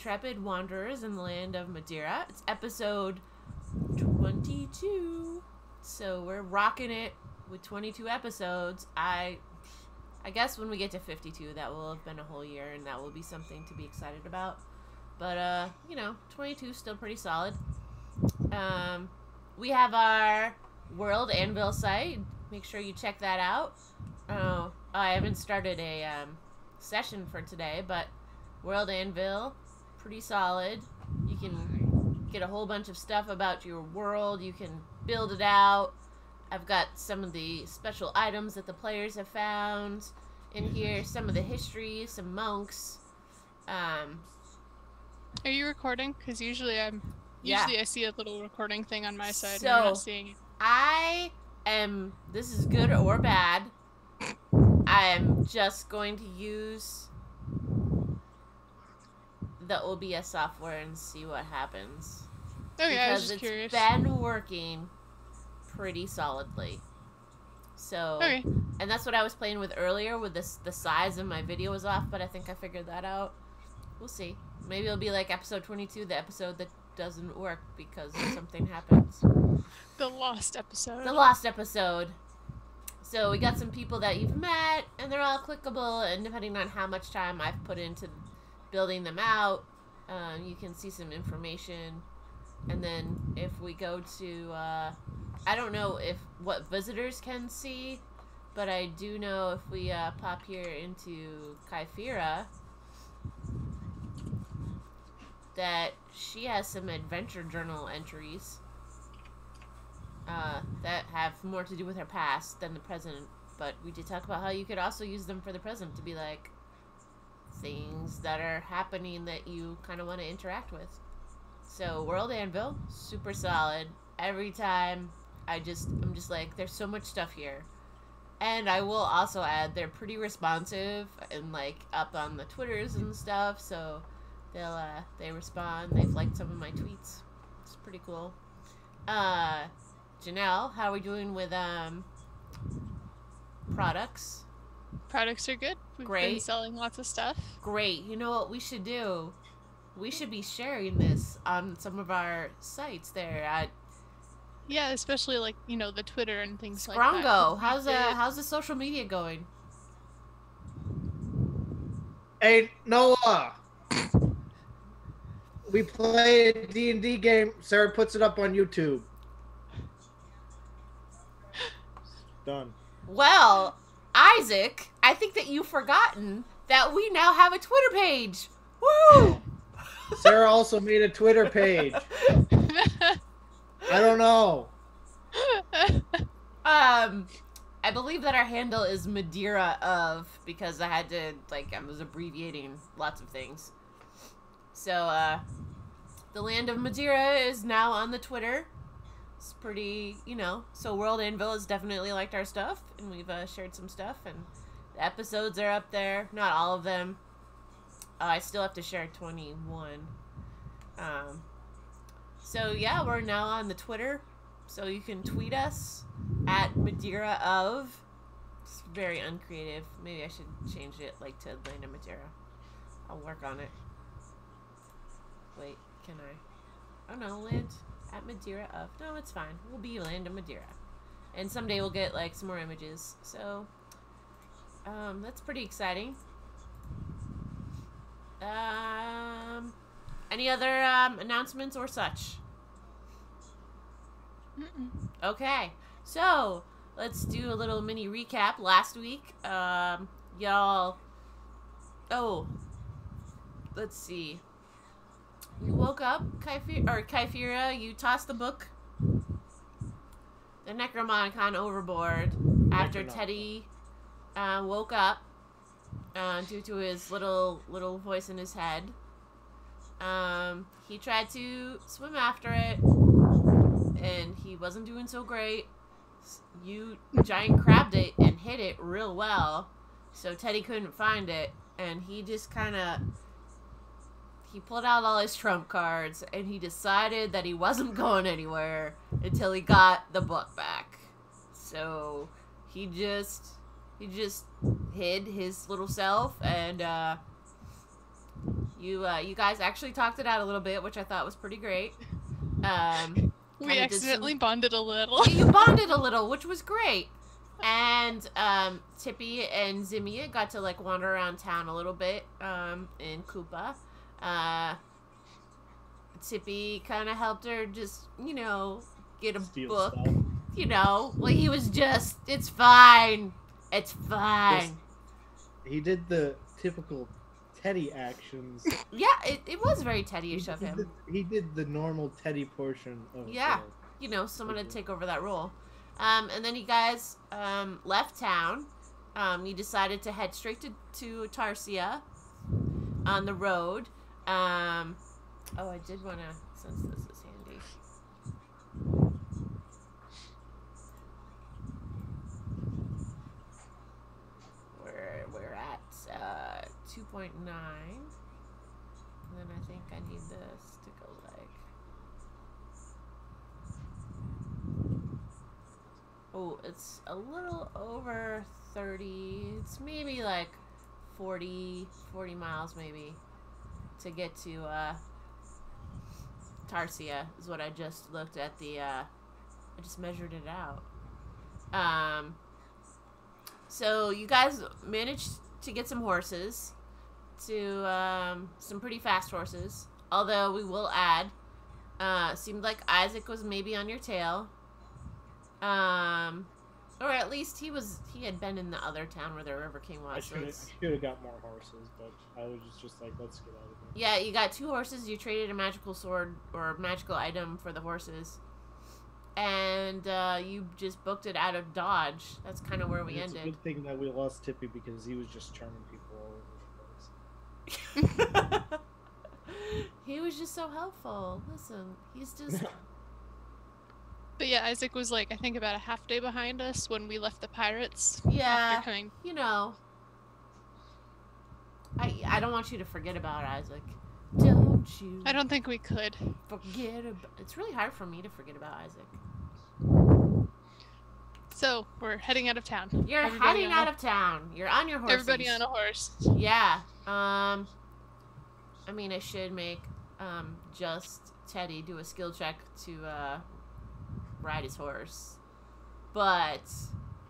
Intrepid Wanderers in the Land of Madera. It's episode 22. So we're rocking it with 22 episodes. I guess when we get to 52, that will have been a whole year, and that will be something to be excited about. But, 22 is still pretty solid. We have our World Anvil site. Make sure you check that out. I haven't started a session for today, but World Anvil, pretty solid. You can get a whole bunch of stuff about your world. You can build it out. I've got some of the special items that the players have found in here. Some of the history, some monks. Are you recording? Because usually I see a little recording thing on my side. So, and I'm not seeing it. This is good or bad. I am just going to use the OBS software and see what happens. Okay, I was just curious. Because it's been working pretty solidly. So, okay. And that's what I was playing with earlier, with the size of my video was off, but I think I figured that out. We'll see. Maybe it'll be like episode 22, the episode that doesn't work because something happens. The lost episode. The lost episode. So we got some people that you've met, and they're all clickable, and depending on how much time I've put into building them out, you can see some information. And then if we go to, I don't know what visitors can see, but I do know if we pop here into Kyphera, that she has some adventure journal entries that have more to do with her past than the present. But we did talk about how you could also use them for the present to be like things that are happening that you kind of want to interact with. So World Anvil, super solid. Every time I'm just like, there's so much stuff here. And I will also add, they're pretty responsive and like up on the Twitters and stuff, so they respond. They've liked some of my tweets. It's pretty cool. Janelle, how are we doing with products? Products are good. We've been selling lots of stuff. Great. You know what we should do? We should be sharing this on some of our sites there. Yeah, especially like, the Twitter and things like that. Scrongo, how's the social media going? Hey, Noah. We play a D&D game. Sarah puts it up on YouTube. Done. Well, Isaac, I think that you've forgotten that we now have a Twitter page. Woo! Sarah also made a Twitter page. I don't know. I believe that our handle is Madera of, because I had to, I was abbreviating lots of things. So, the Land of Madera is now on the Twitter. It's pretty, so World Anvil has definitely liked our stuff, and we've shared some stuff, and the episodes are up there. Not all of them. I still have to share 21. So, yeah, we're now on the Twitter, so you can tweet us at Madera of. It's very uncreative. Maybe I should change it, to Land of Madera. I'll work on it. Wait, can I? Oh, no, Land at Madera of. No, it's fine. We'll be Land of Madera. And someday we'll get, some more images. So, that's pretty exciting. Any other announcements or such? Okay, so let's do a little mini recap. Last week, y'all. Oh, let's see. You woke up, Kyphera. You tossed the book, the Necromonicon, overboard after Teddy woke up due to his little voice in his head. He tried to swim after it, and he wasn't doing so great. You giant crabbed it and hit it real well, so Teddy couldn't find it, and he just he pulled out all his trump cards, and he decided that he wasn't going anywhere until he got the book back. So he just hid his little self, and You guys actually talked it out a little bit, which I thought was pretty great. We accidentally bonded a little. You bonded a little, which was great. And Tippy and Zimia got to like wander around town a little bit in Koopa. Tippy kind of helped her just, you know, get a book. Stuff. You know, well, he was just, it's fine. It's fine. Yes. He did the typical Teddy actions. Yeah, it was very Teddy-ish of him. He did the normal Teddy portion of you know, someone to take over that role. And then you guys left town. You decided to head straight to Tarsia on the road. Oh, I did want to, since this is handy. We're at 2.9. And then I think I need this to go like... Oh, it's a little over 30. It's maybe like 40 miles maybe to get to Tarsia is what I just looked at the I just measured it out. So you guys managed to get some horses, to some pretty fast horses, although we will add seemed like Isaac was maybe on your tail. Or at least he had been in the other town where the River King was. I should have got more horses, but I was just like, let's get out of here. Yeah, you got 2 horses. You traded a magical sword or magical item for the horses. And you just booked it out of Dodge. That's kind of where we ended. It's a good thing that we lost Tippy because he was just charming people all over the place. He was just so helpful. Listen, he's just... But yeah, Isaac was like, I think about a half day behind us when we left the pirates. Yeah, you know. I don't want you to forget about Isaac. Don't you? I don't think we could. Forget about... It's really hard for me to forget about Isaac. So, we're heading out of town. You're heading out of town. You're on your horse. Everybody on a horse. Yeah. I mean, I should make just Teddy do a skill check to ride his horse, but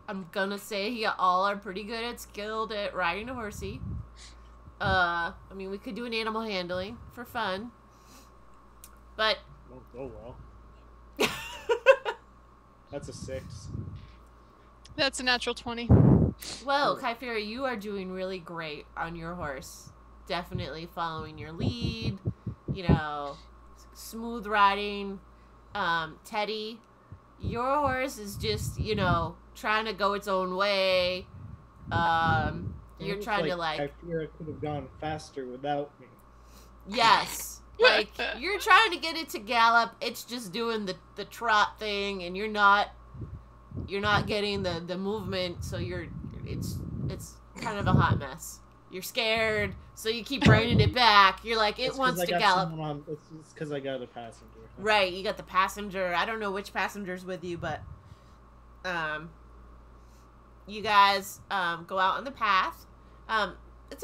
I'm gonna say you all are pretty good skilled at riding a horsey. I mean, we could do an animal handling for fun, but won't go well. That's a 6. That's a natural 20. Well, Kyphera, you are doing really great on your horse. Definitely following your lead. You know, smooth riding. Teddy, your horse is just, you know, trying to go its own way. You're trying to like... Kyphera could have gone faster without me. Yes. Like, you're trying to get it to gallop. It's just doing the trot thing, and you're not getting the movement, so it's kind of a hot mess. You're scared, so you keep reining it back. You're like, it wants to gallop. It's because I got a passenger. Right, you got the passenger. I don't know which passenger's with you, but you guys go out on the path. It's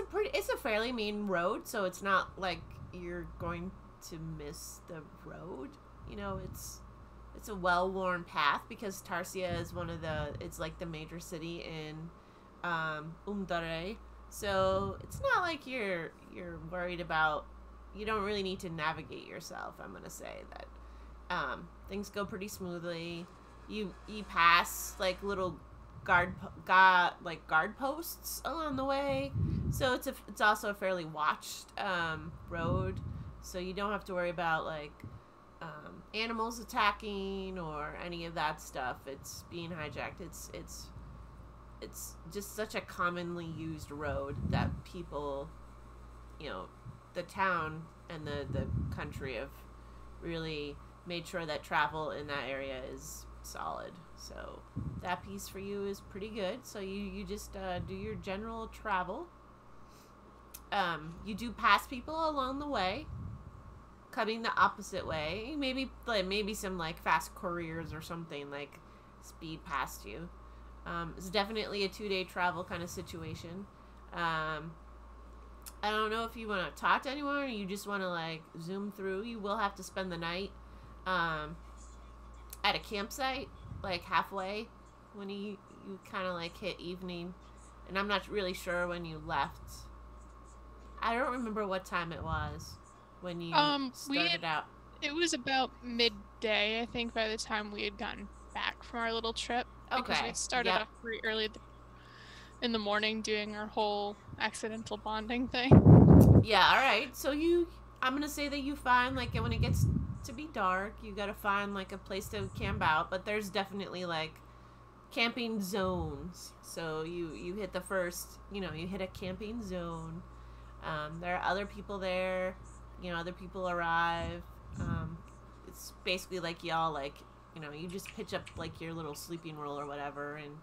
a fairly main road, so it's not like you're going to miss the road. You know, it's a well-worn path because Tarsia is it's like the major city in Umdare. So it's not like you're worried about, you don't really need to navigate yourself. I'm gonna say that things go pretty smoothly. You pass like little guard posts along the way, so it's also a fairly watched road. So you don't have to worry about like animals attacking or any of that stuff. It's being hijacked. It's just such a commonly used road that people, you know, the town and the country have really made sure that travel in that area is solid. So that piece for you is pretty good. So you just do your general travel. You do pass people along the way, coming the opposite way. Maybe some like fast couriers or something like speed past you. It's definitely a 2-day travel kind of situation. I don't know if you want to talk to anyone or you just want to like zoom through. You will have to spend the night at a campsite, like halfway when you kind of like hit evening. And I'm not really sure when you left. I don't remember what time it was when you started out. It was about midday, I think, by the time we had gotten back from our little trip. Because we started off pretty early in the morning doing our whole accidental bonding thing. Yeah, alright. So I'm gonna say that you find, like, when it gets to be dark, you gotta find, like, a place to camp out. But there's definitely, like, camping zones. So you hit the first, you hit a camping zone. There are other people there. Other people arrive. It's basically like y'all, like, you just pitch up, like, your little sleeping roll or whatever, and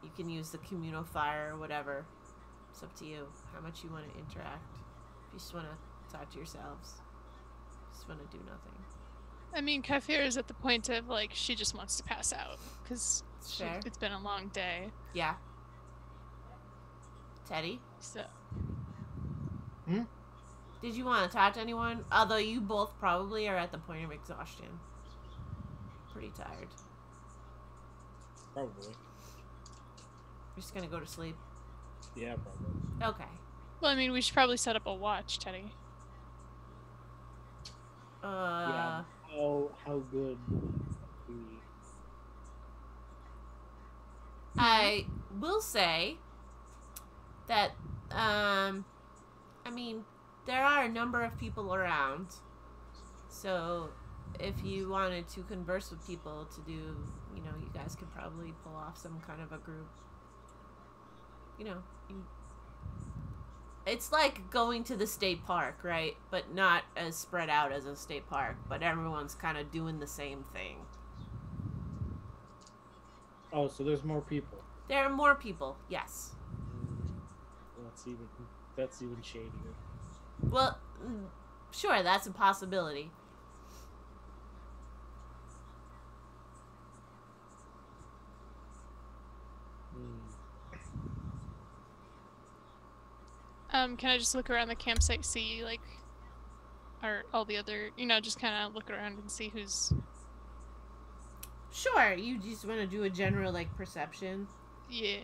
you can use the communal fire or whatever. It's up to you how much you want to interact. If you just want to talk to yourselves. Just want to do nothing. I mean, Kafir is at the point of, like, she just wants to pass out. Because it's been a long day. Yeah. Teddy? So. Did you want to talk to anyone? Although you both probably are at the point of exhaustion. Pretty tired. Probably. You're just gonna go to sleep? Yeah, probably. Okay. Well, I mean, we should probably set up a watch, Teddy. Yeah. How good we... I will say that, I mean, there are a number of people around. So, if you wanted to converse with people to do, you guys could probably pull off some kind of a group. It's like going to the state park, right? But not as spread out as a state park. But everyone's kind of doing the same thing. Oh, so there's more people. There are more people, yes. That's even shadier. Well, sure, that's a possibility. Can I just look around the campsite, see, like, all the other, just kind of look around and see who's... Sure, you just want to do a general, like, perception. Yeah.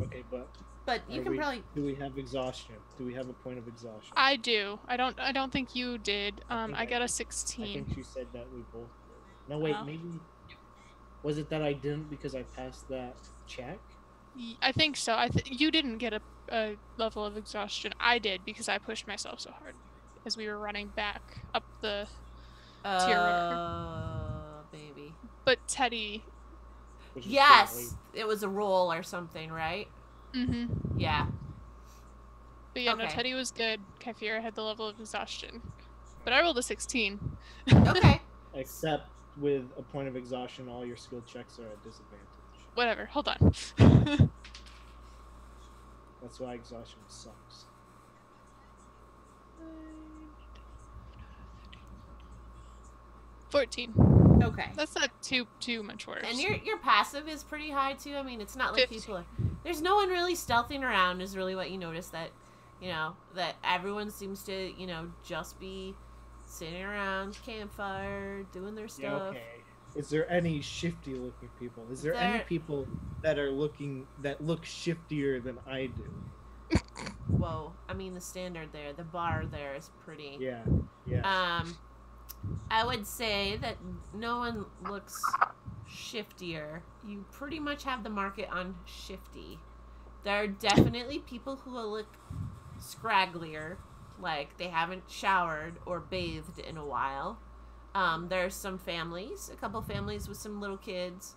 Okay, but you can probably... Do we have exhaustion? Do we have a point of exhaustion? I do. I don't think you did. I got a 16. I think you said that we both did. No, wait, maybe... Was it that I didn't because I passed that check? I think so. You didn't get a level of exhaustion. I did, because I pushed myself so hard as we were running back up the tier river. Baby. But Teddy... Yes! It was a roll or something, right? Mm-hmm. Yeah. But yeah, no, Teddy was good. Kafira had the level of exhaustion. But I rolled a 16. Okay. Except with a point of exhaustion, all your skill checks are at disadvantage. Whatever, hold on. That's why exhaustion sucks. 14. Okay. That's not too much worse. And your passive is pretty high too. I mean, it's not like 50. people are... There's no one really stealthing around is really what you notice, that, that everyone seems to, just be sitting around campfire, doing their stuff. Yeah, okay. Is there any shifty looking people? Is there any people that look shiftier than I do? Whoa. I mean, the standard there, the bar there is pretty... Yeah. I would say that no one looks shiftier. You pretty much have the market on shifty. There are definitely people who will look scragglier, like they haven't showered or bathed in a while. There's some families, a couple families with some little kids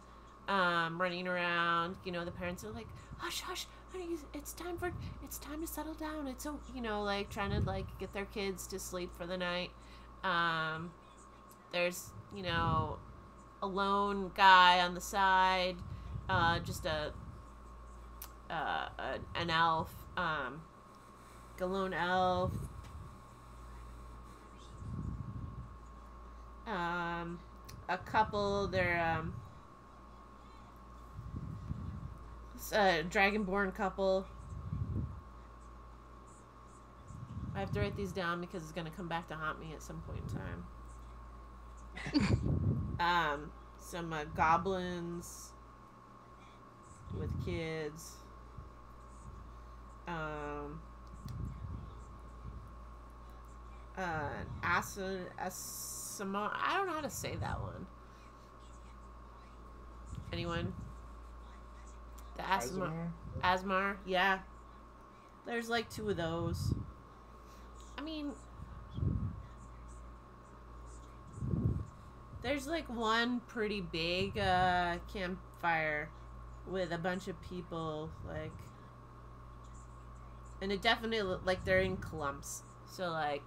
running around. The parents are like, hush, hush, honey, it's time to settle down. It's so, like trying to like get their kids to sleep for the night. There's, a lone guy on the side, just an elf, a lone elf, a couple, they're, a dragonborn couple, I have to write these down because it's gonna come back to haunt me at some point in time. Some goblins with kids. Asimar. I don't know how to say that one. Anyone? The Asmar. Yeah. There's like 2 of those. I mean, there's like one pretty big campfire with a bunch of people, like, and it definitely look like they're in clumps. So like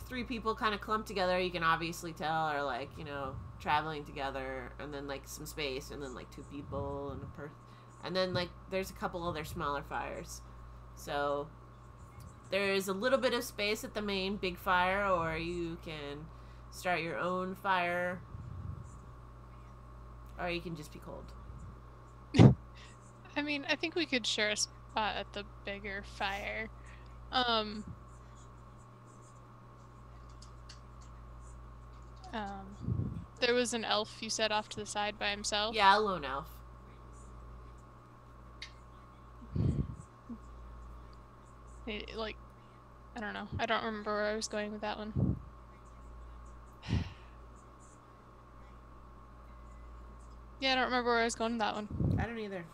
3 people kind of clumped together, you can obviously tell are like, you know, traveling together, and then like some space, and then like 2 people and a person, and then like there's a couple other smaller fires. So there's a little bit of space at the main big fire, or you can start your own fire, or you can just be cold. I mean, I think we could share a spot at the bigger fire. There was an elf you said off to the side by himself. Yeah, a lone elf. Like, I don't know. I don't remember where I was going with that one. Yeah, I don't remember where I was going with that one. I don't either.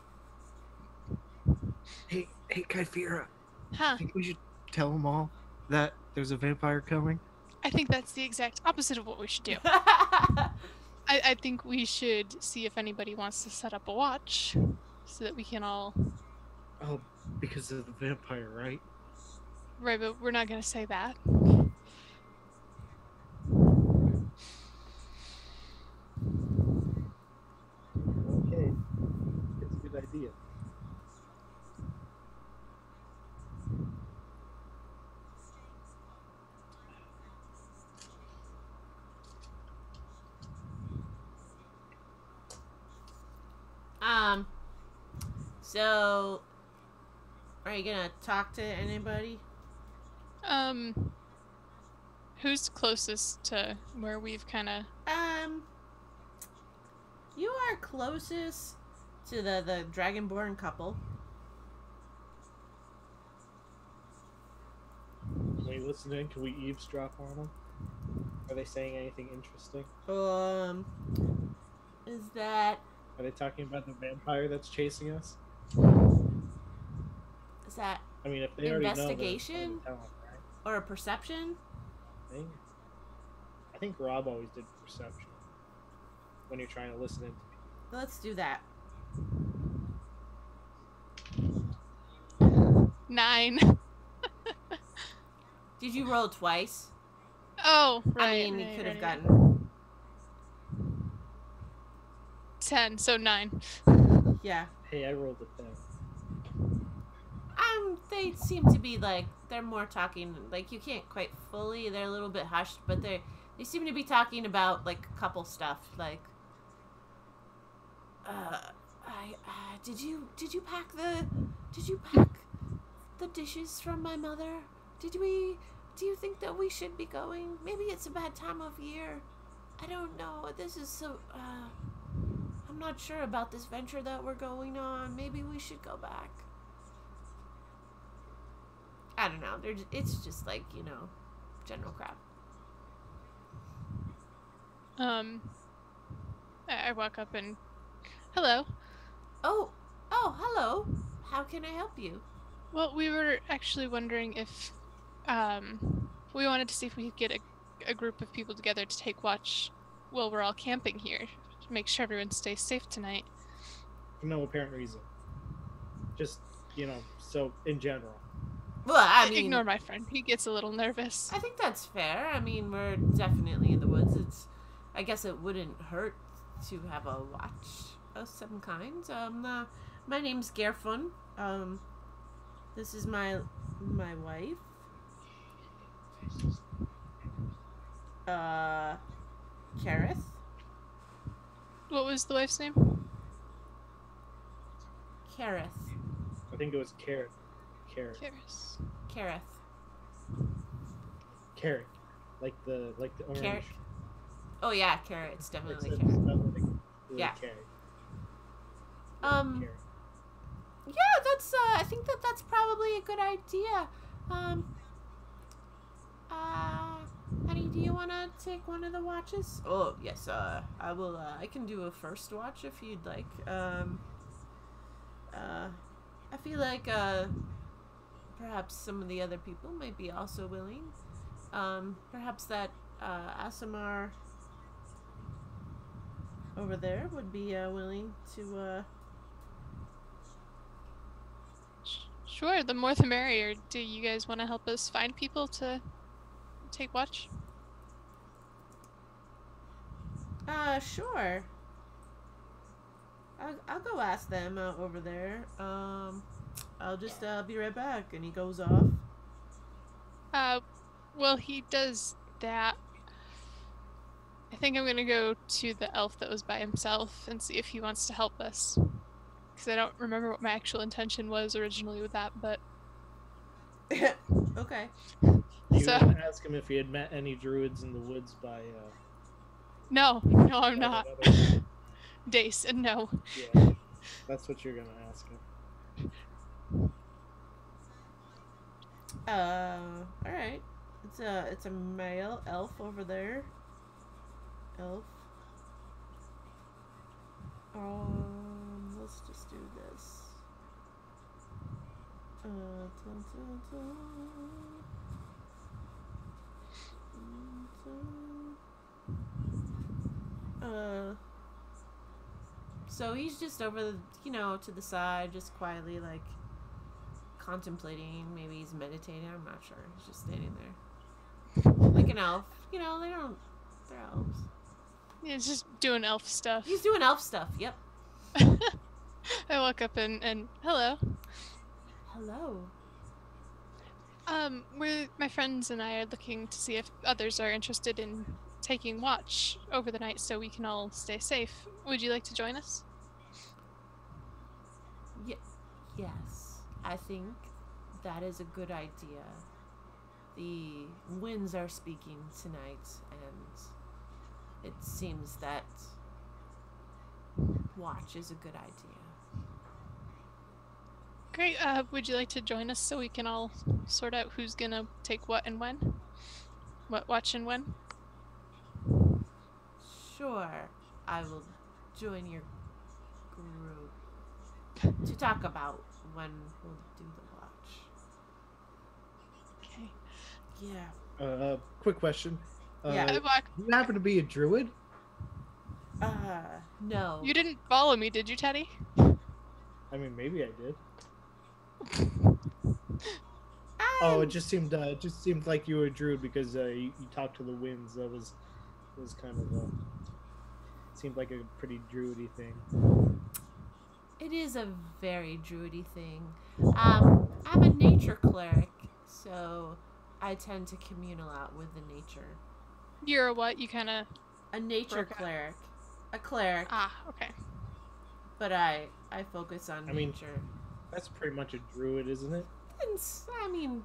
Hey, Kyphira. Huh? I think we should tell them all that there's a vampire coming. I think that's the exact opposite of what we should do. I think we should see if anybody wants to set up a watch so that we can all... Oh, because of the vampire, right? Right, but we're not going to say that. Okay. It's a good idea. So, are you gonna talk to anybody? Who's closest to where we've kind of... You are closest to the Dragonborn couple. Can we listen in? Can we eavesdrop on them? Are they saying anything interesting? Is that... Are they talking about the vampire that's chasing us? Is that... I mean, if they already know, investigation? tell them, right? Or a perception? I think Rob always did perception when you're trying to listen in to people. Let's do that. 9. Did you roll twice? Oh, right. I mean, you could have gotten... 10, so 9. Yeah. Hey, I rolled a 10. They seem to be like, they're more talking, like, you can't quite fully, they're a little bit hushed, but they seem to be talking about, like, couple stuff, like, did you pack the dishes from my mother? Do you think that we should be going? Maybe it's a bad time of year. I don't know, this is so, I'm not sure about this venture that we're going on. Maybe we should go back. I don't know. It's just like, you know, general crap. I walk up and... Hello. Oh, hello. How can I help you? Well, we were actually wondering if... we wanted to see if we could get a group of people together to take watch while we're all camping here. To make sure everyone stays safe tonight. For no apparent reason. Just, you know, so in general. Well, I mean... Ignore my friend. He gets a little nervous. I think that's fair. I mean, we're definitely in the woods. I guess it wouldn't hurt to have a watch of some kind. My name's Gerfun. This is my wife. Kareth. What was the wife's name? Kareth. I think it was Kareth. Karis. Kareth. Carrot, like the orange. Carrot. Oh yeah, carrots definitely It's carrot. definitely Yeah. carrot. Carrot. Yeah, that's. I think that's probably a good idea. Honey, do you want to take one of the watches? Oh yes. I will. I can do a first watch if you'd like. I feel like perhaps some of the other people might be also willing. Perhaps that Asimar over there would be willing to. Sure, the more the merrier. Do you guys want to help us find people to take watch? Sure. I'll go ask them over there. I'll just be right back. And he goes off. Well, he does that. I think I'm gonna go to the elf that was by himself and see if he wants to help us. Because I don't remember what my actual intention was originally with that, but... Okay. You gonna ask him if he had met any druids in the woods by... No, I'm not. Dace, and no. Yeah, that's what you're gonna ask him. Alright. It's a male elf over there. Elf. Let's just do this. So he's just over the, to the side, just quietly, like, contemplating. Maybe he's meditating. I'm not sure. He's just standing there. Like an elf. They're elves. Yeah, he's just doing elf stuff. He's doing elf stuff, yep. I walk up and hello. Hello. My friends and I are looking to see if others are interested in taking watch over the night so we can all stay safe. Would you like to join us? Yes. I think that is a good idea. The winds are speaking tonight, and it seems that watch is a good idea. Great. Would you like to join us so we can all sort out who's gonna take what and when? What watch and when? Sure. I will join your group to talk about when we'll do the watch. Okay. Yeah. Quick question. Yeah. Do you happen to be a druid? No. You didn't follow me, did you, Teddy? I mean, maybe I did. Oh, it just seemed like you were a druid because you talked to the winds. That was kind of seemed like a pretty druidy thing. It is a very druidy thing. I'm a nature cleric, so I tend to commune a lot with the nature. You're a what? You kind of... A nature cleric. A cleric. Ah, okay. But I focus on nature. That's pretty much a druid, isn't it? It's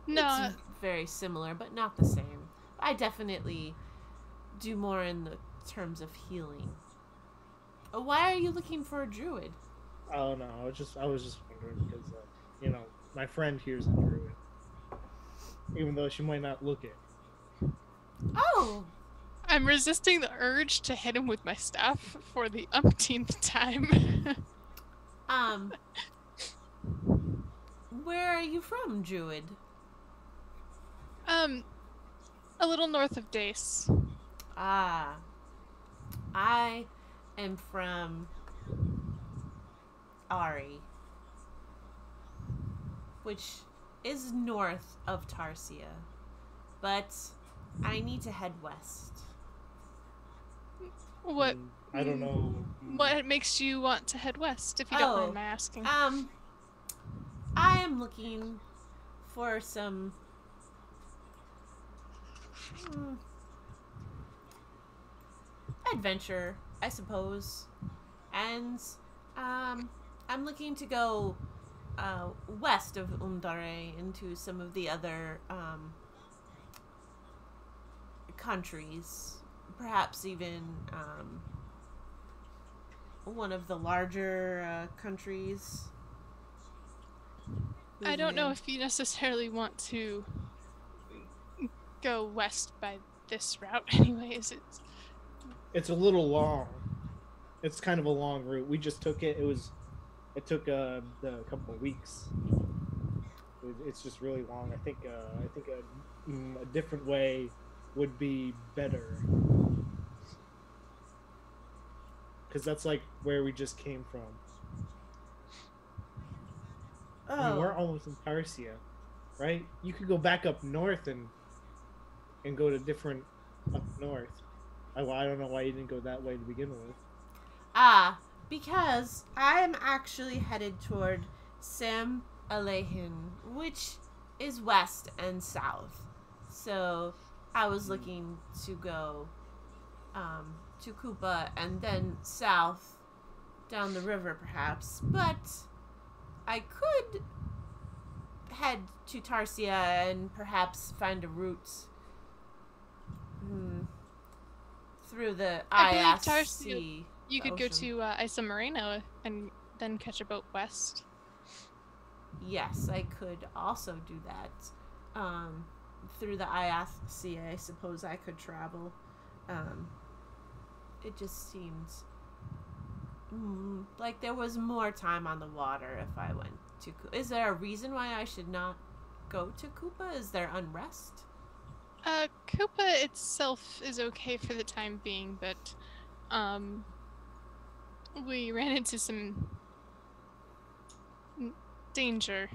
no, very similar, but not the same. I definitely do more in the terms of healing. Why are you looking for a druid? Oh no, I was just wondering because my friend here's a druid, even though she might not look it. Oh. I'm resisting the urge to hit him with my staff for the umpteenth time. Where are you from, druid? A little north of Dace. Ah. I am from Ari, which is north of Tarsia, but I need to head west. What? I don't know. What makes you want to head west, if you don't mind my asking? I am looking for some adventure, I suppose, and I'm looking to go west of Undare into some of the other countries, perhaps even one of the larger countries. I don't know if you necessarily want to go west by this route anyways. It's a little long. It's kind of a long route. We just took it. It took a couple of weeks. It's just really long. I think a different way would be better. Because that's like where we just came from. Oh. I mean, we're almost in Tarsia, right? You could go back up north and go to different up north. I don't know why you didn't go that way to begin with. Because I'm actually headed toward Sam Alehin, which is west and south. So I was looking to go to Koopa and then south down the river perhaps. But I could head to Tarsia and perhaps find a route through the ISC. You could go to Isa Moreno and then catch a boat west. Yes, I could also do that. Through the ISC, I suppose I could travel. It just seems like there was more time on the water if I went to Koopa. Is there a reason why I should not go to Koopa? Is there unrest? Koopa itself is okay for the time being, but we ran into some danger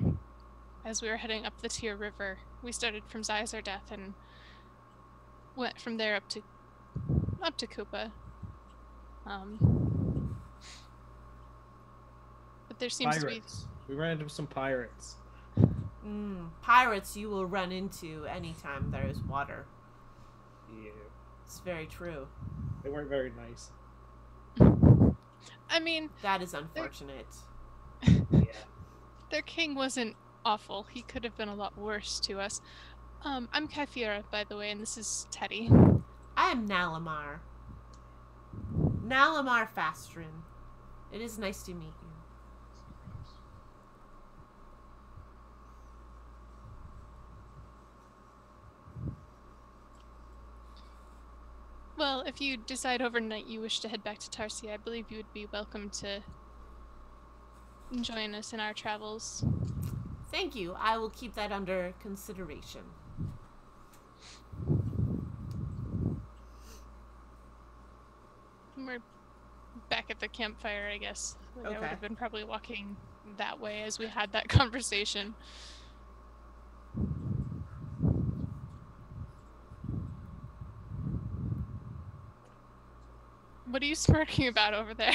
as we were heading up the Tyr River. We started from Death and went from there up to Koopa. But there seems pirates. We ran into some pirates. Pirates you will run into anytime there is water. Yeah. It's very true. They weren't very nice. I mean... That is unfortunate. Yeah. Their king wasn't awful. He could have been a lot worse to us. I'm Kyphira, by the way, and this is Teddy. I am Nalamar. Nalamar Fastrin. It is nice to meet you. Well, if you decide overnight you wish to head back to Tarsia, I believe you would be welcome to join us in our travels. Thank you. I will keep that under consideration. We're back at the campfire, I guess. Like, Okay. I would have been probably walking that way as we had that conversation. What are you smirking about over there?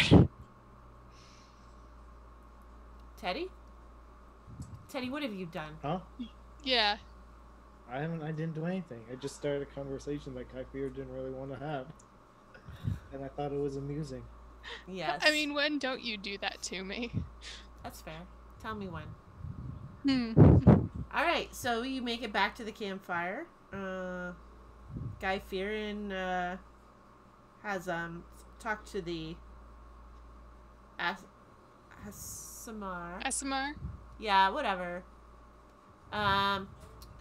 Teddy? Teddy, what have you done? Huh? Yeah. I didn't do anything. I just started a conversation that Kyphira didn't really want to have. And I thought it was amusing. Yes. I mean, when don't you do that to me? That's fair. Tell me when. Hmm. Alright, so you make it back to the campfire. Guy Fearin has talked to the Asimar. Asimar? Yeah, whatever.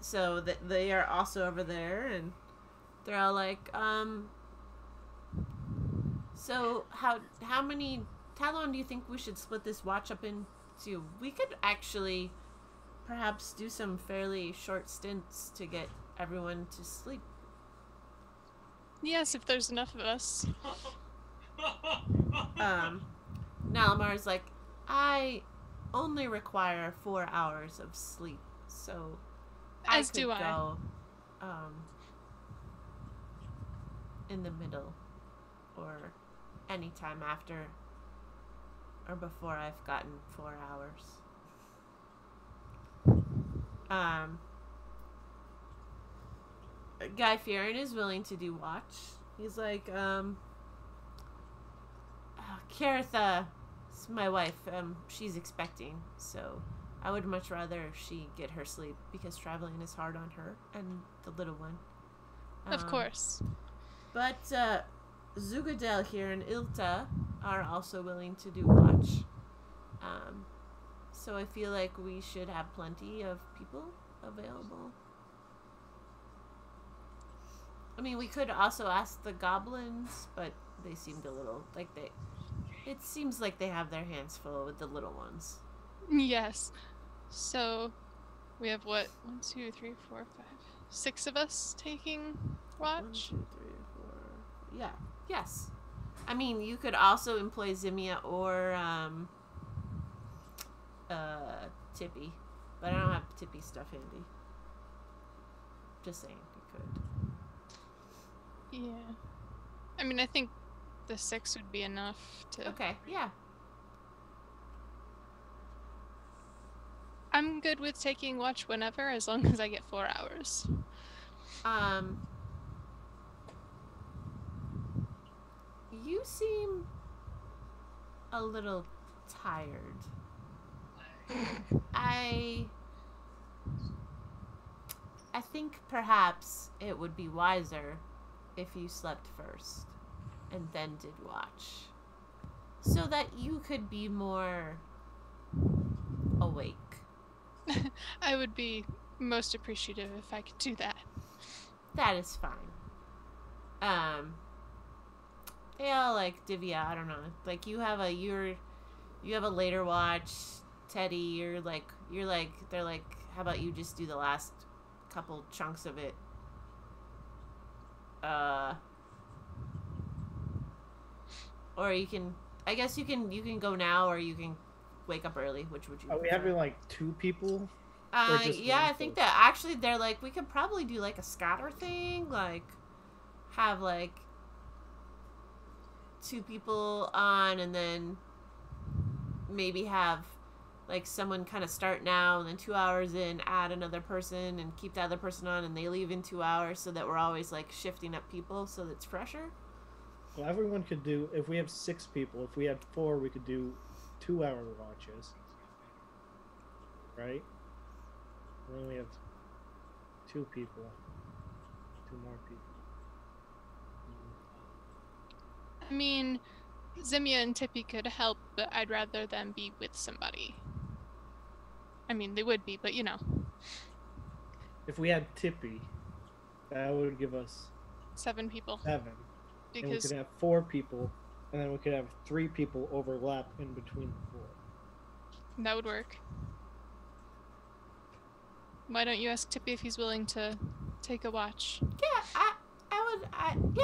So they are also over there, and they're all like, so how long do you think we should split this watch up into? We could actually perhaps do some fairly short stints to get everyone to sleep. Yes, if there's enough of us. Nalamar's like, I only require 4 hours of sleep, so As I could do I. go in the middle or any time after or before I've gotten 4 hours. Guy Fearin is willing to do watch. He's like, Caritha, it's my wife, she's expecting, so I would much rather she get her sleep because traveling is hard on her and the little one. Of course. But Zugadel here and Ilta are also willing to do watch. So I feel like we should have plenty of people available. I mean, we could also ask the goblins, but they seemed a little like it seems like they have their hands full with the little ones. Yes. So we have what? 1, 2, 3, 4, 5, 6 of us taking watch? 1, 2, 3, 4. Yeah. Yes. I mean, you could also employ Zimia or Tippy, but I don't have Tippy stuff handy. Just saying, you could. Yeah. I mean, I think the 6 would be enough to... Okay, yeah. I'm good with taking watch whenever, as long as I get 4 hours. You seem a little tired. I think perhaps it would be wiser if you slept first and then did watch, so that you could be more awake. I would be most appreciative if I could do that. That is fine. Yeah, like Divya, I don't know. Like you have a later watch. Teddy, they're like, how about you just do the last couple chunks of it? Or you can, I guess you can go now, or you can wake up early. Which would you? Are we having like 2 people? Yeah, I think that actually they're like, we could probably do like a scatter thing, like have like 2 people on, and then maybe have like someone kind of start now, and then 2 hours in add another person and keep the other person on, and they leave in 2 hours, so that we're always like shifting up people so that it's fresher. Well, everyone could do, if we have 6 people, if we had 4, we could do 2-hour watches. Right? And then we have 2 people. 2 more people. I mean, Zimia and Tippy could help, but I'd rather them be with somebody. I mean, they would be, but you know. If we had Tippy, that would give us 7 people. 7. Because and we could have 4 people, and then we could have 3 people overlap in between the 4. That would work. Why don't you ask Tippy if he's willing to take a watch? Yeah,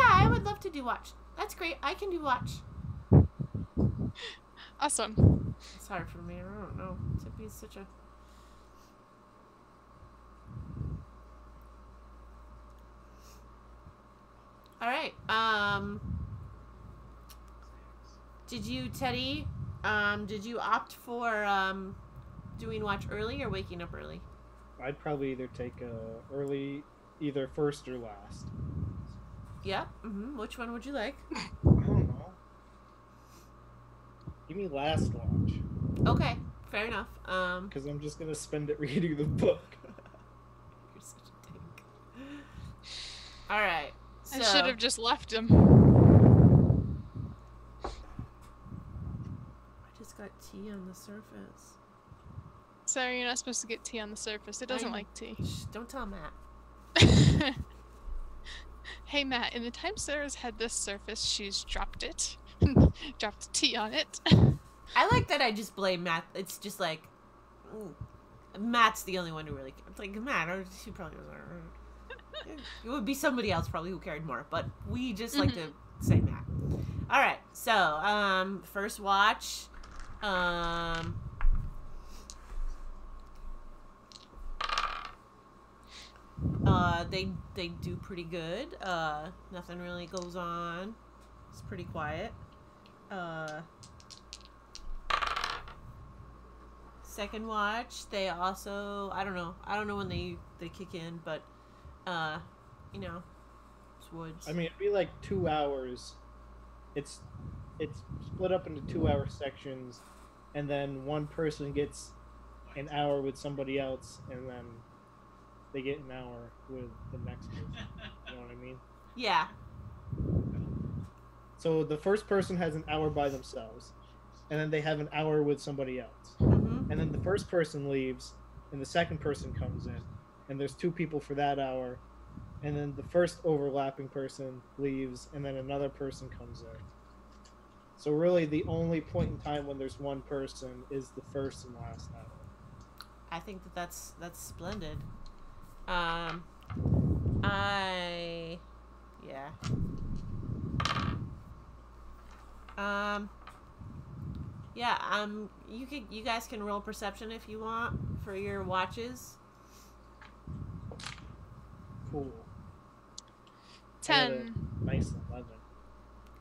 I would love to do watch. That's great. I can do watch. Awesome. It's hard for me. I don't know. Tippy's such a... Alright, did you, Teddy, did you opt for, doing watch early or waking up early? I'd probably either take early, either first or last. Yep, which one would you like? I don't know. Give me last watch. Okay, fair enough, Because I'm just gonna spend it reading the book. You're such a dink. Alright. So, I should have just left him. I just got tea on the surface. Sorry, you're not supposed to get tea on the surface. It doesn't like tea. Shh, don't tell Matt. Hey Matt, in the time Sarah's had this surface, she's dropped it. Dropped tea on it. I like that I just blame Matt. It's just like, Matt's the only one who really cares. It's like, Matt, or she probably doesn't. It would be somebody else probably who cared more, but we just like to say Matt. Alright, so, first watch. They do pretty good. Nothing really goes on. It's pretty quiet. Second watch, they also, I don't know when they kick in, but you know, it's woods. I mean, it'd be like 2 hours. It's split up into 2-hour sections, and then one person gets an hour with somebody else, and then they get an hour with the next person. You know what I mean? Yeah. So the first person has an hour by themselves, and then they have an hour with somebody else. Mm-hmm. And then the first person leaves, and the second person comes in, and there's 2 people for that hour. And then the first overlapping person leaves, and then another person comes in. So really, the only point in time when there's one person is the first and last hour. I think that's splendid. Yeah. Yeah. You guys can roll perception if you want for your watches. Cool. 10. Nice 11.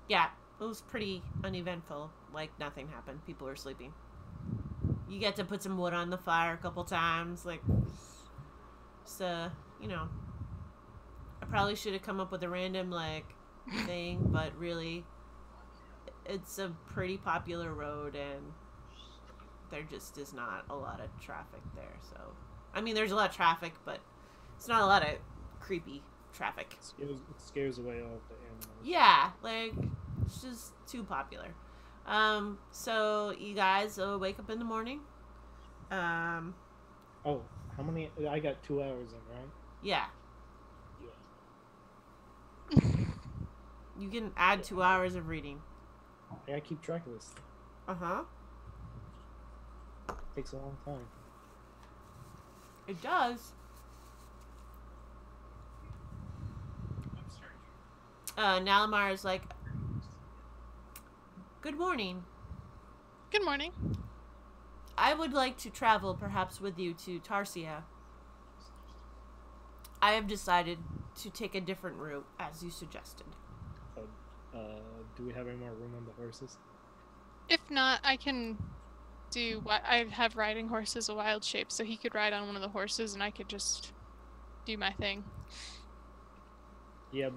Yeah, it was pretty uneventful. Like nothing happened. People were sleeping. You get to put some wood on the fire a couple times. Like, so you know, I probably should have come up with a random like thing, but really, it's a pretty popular road, and there just is not a lot of traffic there. So, I mean, there's a lot of traffic, but it's not a lot of creepy traffic. It scares away all of the animals. Yeah, like it's just too popular. So you guys wake up in the morning. Oh, how many? I got 2 hours in, right? Yeah. Yeah. You can add 2 hours of reading. I gotta keep track of this. Uh-huh. Takes a long time. It does. Nalamar is like, good morning. Good morning. I would like to travel perhaps with you to Tarsia. I have decided to take a different route, as you suggested. Do we have any more room on the horses? If not, I can do what I have riding horses a wild shape, so he could ride on one of the horses and I could just do my thing. Yep.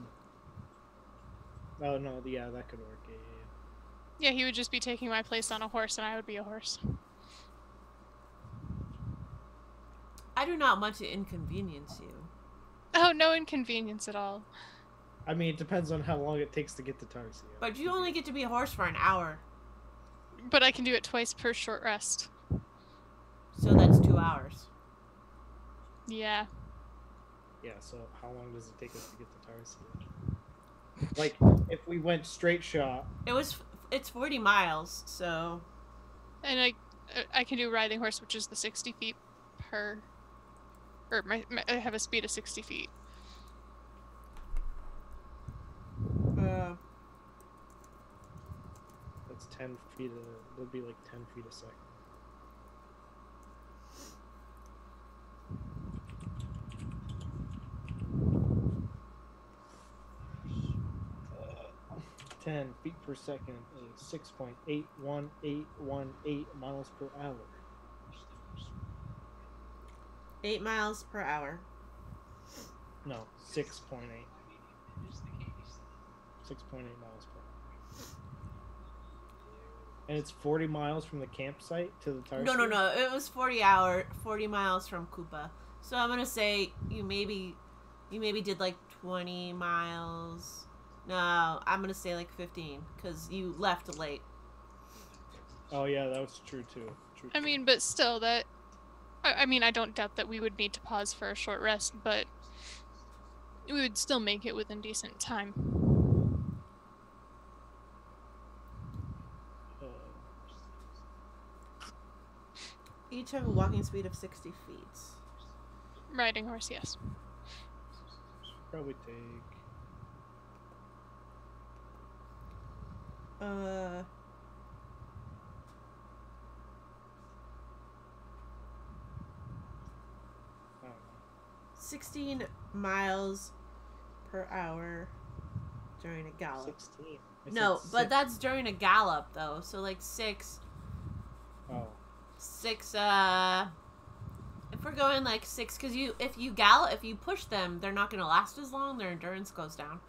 Oh no, yeah, that could work. Yeah, he would just be taking my place on a horse and I would be a horse. I do not want to inconvenience you. Oh, no inconvenience at all. I mean, it depends on how long it takes to get to Tarsia. But you only get to be a horse for an hour. But I can do it twice per short rest. So that's 2 hours. Yeah. Yeah, so how long does it take us to get to Tarsia? Like, if we went straight shot... It's 40 miles, so... And I can do riding horse, which is the 60 feet per... Or I have a speed of 60 feet. That's 10 feet that'd be like 10 feet a second. Uh, 10 feet per second is 6.81818 miles per hour. 8 miles per hour. No, 6.8. 6.8 miles per hour. And it's 40 miles from the campsite to the Tarsia? No. It was 40 miles from Koopa. So I'm gonna say you maybe did like 20 miles. No, I'm gonna say like 15 because you left late. Oh yeah, that was true too. I mean, but still, that... I mean, I don't doubt that we would need to pause for a short rest, but we would still make it within decent time. Each have a walking speed of 60 feet. Riding horse, yes. Probably take... Uh... 16 miles per hour during a gallop. 16. No, but that's during a gallop though. So like 6. Oh. 6. If we're going like 6, because if you push them, they're not gonna last as long. Their endurance goes down.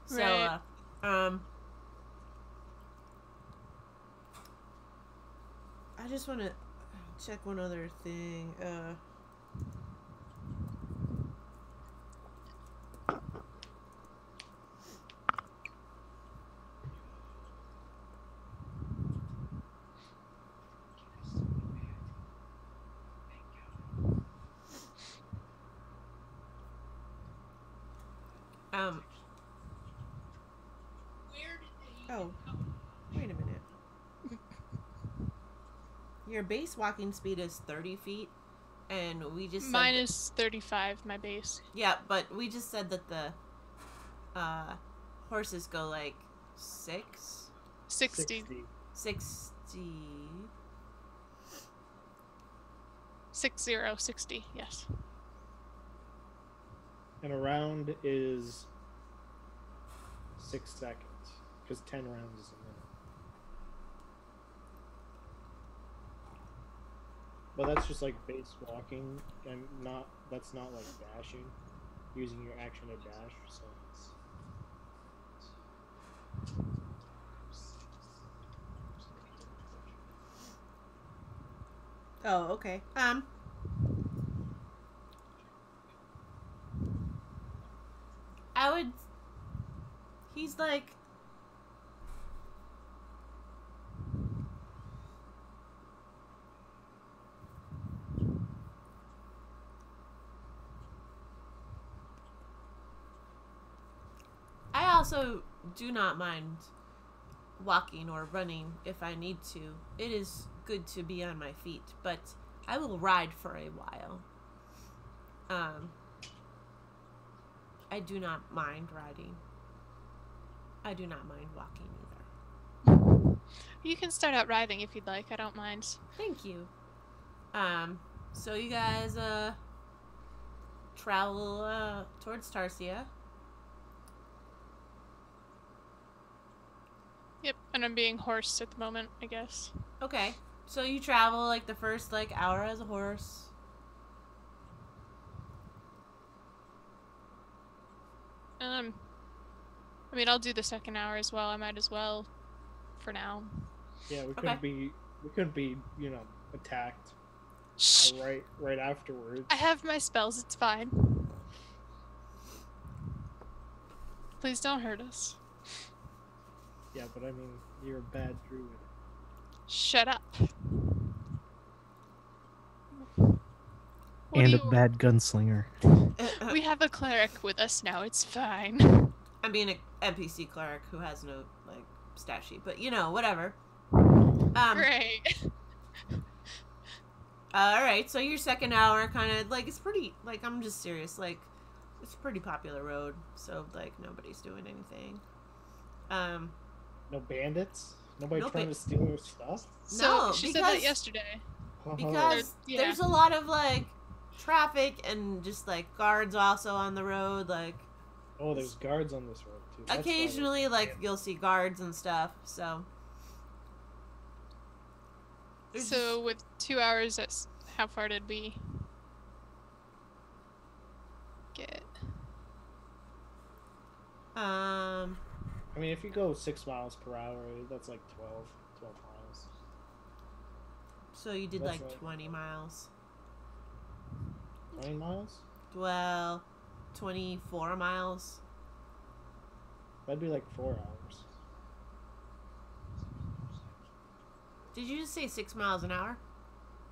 So, right. I just want to check one other thing. Um. Oh, wait a minute. Your base walking speed is 30 feet, and we just Mine is 35, my base. Yeah, but we just said that the horses go like 60. 60. 60, yes. And a round is 6 seconds, because 10 rounds is a minute. But that's just like base walking, and that's not like dashing, using your action to dash. So Oh, okay. I would. He's like. I also do not mind walking or running if I need to. It is good to be on my feet, but I will ride for a while. I do not mind riding. I do not mind walking either. You can start out riding if you'd like. I don't mind. Thank you. So you guys travel towards Tarsia. Yep, and I'm being horsed at the moment, I guess. Okay. So you travel like the first like hour as a horse. I mean, I'll do the second hour as well. I might as well, for now. yeah, we couldn't be attacked Shh. right afterwards. I have my spells. It's fine. Please don't hurt us. Yeah, but I mean, you're a bad druid. Shut up. And a bad gunslinger. We have a cleric with us now. It's fine. I'm being an NPC cleric who has no like stat sheet, but whatever. Great. All right, so your second hour kind of like it's pretty like I'm just serious like it's a pretty popular road, so like nobody's doing anything. No bandits? Nobody trying to steal your stuff? So she said that yesterday. Because there's a lot of like traffic and just like guards also on the road like. Oh, there's guards on this road too. That's occasionally like you'll see guards and stuff, so. So with 2 hours, how far did we get? I mean, if you go 6 miles per hour, that's like 12 miles. So you did like 20 miles. 20 miles? Well, 24 miles. That'd be like 4 hours. Did you just say 6 miles an hour?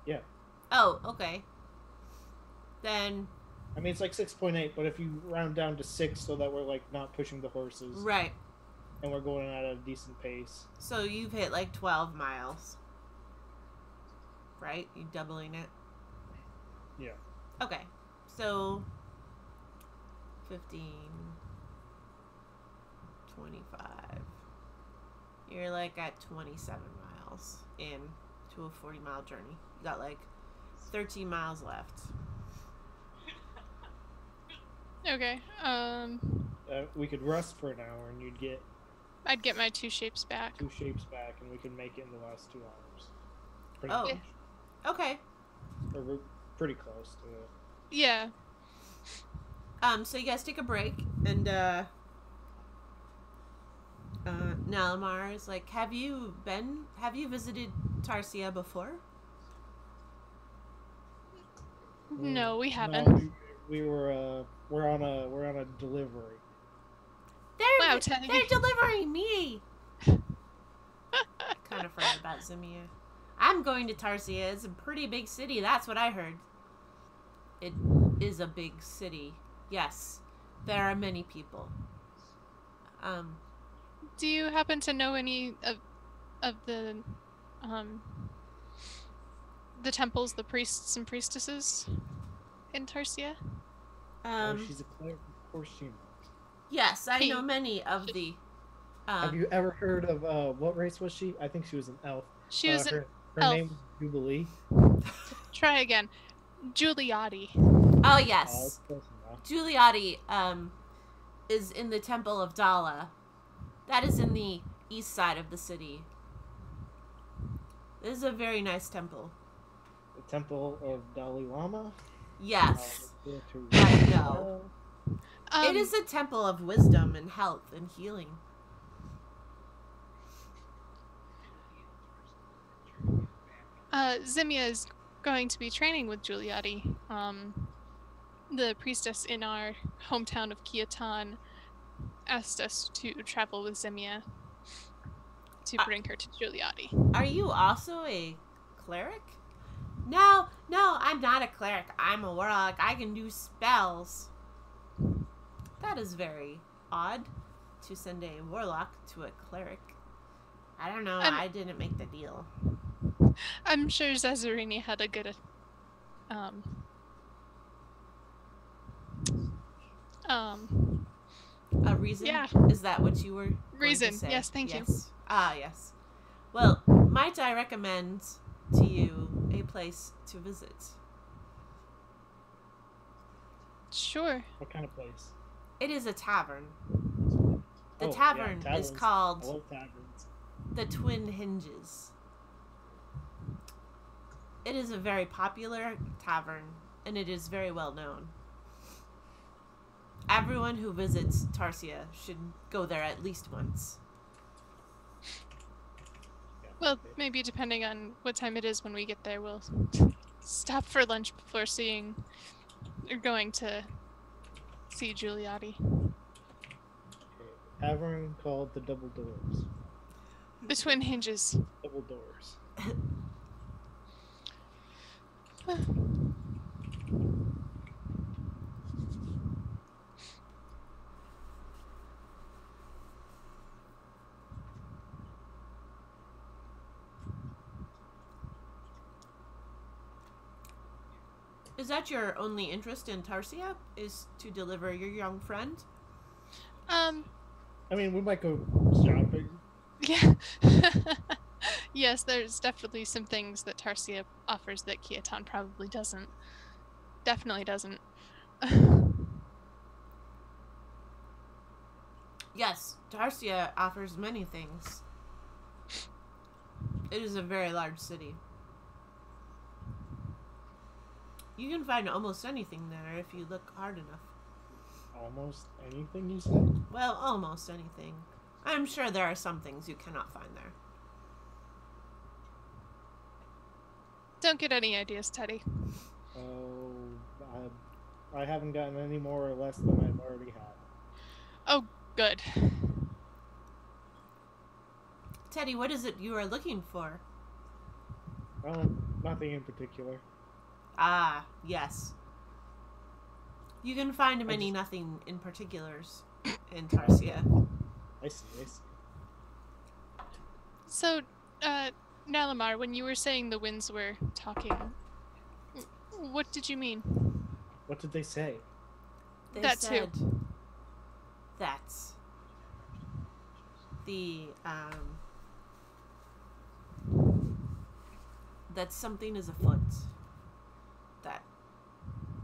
Yeah. Oh, okay. Then. I mean, it's like 6.8, but if you round down to 6 so that we're like not pushing the horses. Right. And we're going at a decent pace. So you've hit like 12 miles. Right? You doubling it? Yeah. Okay. So 15, 25. You're like at 27 miles in to a 40-mile journey. You got like 13 miles left. Okay. We could rest for an hour and I'd get my 2 shapes back. 2 shapes back, and we can make it in the last 2 hours. Pretty Oh. much. Okay. Or we're pretty close to it. Yeah. So you guys take a break, and Nalamar is like, have you visited Tarsia before? No, we haven't. No, we're on a delivery. They're delivering me. Kind of forgot about Zemia. I'm going to Tarsia. It's a pretty big city. That's what I heard. It is a big city. Yes. There are many people. Do you happen to know any of the temples, the priests and priestesses in Tarsia? She's a cleric. Of course she knows. Yes, I know many of the... Have you ever heard of, what race was she? I think she was an elf. She was her elf. name was Jubilee. Try again. Giuliotti. Oh, yes. Giuliotti, is in the Temple of Dala. That is in the east side of the city. This is a very nice temple. The Temple of Dalai Lama? Yes. I know. It is a temple of wisdom and health and healing. Zimia is going to be training with Giuliotti. The priestess in our hometown of Kiatan asked us to travel with Zimia to bring her to Giuliotti. Are you also a cleric? No, I'm not a cleric. I'm a warlock. I can do spells. That is very odd to send a warlock to a cleric. I don't know. I didn't make the deal. I'm sure Zazarini had a good a reason? Yeah. Is that what you were reason? Going to say? Yes, thank you. Ah, yes. Well, might I recommend to you a place to visit? Sure. What kind of place? It is a tavern. The tavern is I called love taverns. the Twin Hinges. It is a very popular tavern, and it is very well known. Everyone who visits Tarsia should go there at least once. Well, maybe depending on what time it is when we get there, we'll stop for lunch before going to see Giuliotti. Tavern called the Double Doors. The Twin Hinges. Double Doors. Is that your only interest in Tarsia? Is to deliver your young friend? I mean, we might go shopping. Yeah. Yes, there's definitely some things that Tarsia offers that Kiatan probably doesn't. Definitely doesn't. Yes, Tarsia offers many things. It is a very large city. You can find almost anything there if you look hard enough. Almost anything, you said? Well, almost anything. I'm sure there are some things you cannot find there. Don't get any ideas, Teddy. Oh, I haven't gotten any more or less than I've already had. Oh, good. Teddy, what is it you are looking for? Nothing in particular. Ah, yes. You can find many nothing in particulars in Tarsia. I see. So, Nalamar, when you were saying the winds were talking, what did you mean? What did they say? They that said too. that the that something is afoot. That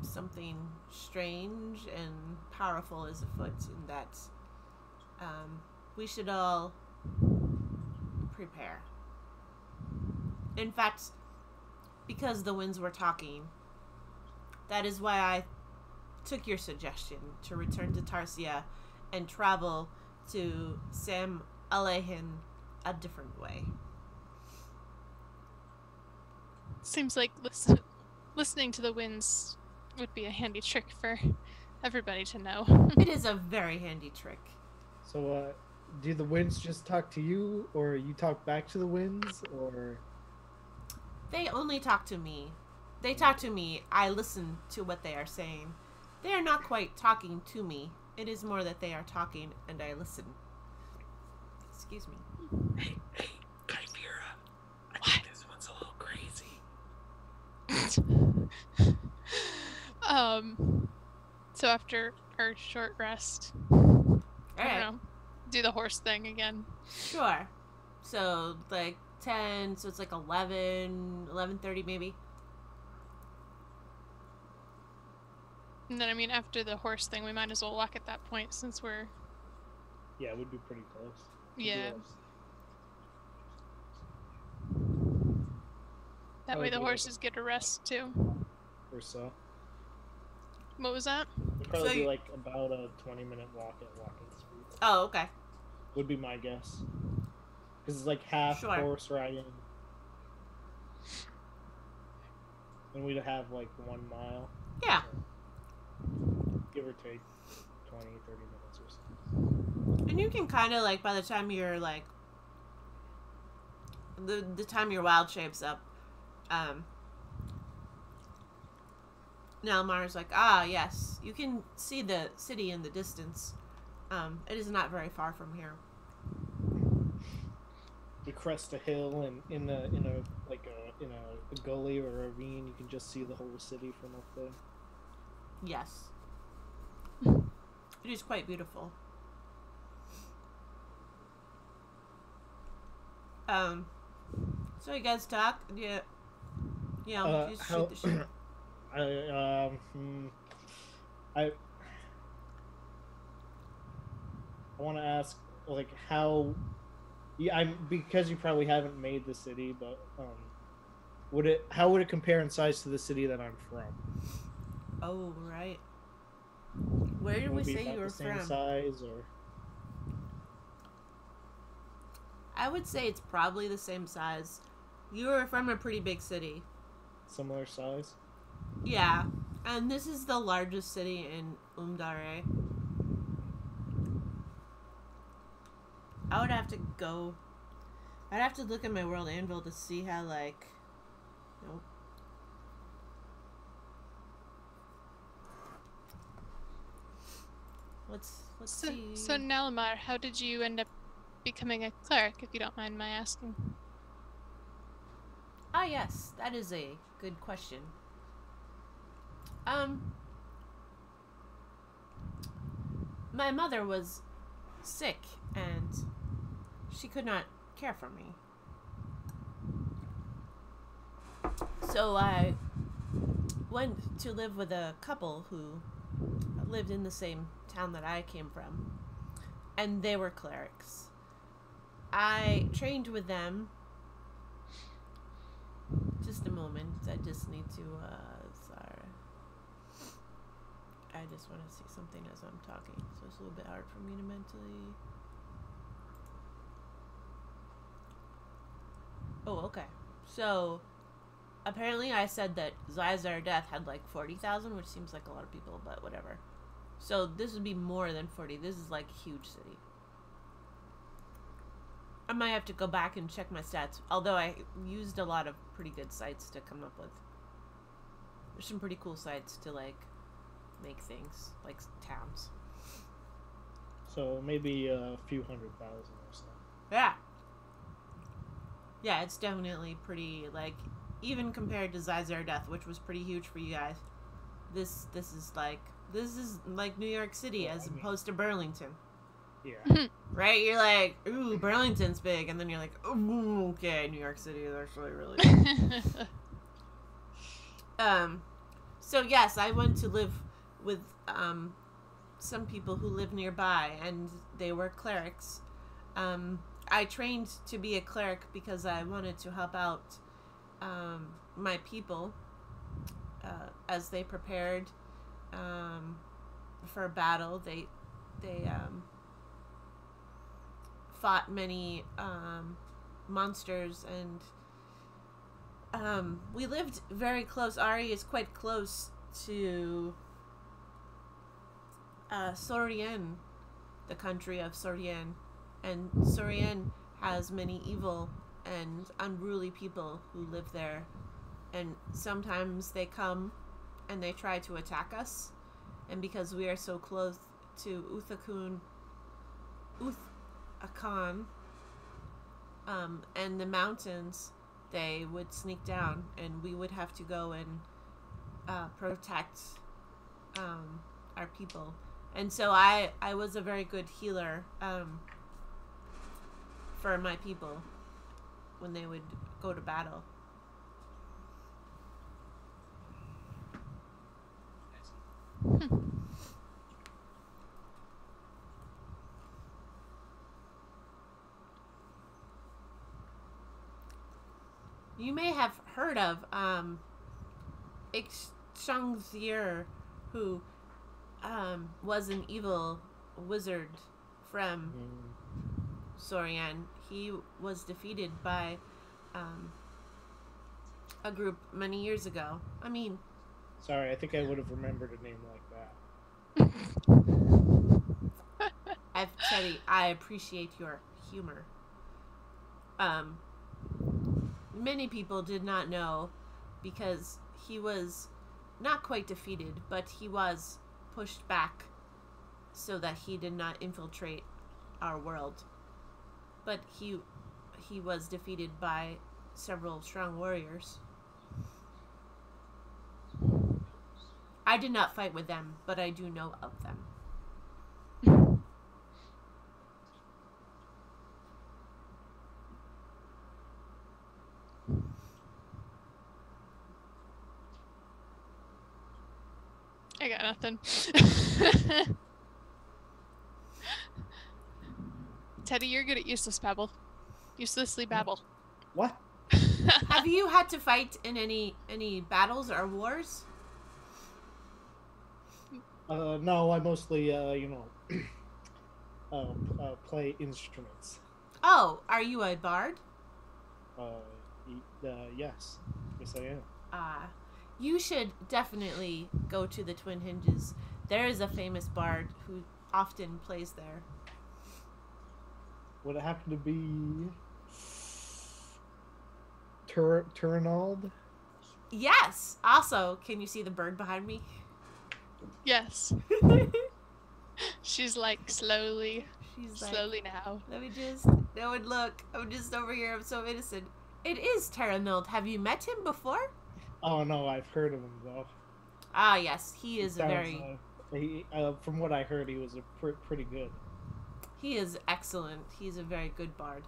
something strange and powerful is afoot, and that we should all prepare. In fact, because the winds were talking, that is why I took your suggestion to return to Tarsia and travel to Sam Alehin a different way. Seems like listening to the winds would be a handy trick for everybody to know. It is a very handy trick. So, do the winds just talk to you, or you talk back to the winds, or... They only talk to me. They talk to me. I listen to what they are saying. They are not quite talking to me It is more that they are talking and I listen. Excuse me. Hey, Chimera. I think this one's a little crazy. So after our short rest, I don't know, do the horse thing again. Sure. So, like, 10, so it's like 11:30 maybe. And then, I mean, after the horse thing, we might as well walk at that point since we're... Yeah, we'd be pretty close. Yeah. That way the horses get a rest, too. Or so. What was that? It'd probably be like about a 20-minute walk at walking speed. Oh, okay. Would be my guess. Because it's like half horse riding. And we'd have like 1 mile. Yeah. So give or take 20, 30 minutes or so. And you can kind of, like, by the time you're, like, the time your wild shapes up, Nalmar's like, yes, you can see the city in the distance. It is not very far from here. You crest a hill, and in a gully or a ravine, you can just see the whole city from up there. Yes. It is quite beautiful. So you guys talk? Yeah. Yeah, just shoot the shit. I want to ask, like, how... Yeah, because you probably haven't made the city, but how would it compare in size to the city that I'm from? Oh, right. Where did we say you were from? Same size, or... I would say it's probably the same size. You were from a pretty big city. Similar size? Yeah. And this is the largest city in Umdare. I would have to go... I'd have to look at my world anvil to see how, like... Nope. Let's see. So Nalamar, how did you end up becoming a cleric, if you don't mind my asking? Ah, yes. That is a good question. My mother was sick, and she could not care for me. So I went to live with a couple who lived in the same town that I came from, and they were clerics. I trained with them. Just a moment. I just need to, sorry. I just want to see something as I'm talking, so it's a little bit hard for me to mentally... Oh, okay. So, apparently I said that Zizar Death had like 40,000, which seems like a lot of people, but whatever. So, this would be more than 40. This is like a huge city. I might have to go back and check my stats, although I used a lot of pretty good sites to come up with. There's some pretty cool sites to, like, make things, like towns. So maybe a few 100,000 or so. Yeah. Yeah, it's definitely pretty, like, even compared to Zizar Death, which was pretty huge for you guys. This is like New York City as opposed to Burlington. Yeah. Right? You're like, ooh, Burlington's big, and then you're like, ooh, okay, New York City is actually really big. So yes, I went to live with some people who live nearby, and they were clerics. I trained to be a cleric because I wanted to help out my people as they prepared for a battle. They fought many monsters, and we lived very close. Ari is quite close to Sorien, the country of Sorien, and Sorien has many evil and unruly people who live there, and sometimes they come and they try to attack us, and because we are so close to Uthakan, and the mountains, they would sneak down, and we would have to go and protect our people. And so I was a very good healer for my people when they would go to battle. You may have heard of Ixchangzir, who was an evil wizard from Sorian. He was defeated by a group many years ago. I mean... Sorry, I think I would have remembered a name like that. Teddy, I appreciate your humor. Many people did not know, because he was not quite defeated, but he was pushed back so that he did not infiltrate our world. But he was defeated by several strong warriors. I did not fight with them, but I do know of them. I got nothing. Teddy, you're good at useless babble. Uselessly babble. What? Have you had to fight in any battles or wars? No, I mostly, play instruments. Oh, are you a bard? Yes. Yes, I am. You should definitely go to the Twin Hinges. There is a famous bard who often plays there. Would it happen to be Turinald? Yes. Also, can you see the bird behind me? Yes. She's like slowly now. Let me just... No one look. I'm just over here. I'm so innocent. It is Terranold. Have you met him before? Oh, no, I've heard of him, though. Ah, yes. He is very... from what I heard, he was pretty good. He is excellent. He's a very good bard.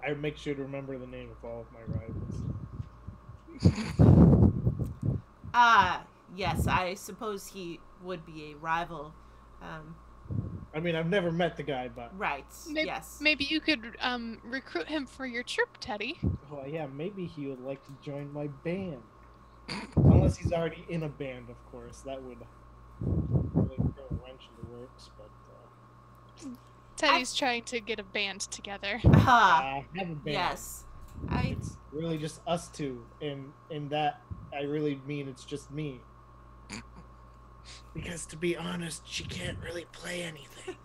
I make sure to remember the name of all of my rivals. Yes, I suppose he would be a rival. I mean, I've never met the guy, but... Right, yes. Maybe you could recruit him for your troop, Teddy. Well, yeah, maybe he would like to join my band. Unless he's already in a band, of course. That would really throw a wrench in the works, but... Teddy's trying to get a band together. I have a band. Yes. It's really just us two, and that I really mean it's just me. Because to be honest, she can't really play anything.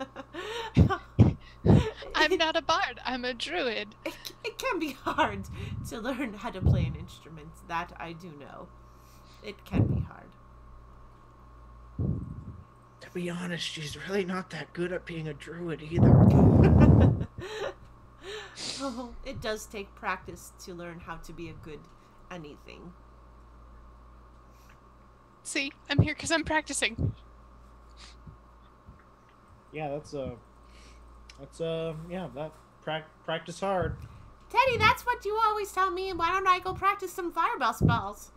I'm not a bard, I'm a druid. It can be hard to learn how to play an instrument. That I do know. It can be hard. To be honest, she's really not that good at being a druid either. Oh, it does take practice to learn how to be a good anything. See, I'm here because I'm practicing. Yeah, practice hard. Teddy, that's what you always tell me. Why don't I go practice some fireball spells?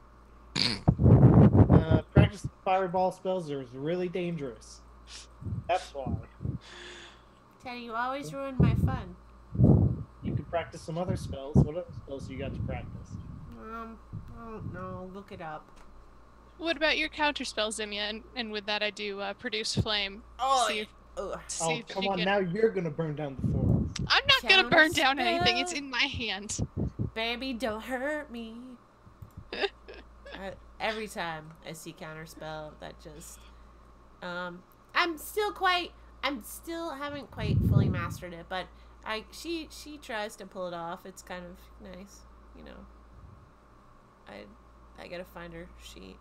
Practice fireball spells are really dangerous. That's why. Teddy, you always ruin my fun. You could practice some other spells. What other spells do you got to practice? I don't know. Look it up. What about your counter spell, Zimya? And with that, I do produce flame. Come on, now you're gonna burn down the forest. I'm not gonna burn down anything. It's in my hand. Baby, don't hurt me. Every time I see counterspell, that just I'm still haven't quite fully mastered it, but she tries to pull it off. It's kind of nice, you know. I gotta find her sheet.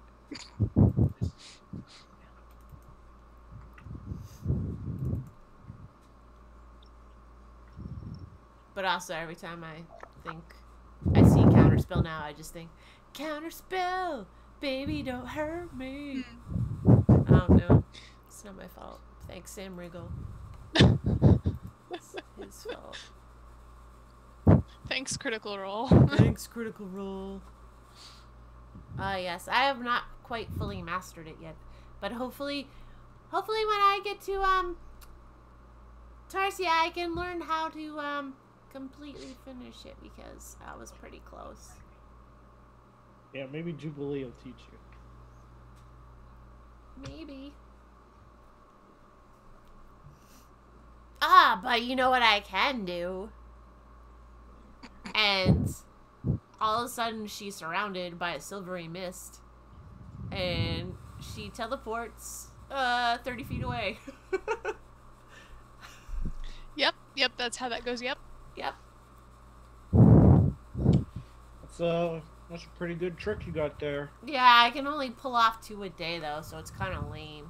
But also, every time I see Counterspell now, I just think, Counterspell! Baby, don't hurt me! I don't know. It's not my fault. Thanks, Sam Riegel. It's his fault. Thanks, Critical Role. Thanks, Critical Role. Yes, I have not quite fully mastered it yet. But hopefully when I get to, Tarsia, I can learn how to, completely finish it, because I was pretty close. Yeah, maybe Jubilee will teach you. Maybe. But you know what I can do? And all of a sudden she's surrounded by a silvery mist. And she teleports 30 feet away. Yep, that's how that goes, yep. That's a pretty good trick you got there. Yeah, I can only pull off 2 a day, though, so it's kind of lame.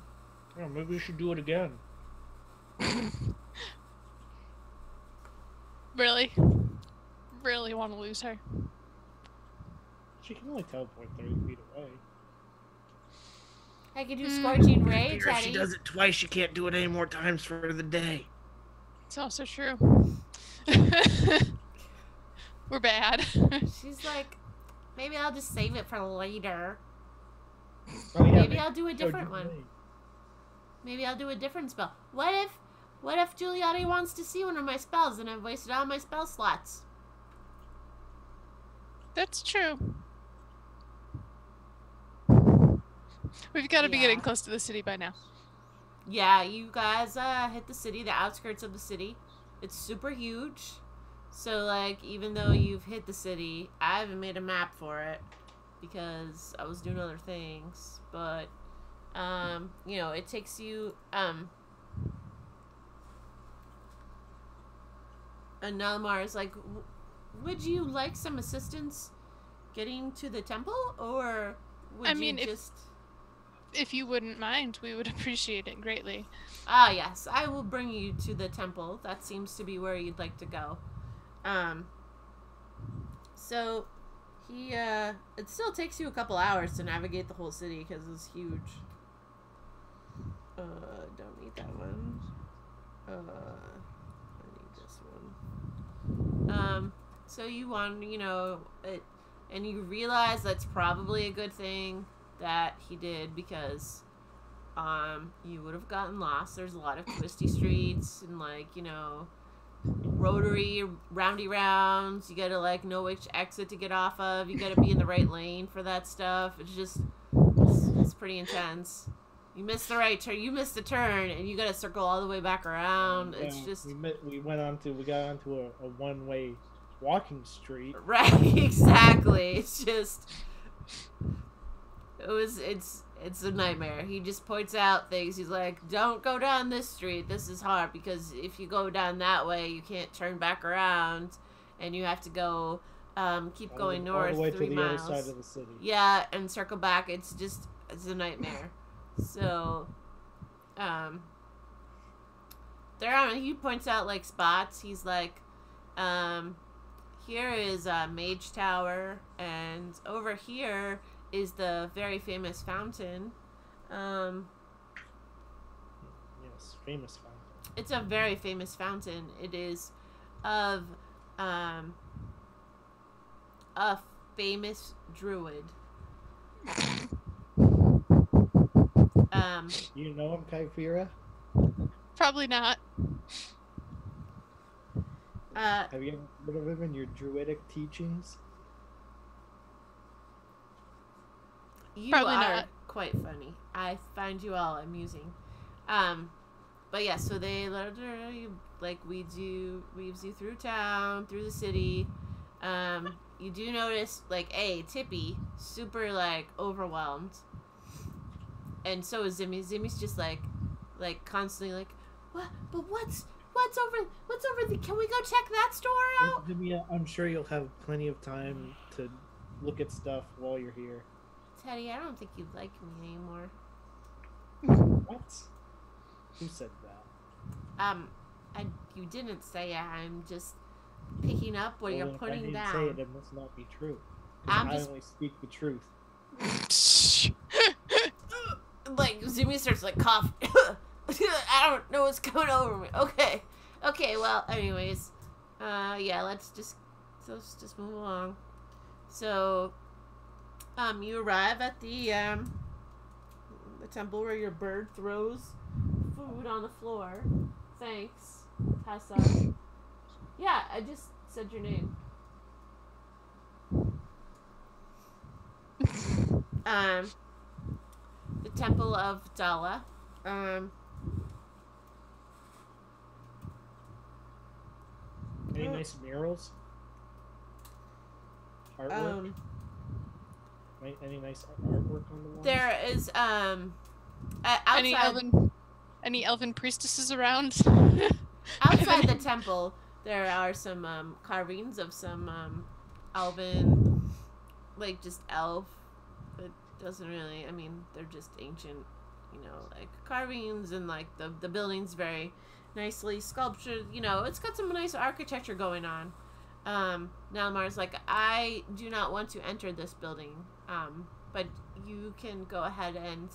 Yeah, maybe we should do it again. Really? Really want to lose her? She can only teleport 30 feet away. I could do Scorching Ray, If Teddy. she does it twice, she can't do it any more times for the day. It's also true. We're bad. She's like, maybe I'll just save it for later. Oh, yeah, Maybe I'll do a different one. Maybe I'll do a different spell. What if Giuliani wants to see one of my spells and I've wasted all my spell slots? That's true. We've got to be getting close to the city by now. Yeah, you guys hit the city, the outskirts of the city. It's super huge. So, like, even though you've hit the city, I haven't made a map for it because I was doing other things. But, you know, it takes you, and Nelmar is like, would you like some assistance getting to the temple? Or would you just... If you wouldn't mind, we would appreciate it greatly. Ah, yes. I will bring you to the temple. That seems to be where you'd like to go. So, it still takes you a couple hours to navigate the whole city because it's huge. Don't need that one. I need this one. So you want, you know, it, and you realize that's probably a good thing that he did because, you would have gotten lost. There's a lot of twisty streets and, like, you know, rotary, roundy rounds. You gotta, like, know which exit to get off of. You gotta be in the right lane for that stuff. It's just, it's pretty intense. You missed the right turn. You missed the turn, and you gotta circle all the way back around. Yeah, it's just... We got onto a one-way walking street. Right, exactly. It's just... It's a nightmare. He just points out things. He's like, don't go down this street. This is hard because if you go down that way, you can't turn back around, and you have to go, keep going north 3 miles. Other side of the city. Yeah, and circle back. It's a nightmare. So, he points out, like, spots. He's like, here is Mage Tower, and over here is the very famous fountain. Yes, famous fountain. It's a very famous fountain. It is of a famous druid. You know him, Kyphira? Probably not. Have you ever heard of him in your druidic teachings? You Probably are not. quite funny. I find you all amusing. But yeah, so they literally, like, weaves you through town, through the city. You do notice, like, Tippy, super, like, overwhelmed. And so is Zimmy. Zimmy's just, like constantly, like, what? But what's over the, can we go check that store out? Zimmy, I'm sure you'll have plenty of time to look at stuff while you're here. Teddy, I don't think you like me anymore. What? Who said that? You didn't say it. I'm just picking up what you're If I putting didn't down. say it, it must not be true. I only speak the truth. Like, Zumi starts, like, coughing. I don't know what's going over me. Okay. Okay, well, anyways. Yeah, let's just move along. So, you arrive at the temple where your bird throws food on the floor. Thanks, Tessa. Yeah, I just said your name. The Temple of Dala. Any nice murals? Artwork? Any nice artwork on the walls? There is outside any elven priestesses around? outside the temple there are some carvings of some elven, like, just elf. It doesn't really, I mean, they're just ancient, you know, like, carvings, and like the building's very nicely sculptured, you know, it's got some nice architecture going on. Nalmar's like, I do not want to enter this building, but you can go ahead and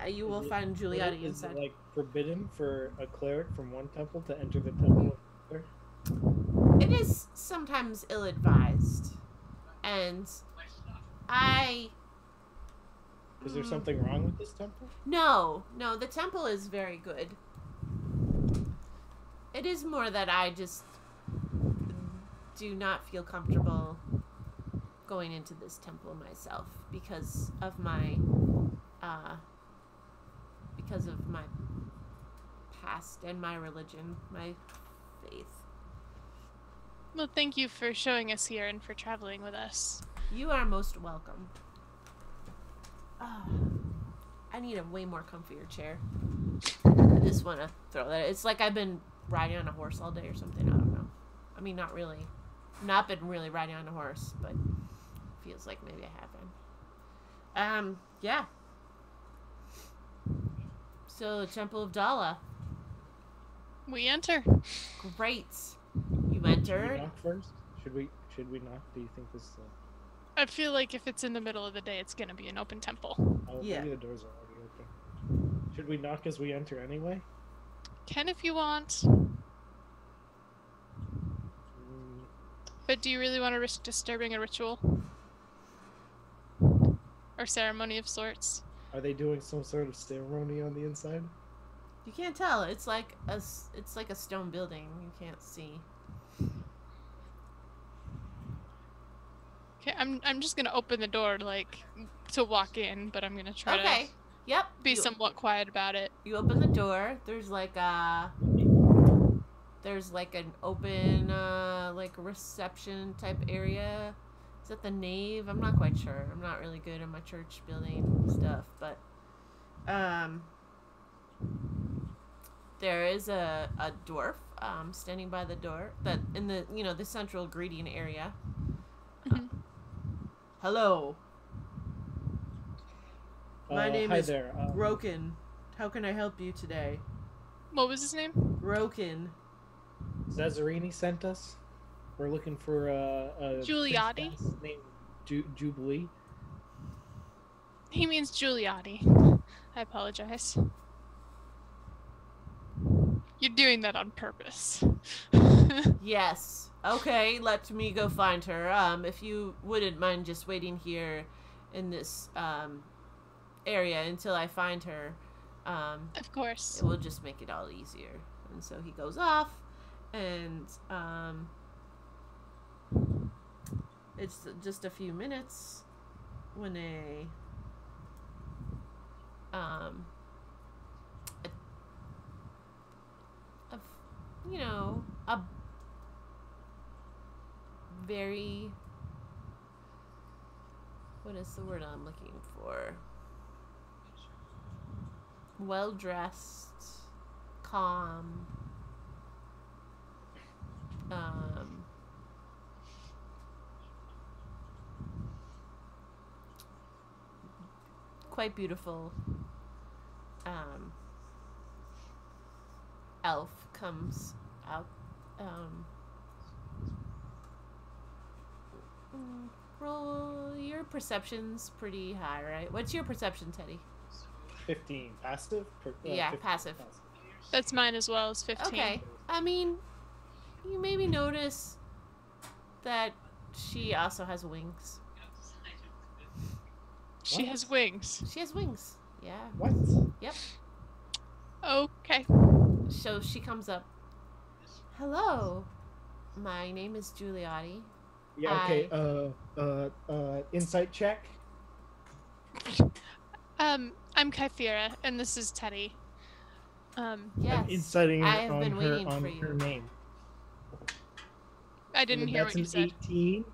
you will find Giuliotti inside. Is it, like, forbidden for a cleric from one temple to enter the temple of another? It is sometimes ill-advised, and Is there something wrong with this temple? No, the temple is very good. It is more that I just do not feel comfortable going into this temple myself because of my past and my religion, my faith. Well, thank you for showing us here and for traveling with us. You are most welcome. I need a way more comfier chair. I just want to throw that. It's like I've been riding on a horse all day or something. I don't know. I mean, not really. Not been really riding on a horse, but feels like maybe I have been. Yeah. So, Temple of Dala. We enter. Great. You enter. Should we knock first? Should we knock? Do you think this? I feel like if it's in the middle of the day, it's gonna be an open temple. Oh, yeah. Maybe the doors are already open. Should we knock as we enter anyway? Can if you want. But do you really want to risk disturbing a ritual? Or ceremony of sorts? Are they doing some sort of ceremony on the inside? You can't tell. It's like a stone building. You can't see. Okay, I'm just gonna open the door, like, to walk in, but I'm gonna try to Yep. be somewhat quiet about it. You open the door. There's like an open like reception type area. Is that the nave? I'm not quite sure. I'm not really good at my church building stuff, but there is a dwarf standing by the door that in the the central greeting area. Hello. My name is Roken. How can I help you today? What was his name? Roken. Zazzarini sent us. We're looking for a Giuliotti named Jubilee. He means Giuliotti. I apologize. You're doing that on purpose. Yes. Okay, let me go find her. If you wouldn't mind just waiting here in this area until I find her. Of course. It will just make it all easier. And so he goes off, and it's just a few minutes when a very, what is the word I'm looking for? Well-dressed, calm, quite beautiful elf comes out perception's pretty high, right? What's your perception, Teddy? 15. Passive? Yeah, 15 passive. That's mine as well, as 15. Okay. I mean, you maybe notice that she also has wings. She has wings. She has wings. Yeah. What? Yep. Okay. So she comes up. Hello. My name is Giuliotti. Yeah, okay. Insight check. I'm Kythera, and this is Teddy. Yes. I'm inciting I have on been her waiting on for you. her name. I didn't hear what you said. That's an 18.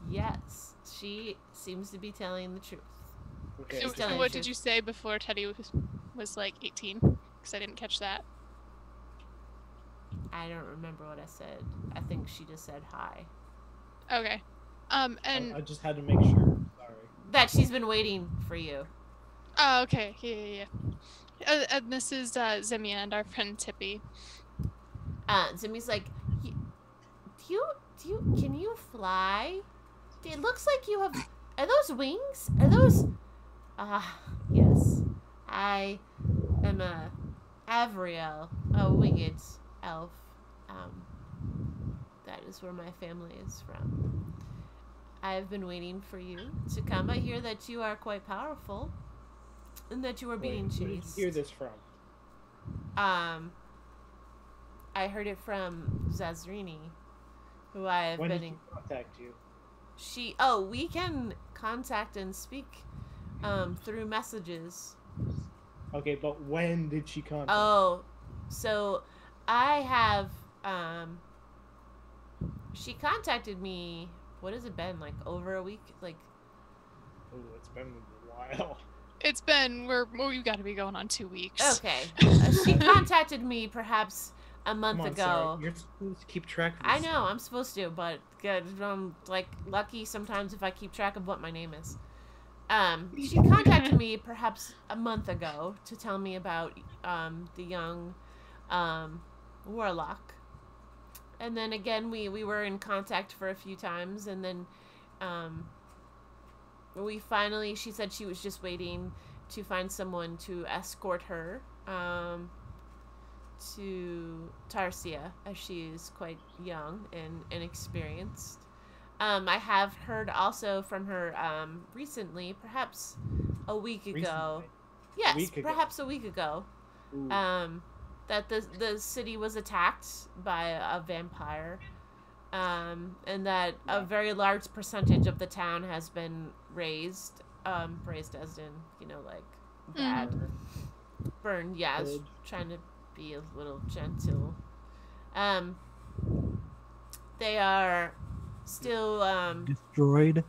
Yes. She seems to be telling the truth. Okay. So what did you say before Teddy was like 18? Because I didn't catch that. I don't remember what I said. I think she just said hi. Okay. And I just had to make sure. Sorry. That she's been waiting for you. oh, okay. Yeah. And this is Zimia and our friend Tippy. Zimi's like, can you fly? It looks like you have, are those wings? Are those, yes. I am a Avriel, a winged elf. That is where my family is from. I have been waiting for you to come. I hear that you are quite powerful, and that you are being chased. Where did you hear this from? I heard it from Zazrini, who I have When been did in. she contact you? We can contact and speak through messages. Okay, but when did she contact? Oh, so I have she contacted me. What has it been, like over a week? Like, Oh, it's been a while. It's been we've got to be going on 2 weeks. okay. She contacted me perhaps a month Come on, ago. Sarah, you're supposed to keep track of this I know, stuff. I'm supposed to, but good. I'm like lucky sometimes if I keep track of what my name is. She contacted me perhaps a month ago to tell me about the young warlock. And then again we were in contact for a few times, and then she said she was just waiting to find someone to escort her to Tarsia, as she is quite young and inexperienced. I have heard also from her recently, perhaps a week ago. Recently? Yes, perhaps a week ago. Ooh. That the city was attacked by a vampire, and that a very large percentage of the town has been razed as in, like, bad. Burned, yeah. I was trying to be a little gentle. They are still destroyed.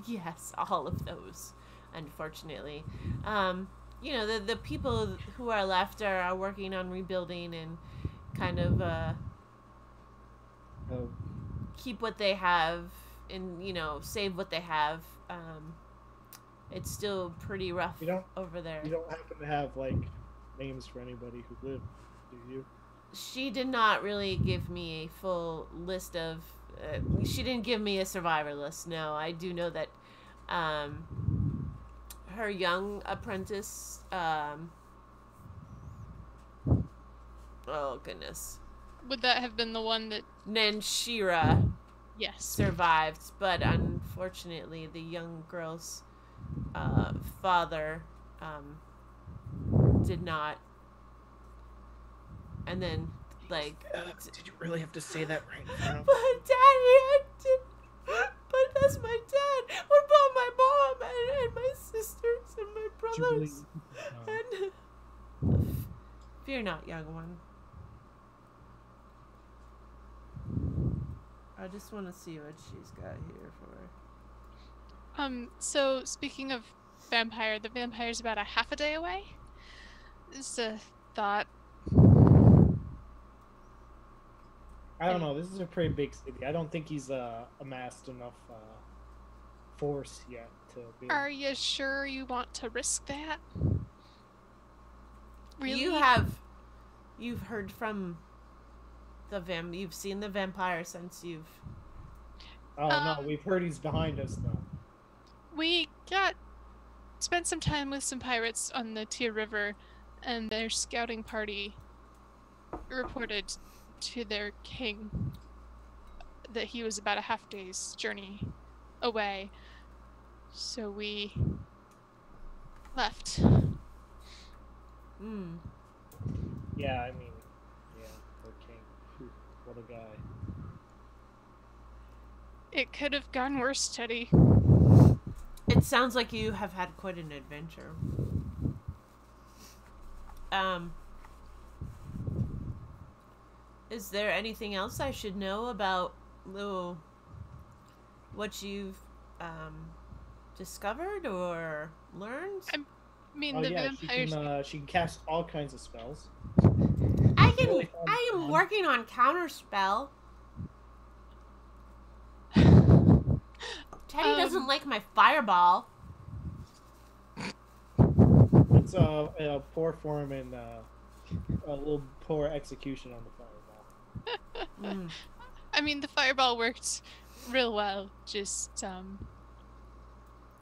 Yes, all of those, unfortunately. The people who are left are working on rebuilding and kind of keep what they have and, save what they have. It's still pretty rough over there. You don't happen to have, like, names for anybody who lived, do you? She did not really give me a full list of... she didn't give me a survivor list, no. I do know that her young apprentice... oh, goodness. Would that have been the one that... Nanshira. Yes. Survived, but unfortunately the young girl's father did not. And then, like... did you really have to say that right now? But Daddy, I did... But that's my dad. What about my mom and my sisters and my brothers? And... Fear not, young one. I just want to see what she's got here for. So speaking of vampire, the vampire's about a half a day away? Just a thought. I don't know. This is a pretty big city. I don't think he's amassed enough force yet to be. Are you sure you want to risk that? Really? You've heard from the you've seen the vampire since you've... Oh no, we've heard he's behind us though. We spent some time with some pirates on the Tier River, and their scouting party reported to their king that he was about a half day's journey away. So we left. Yeah, I mean, yeah, poor king. Whew, what a guy. It could have gone worse, Teddy. It sounds like you have had quite an adventure. Is there anything else I should know about what you've discovered or learned? I mean, the vampires. She can cast all kinds of spells. I am working on counterspell. Teddy doesn't like my fireball. It's a poor form and a little poor execution on the fireball. I mean, the fireball worked real well. Just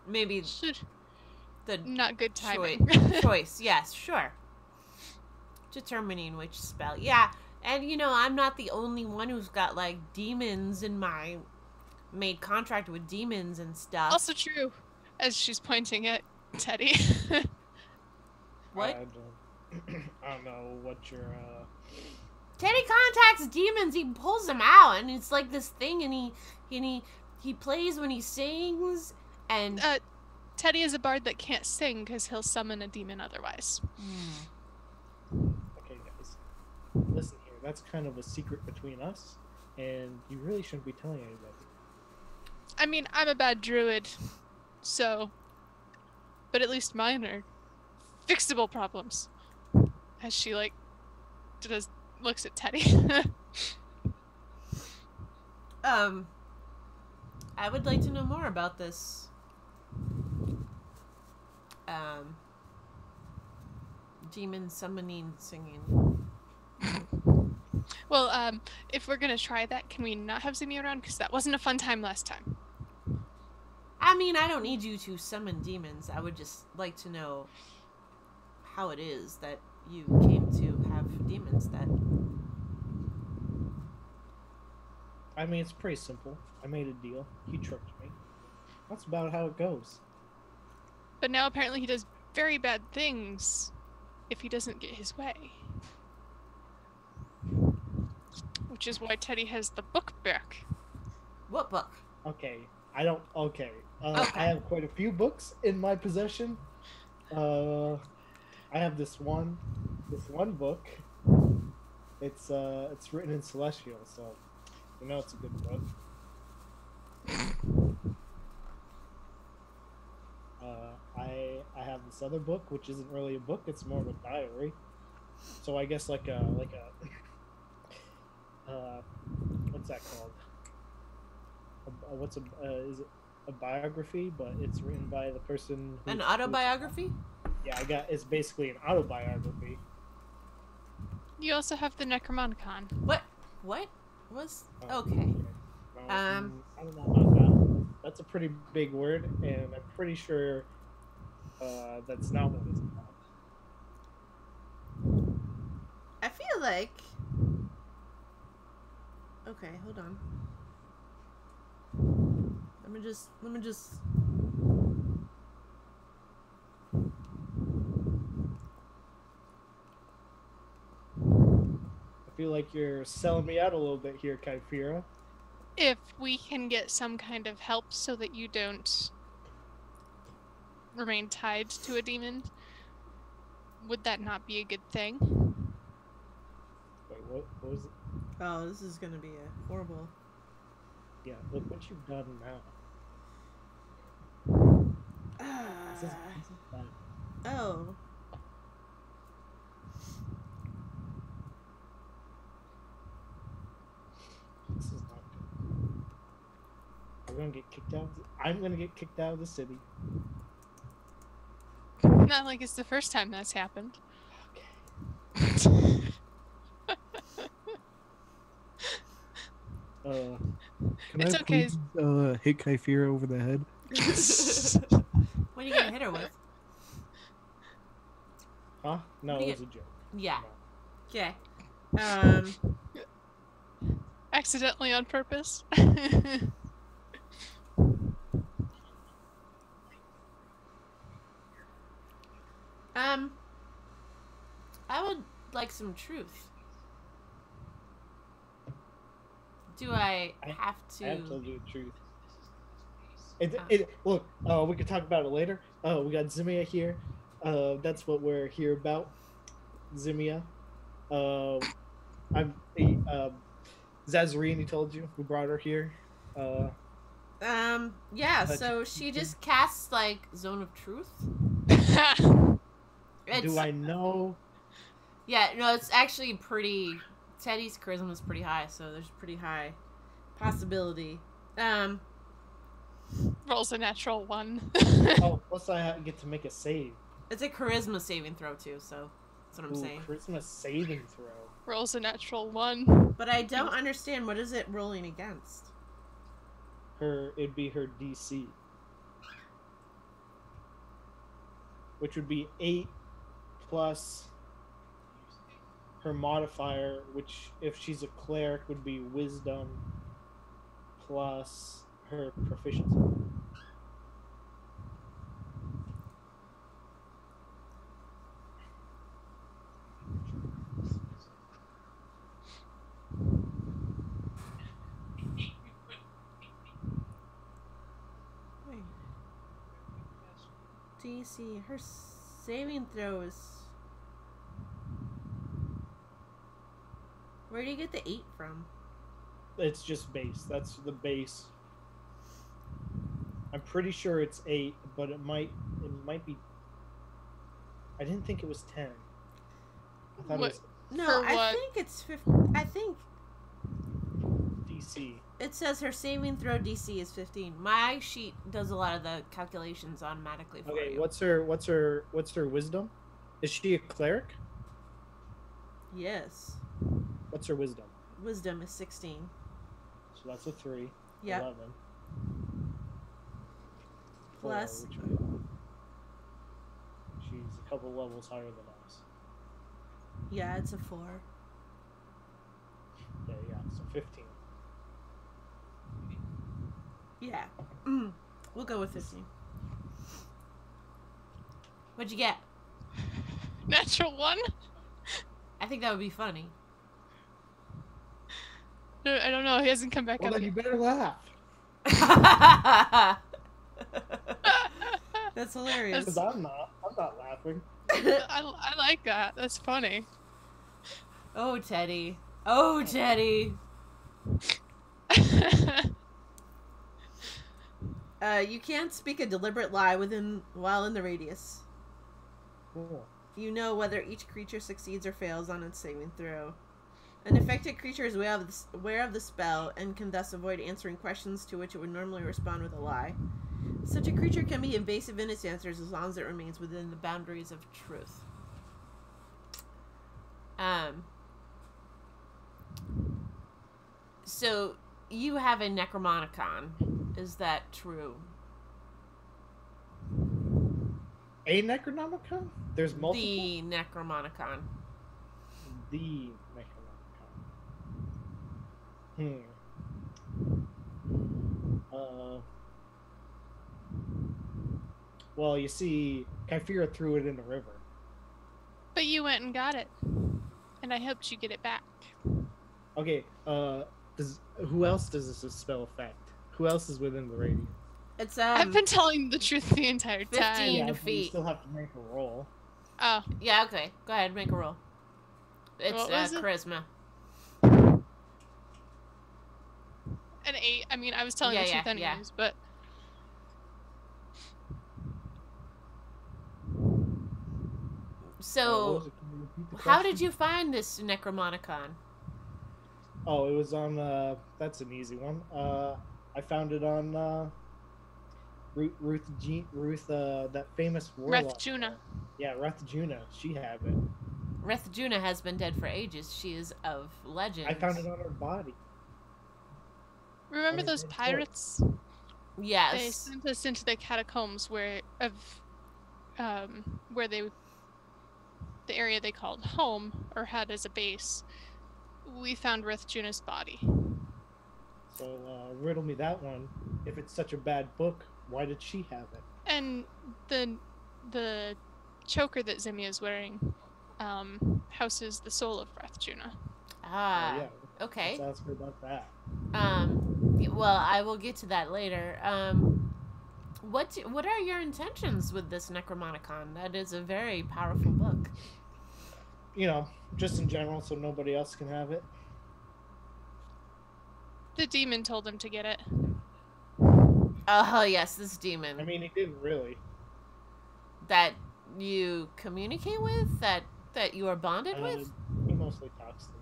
maybe the not good timing. Choice, yes, sure. Determining which spell, yeah. And I'm not the only one who's got like demons in my made contract with demons and stuff. Also true, as she's pointing at Teddy. What? I don't know what your Teddy contacts demons. He pulls them out, and it's like this thing. And he plays when he sings. And Teddy is a bard that can't sing because he'll summon a demon otherwise. Okay, guys, listen here. That's kind of a secret between us, and you really shouldn't be telling anybody. I mean, I'm a bad druid, so... But at least mine are fixable problems. As she, looks at Teddy. I would like to know more about this. Demon summoning singing. Well, if we're gonna try that, can we not have Zimi around? Because that wasn't a fun time last time. I mean, I don't need you to summon demons. I would just like to know how it is that you came to have demons that... I mean, it's pretty simple. I made a deal. He tricked me. That's about how it goes. But now apparently he does very bad things if he doesn't get his way. Which is why Teddy has the book back. What book? Okay, I don't... Okay. I have quite a few books in my possession. I have this one book. It's written in Celestial, so it's a good book. I have this other book, which isn't really a book; it's more of a diary. So I guess like a what's that called? Is it a biography? But it's written by the person. An autobiography? Yeah, it's basically an autobiography. You also have the Necromonicon. What? What was? Okay. I don't know about that. That's a pretty big word, and I'm pretty sure that's not what it's about. I feel like... Okay, hold on. Let me just... I feel like you're selling me out a little bit here, Kyphira. If we can get some kind of help so that you don't remain tied to a demon, would that not be a good thing? Wait, what was it? Oh, this is gonna be a horrible... Yeah, look what you've done now. This is bad. Oh. This is not good. We're gonna get kicked out. I'm gonna get kicked out of the city. Not like it's the first time that's happened. Okay. It's okay. Please, hit Kyphira over the head? What are you gonna hit her with? Huh? No, it was a joke. Yeah. No. Okay. Accidentally on purpose. I would like some truth. Do I have to? I have told you the truth. Look, we can talk about it later. We got Zimia here. That's what we're here about. Zimia. Zazarini told you we brought her here. Yeah, so she just casts, like, Zone of Truth. Do I know? Yeah, no, it's actually pretty... Teddy's charisma is pretty high, so there's pretty high possibility. Rolls a natural 1. Plus I get to make a save. It's a charisma saving throw, too, so that's what I'm saying. Charisma saving throw. Rolls a natural 1. But I don't understand, what is it rolling against? It'd be her DC. Which would be 8 plus her modifier, which if she's a cleric would be wisdom plus her proficiency. Wait. DC, her saving throws. Where do you get the 8 from? It's just base. That's the base. I'm pretty sure it's 8, but it might be. I didn't think it was 10. I thought it was. No, I think it's 15. I think DC. It says her saving throw DC is 15. My sheet does a lot of the calculations automatically for you. What's her wisdom? Is she a cleric? Yes. What's her wisdom? Wisdom is 16. So that's a 3. Yeah. 11. Plus. She's a couple levels higher than us. Yeah, it's a 4. Yeah, so 15. Yeah. We'll go with 15. What'd you get? Natural 1? I think that would be funny. No, I don't know. He hasn't come back up. Well, then you better laugh. That's hilarious. Because I'm not laughing. I like that. That's funny. Oh, Teddy. Oh, Teddy. You can't speak a deliberate lie while in the radius. Cool. You know whether each creature succeeds or fails on its saving throw. An affected creature is aware of the spell and can thus avoid answering questions to which it would normally respond with a lie. Such a creature can be evasive in its answers as long as it remains within the boundaries of truth. So, you have a Necromonicon. Is that true? A Necronomicon? There's multiple? The Necromonicon. The Necronomicon. Well, you see, Kyphira threw it in the river. But you went and got it. And I helped you get it back. Okay, who else does this spell affect? Who else is within the radius? It's I've been telling the truth the entire time. 15 feet. You still have to make a roll. Oh. Yeah, okay. Go ahead, make a roll. It's charisma. An 8. I mean, I was telling the truth anyways, but... So, how did you find this Necromonicon? Oh, it was on, that's an easy one. I found it on, Ruth, that famous warlock. Rethjuna. Yeah, Rethjuna. She had it. Rethjuna has been dead for ages. She is of legend. I found it on her body. Remember those pirates? Yes. They sent us into the catacombs where the area they called home, or had as a base. We found Rithjuna's body. So, riddle me that one. If it's such a bad book, why did she have it? And the choker that Zimia is wearing houses the soul of Rithjuna. Ah, yeah. Okay. Let's ask her about that. Well, I will get to that later. What are your intentions with this Necromonicon? That is a very powerful book. You know, just in general, so nobody else can have it. The demon told him to get it. Oh, yes, this demon. I mean, he didn't really. That you communicate with? That you are bonded with? He mostly talks to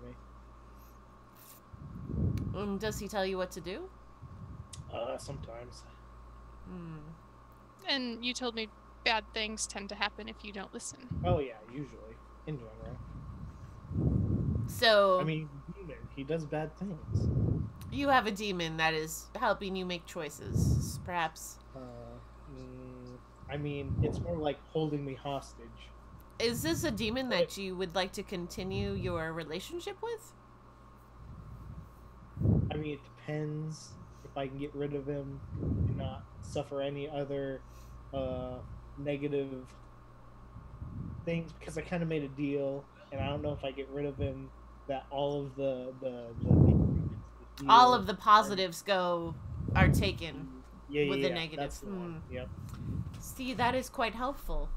me. Does he tell you what to do? Sometimes. And you told me bad things tend to happen if you don't listen. Oh yeah, usually. In general. So... I mean, he does bad things. You have a demon that is helping you make choices, perhaps. I mean, it's more like holding me hostage. Is this a demon that you would like to continue your relationship with? I mean, it depends if I can get rid of him and not suffer any other negative things, because I kind of made a deal, and I don't know if I get rid of him that all of the all of the positives are taken with the negatives. That's the one. Yep. See, that is quite helpful.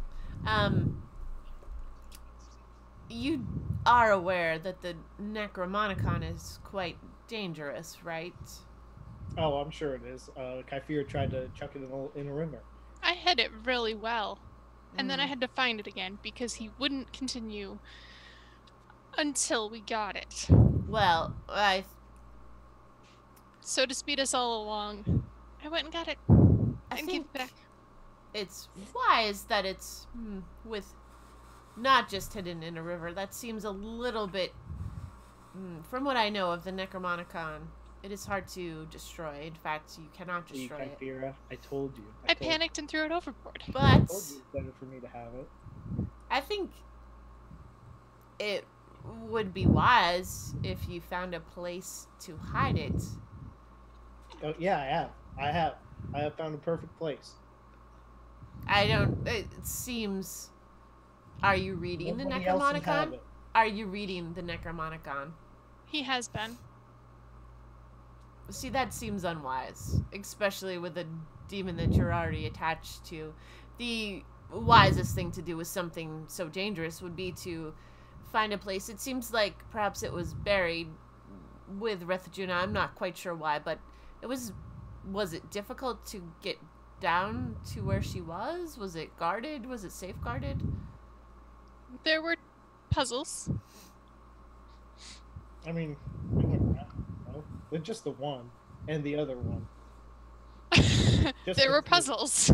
You are aware that the Necromonicon is quite dangerous, right? Oh, I'm sure it is. Kyphir tried to chuck it in a river. I hid it really well. And then I had to find it again because he wouldn't continue until we got it. Well, So to speed us all along, I went and got it. I and think gave it back. It's wise that it's with not just hidden in a river. That seems a little bit... from what I know of the Necromonicon, it is hard to destroy. In fact, you cannot destroy it. Kyphira, I told you. I panicked and threw it overboard. But I told you it's better for me to have it. I think it would be wise if you found a place to hide it. Oh, yeah, I have found a perfect place. It seems... Are you reading the Necromonicon? Are you reading the Necromonicon? He has been. See, that seems unwise, especially with a demon that you're already attached to. The wisest thing to do with something so dangerous would be to find a place. It seems like perhaps it was buried with Rithjuna. I'm not quite sure why, but it was it difficult to get down to where she was? Was it guarded? Was it safeguarded? There were puzzles. I mean, we went around, with just the one and the other one. There were puzzles.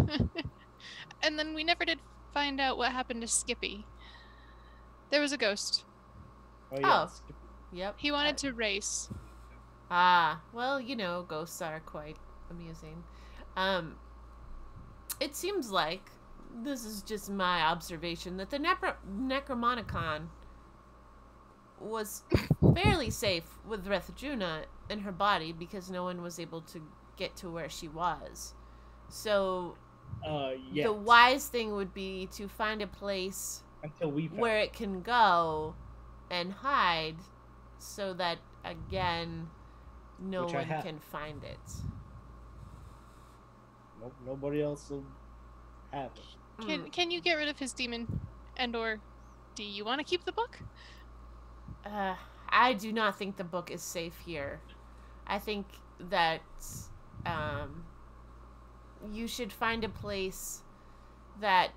And then we never did find out what happened to Skippy. There was a ghost. Oh, yeah. Oh. Yep. He wanted to race. Ah, well, ghosts are quite amusing. It seems like, this is just my observation, that the Necromonicon was fairly safe with Rithjuna in her body because no one was able to get to where she was. So, the wise thing would be to find a place where it can go and hide so that, again, no one can find it. Nope, nobody else will have it. Can you get rid of his demon? And/or do you want to keep the book? I do not think the book is safe here. I think that you should find a place that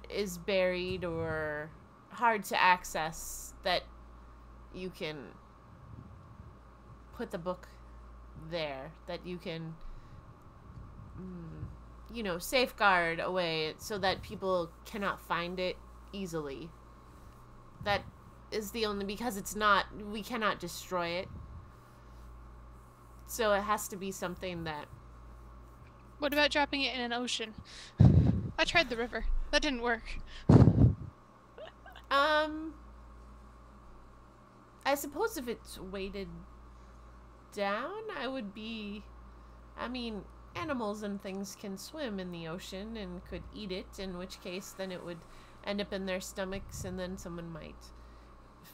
is buried or hard to access that you can put the book there, that you can safeguard away so that people cannot find it easily. That is the only, because we cannot destroy it. So it has to be something that... What about dropping it in an ocean? I tried the river. That didn't work. I suppose if it's weighted down, I would be... I mean, animals and things can swim in the ocean and could eat it, in which case then it would end up in their stomachs, and then someone might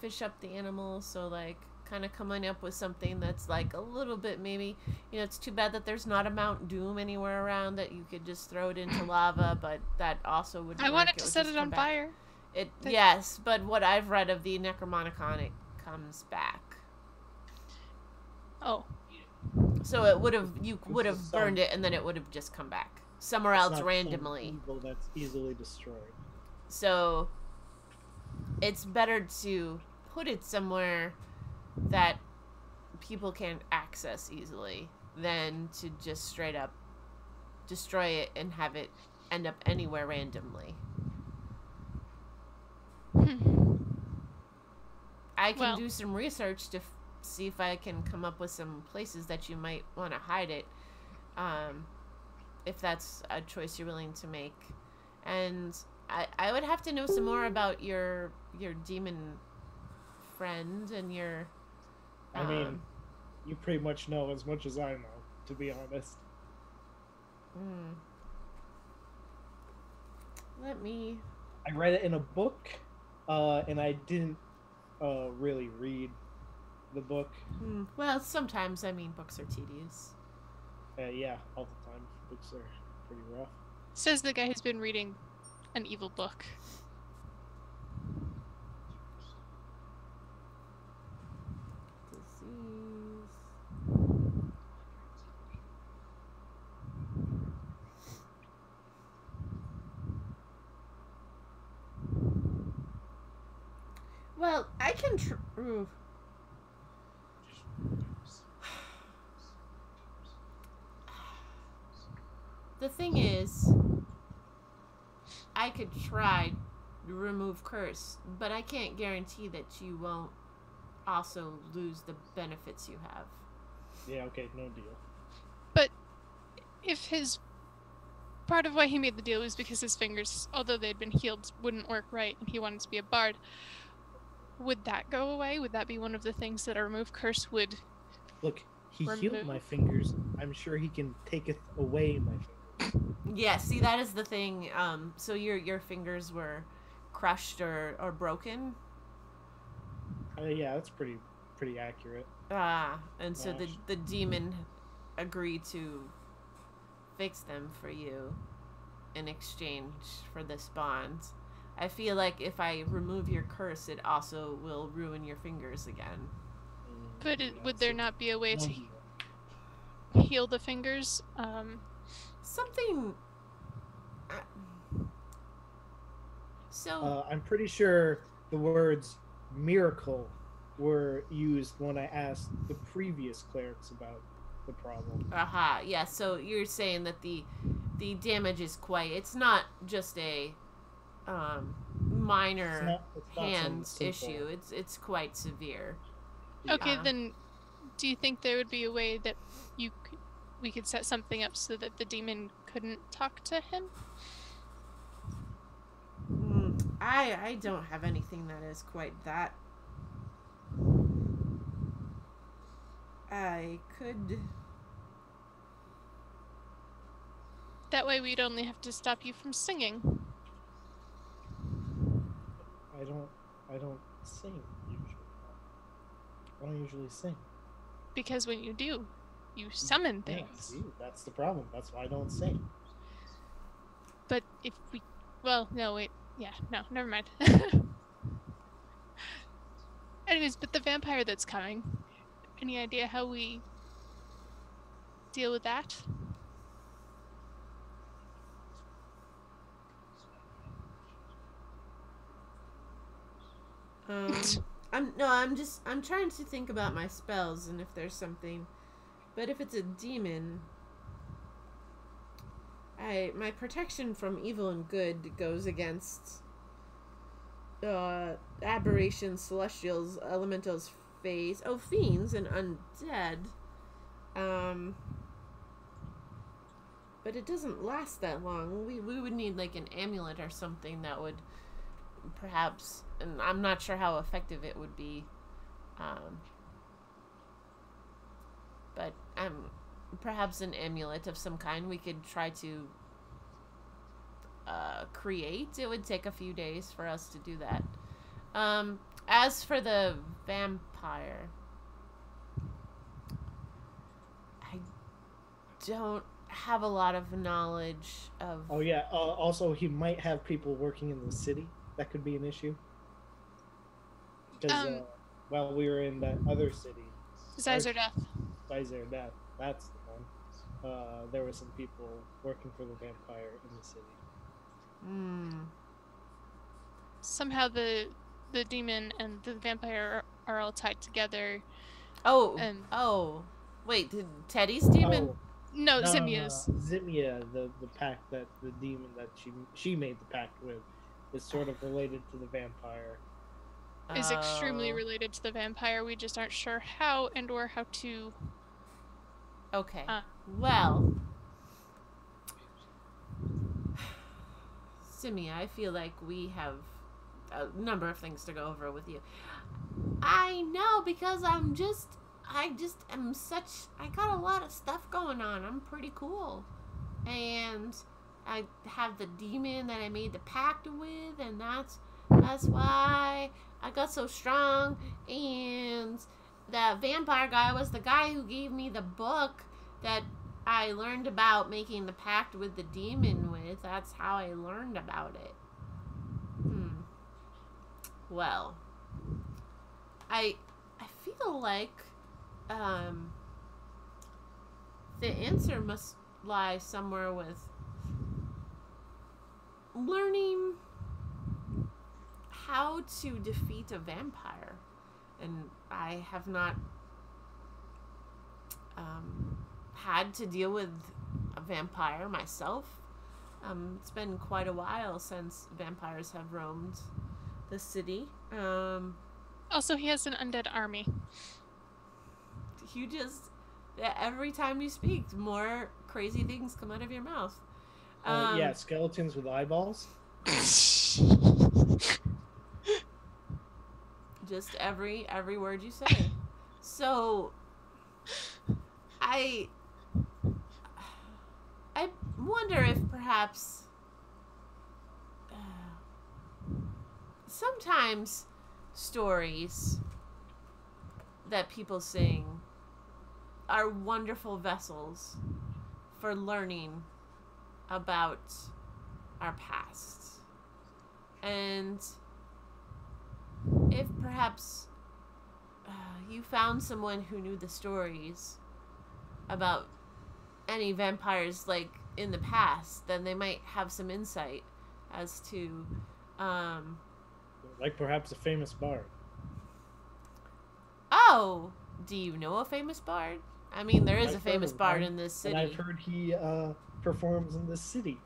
fish up the animal. So, like, kind of coming up with something that's, like, a little bit maybe... You know, it's too bad that there's not a Mount Doom anywhere around that you could just throw it into lava, but that also would I wanted to set it on fire. Yes, but what I've read of the Necromonicon, it comes back. Oh. So it would have, you would have burned it, and then it would have just come back somewhere else randomly. Evil that's easily destroyed. So it's better to put it somewhere that people can't access easily than to just straight up destroy it and have it end up anywhere randomly. I can do some research to see if I can come up with some places that you might want to hide it, if that's a choice you're willing to make. And I would have to know some more about your demon friend and your... I mean, you pretty much know as much as I know, to be honest. Let me... I read it in a book, and I didn't really read the book. Well, sometimes, I mean, books are tedious. Yeah, all the time. Books are pretty rough. Says the guy who's been reading an evil book. Disease. Well, I can The thing is, I could try to remove curse, but I can't guarantee that you won't also lose the benefits you have. Yeah, okay, no deal. But if his... Part of why he made the deal was because his fingers, although they'd been healed, wouldn't work right, and he wanted to be a bard. Would that go away? Would that be one of the things that a remove curse would... Look, he healed my fingers. I'm sure he can taketh away my fingers. Yeah, see, that is the thing. So your fingers were crushed or broken? Yeah, that's pretty accurate. And so the demon agreed to fix them for you in exchange for this bond. I feel like if I remove your curse, it also will ruin your fingers again. But would there not be a way to heal the fingers? Something... So... I'm pretty sure the words miracle were used when I asked the previous clerics about the problem. Yeah, so you're saying that the damage is quite... It's not just a minor hand issue. It's quite severe. Okay, then do you think there would be a way that we could set something up so that the demon couldn't talk to him? I don't have anything that is quite that. I could... That way we'd only have to stop you from singing. I don't sing usually. I don't usually sing. Because when you do, you summon things. Yeah, see, that's the problem. That's why I don't sing. But if we... Well, no, wait. Yeah, no, never mind. Anyways, but the vampire that's coming, any idea how we deal with that? I'm trying to think about my spells and if there's something. But if it's a demon, my protection from evil and good goes against aberrations, celestials, elementals, fays, fiends, and undead. But it doesn't last that long. We would need like an amulet or something that would perhaps, and I'm not sure how effective it would be. But perhaps an amulet of some kind we could try to create. It would take a few days for us to do that. As for the vampire, I don't have a lot of knowledge of... Oh yeah, also he might have people working in the city. That could be an issue. Because while we were in that other city... Zizerdeath. Zizerdeath, that's the one. There were some people working for the vampire in the city. Somehow the demon and the vampire are all tied together. Wait, did Teddy's demon? No, Zimia's. Zimia, the pact that the demon that she made the pact with, is sort of related to the vampire. Is extremely related to the vampire. We just aren't sure how and or how to. Okay. Well, Simia, I feel like we have a number of things to go over with you. I know, because I got a lot of stuff going on. I'm pretty cool. And I have the demon that I made the pact with, and that's why I got so strong. And the vampire guy was the guy who gave me the book that I learned about making the pact with the demon with. That's how I learned about it. Well, I feel like the answer must lie somewhere with learning how to defeat a vampire. And I have not had to deal with a vampire myself. It's been quite a while since vampires have roamed the city. Also, he has an undead army. You just... every time you speak, more crazy things come out of your mouth. Yeah, skeletons with eyeballs. Just every word you say. So, I wonder if perhaps sometimes stories that people sing are wonderful vessels for learning about our past. And if perhaps you found someone who knew the stories about any vampires like in the past, then they might have some insight as to like perhaps a famous bard. Oh, do you know a famous bard? I mean, there is a famous bard in this city. And I've heard he performs in this city.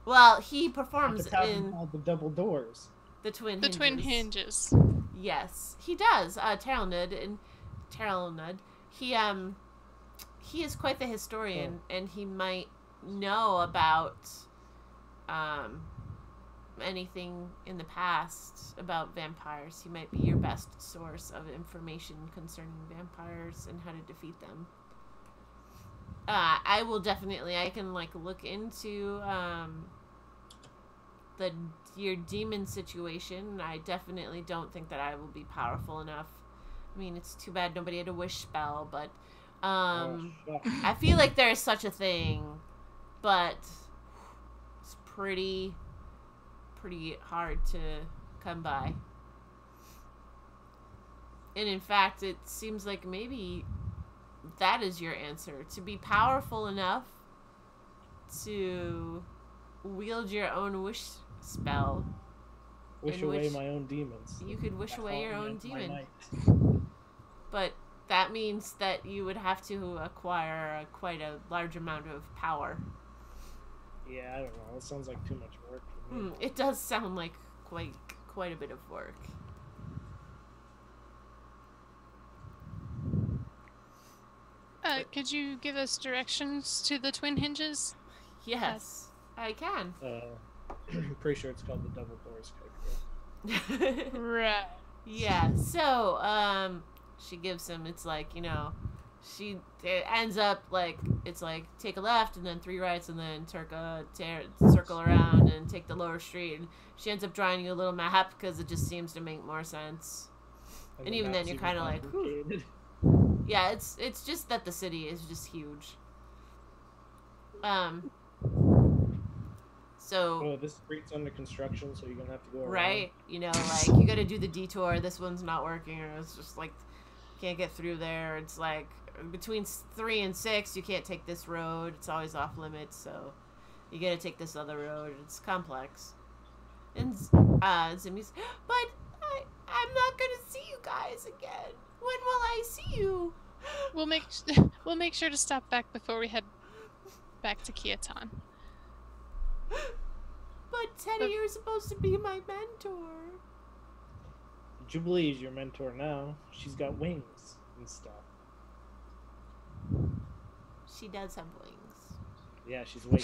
Well, he performs in called the Double Doors. The Twin Hinges. Yes, he does. Terrelnud. He is quite the historian, and he might know about anything in the past about vampires. He might be your best source of information concerning vampires and how to defeat them. I can look into your demon situation. I definitely don't think that I will be powerful enough. I mean, it's too bad nobody had a wish spell, but I feel like there is such a thing, but it's pretty hard to come by. And in fact, it seems like maybe that is your answer, to be powerful enough to wield your own wish spell. Wish away my own demons. You could wish away your own demon. But that means that you would have to acquire quite a large amount of power. Yeah, I don't know. It sounds like too much work for me. It does sound like quite a bit of work. Could you give us directions to the Twin Hinges? Yes, I can. Pretty sure it's called the Double Doors Cake. Right. Yeah, so, she gives him, it's like, you know, it ends up, like, it's like, take a left, and then 3 rights, and then circle around, and take the lower street, and she ends up drawing you a little map, because it just seems to make more sense. And even then, you're kind of like, whew. Yeah, it's just that the city is just huge. So... Oh, this street's under construction, so you're gonna have to go around. Right, you know, like, you gotta do the detour, this one's not working, or it's just like, can't get through there. It's like, between 3 and 6, you can't take this road, it's always off limits, so you gotta take this other road. It's complex. And Zimmy's, but I'm not gonna see you guys again. When will I see you? We'll make sure to stop back before we head back to Kiaton. But Teddy, you're supposed to be my mentor. Jubilee is your mentor now. She's got wings and stuff. She does have wings. Yeah, she's way.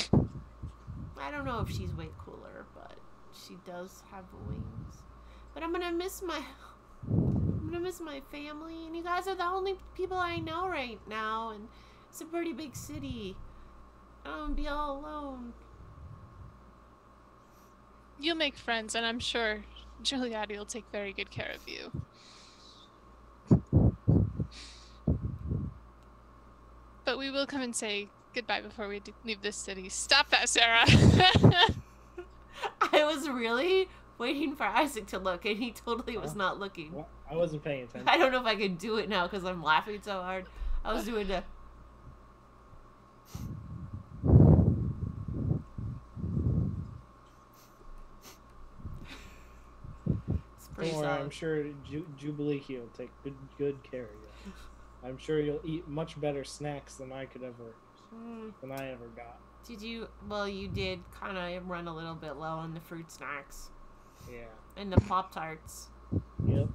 I don't know if she's way cooler, but she does have wings. But I'm gonna miss my family, and you guys are the only people I know right now, and it's a pretty big city. I'm gonna be all alone. You'll make friends, and I'm sure Giuliani will take very good care of you. But we will come and say goodbye before we leave this city. Stop that, Sarah! I was really waiting for Isaac to look, and he totally was not looking. Well, I wasn't paying attention. I don't know if I can do it now because I'm laughing so hard. I was doing the... Don't worry, I'm sure Jubilee here will take good care of you. I'm sure you'll eat much better snacks than I ever got. Did you? Well, you did kind of run a little bit low on the fruit snacks. Yeah. And the Pop-Tarts. Yep.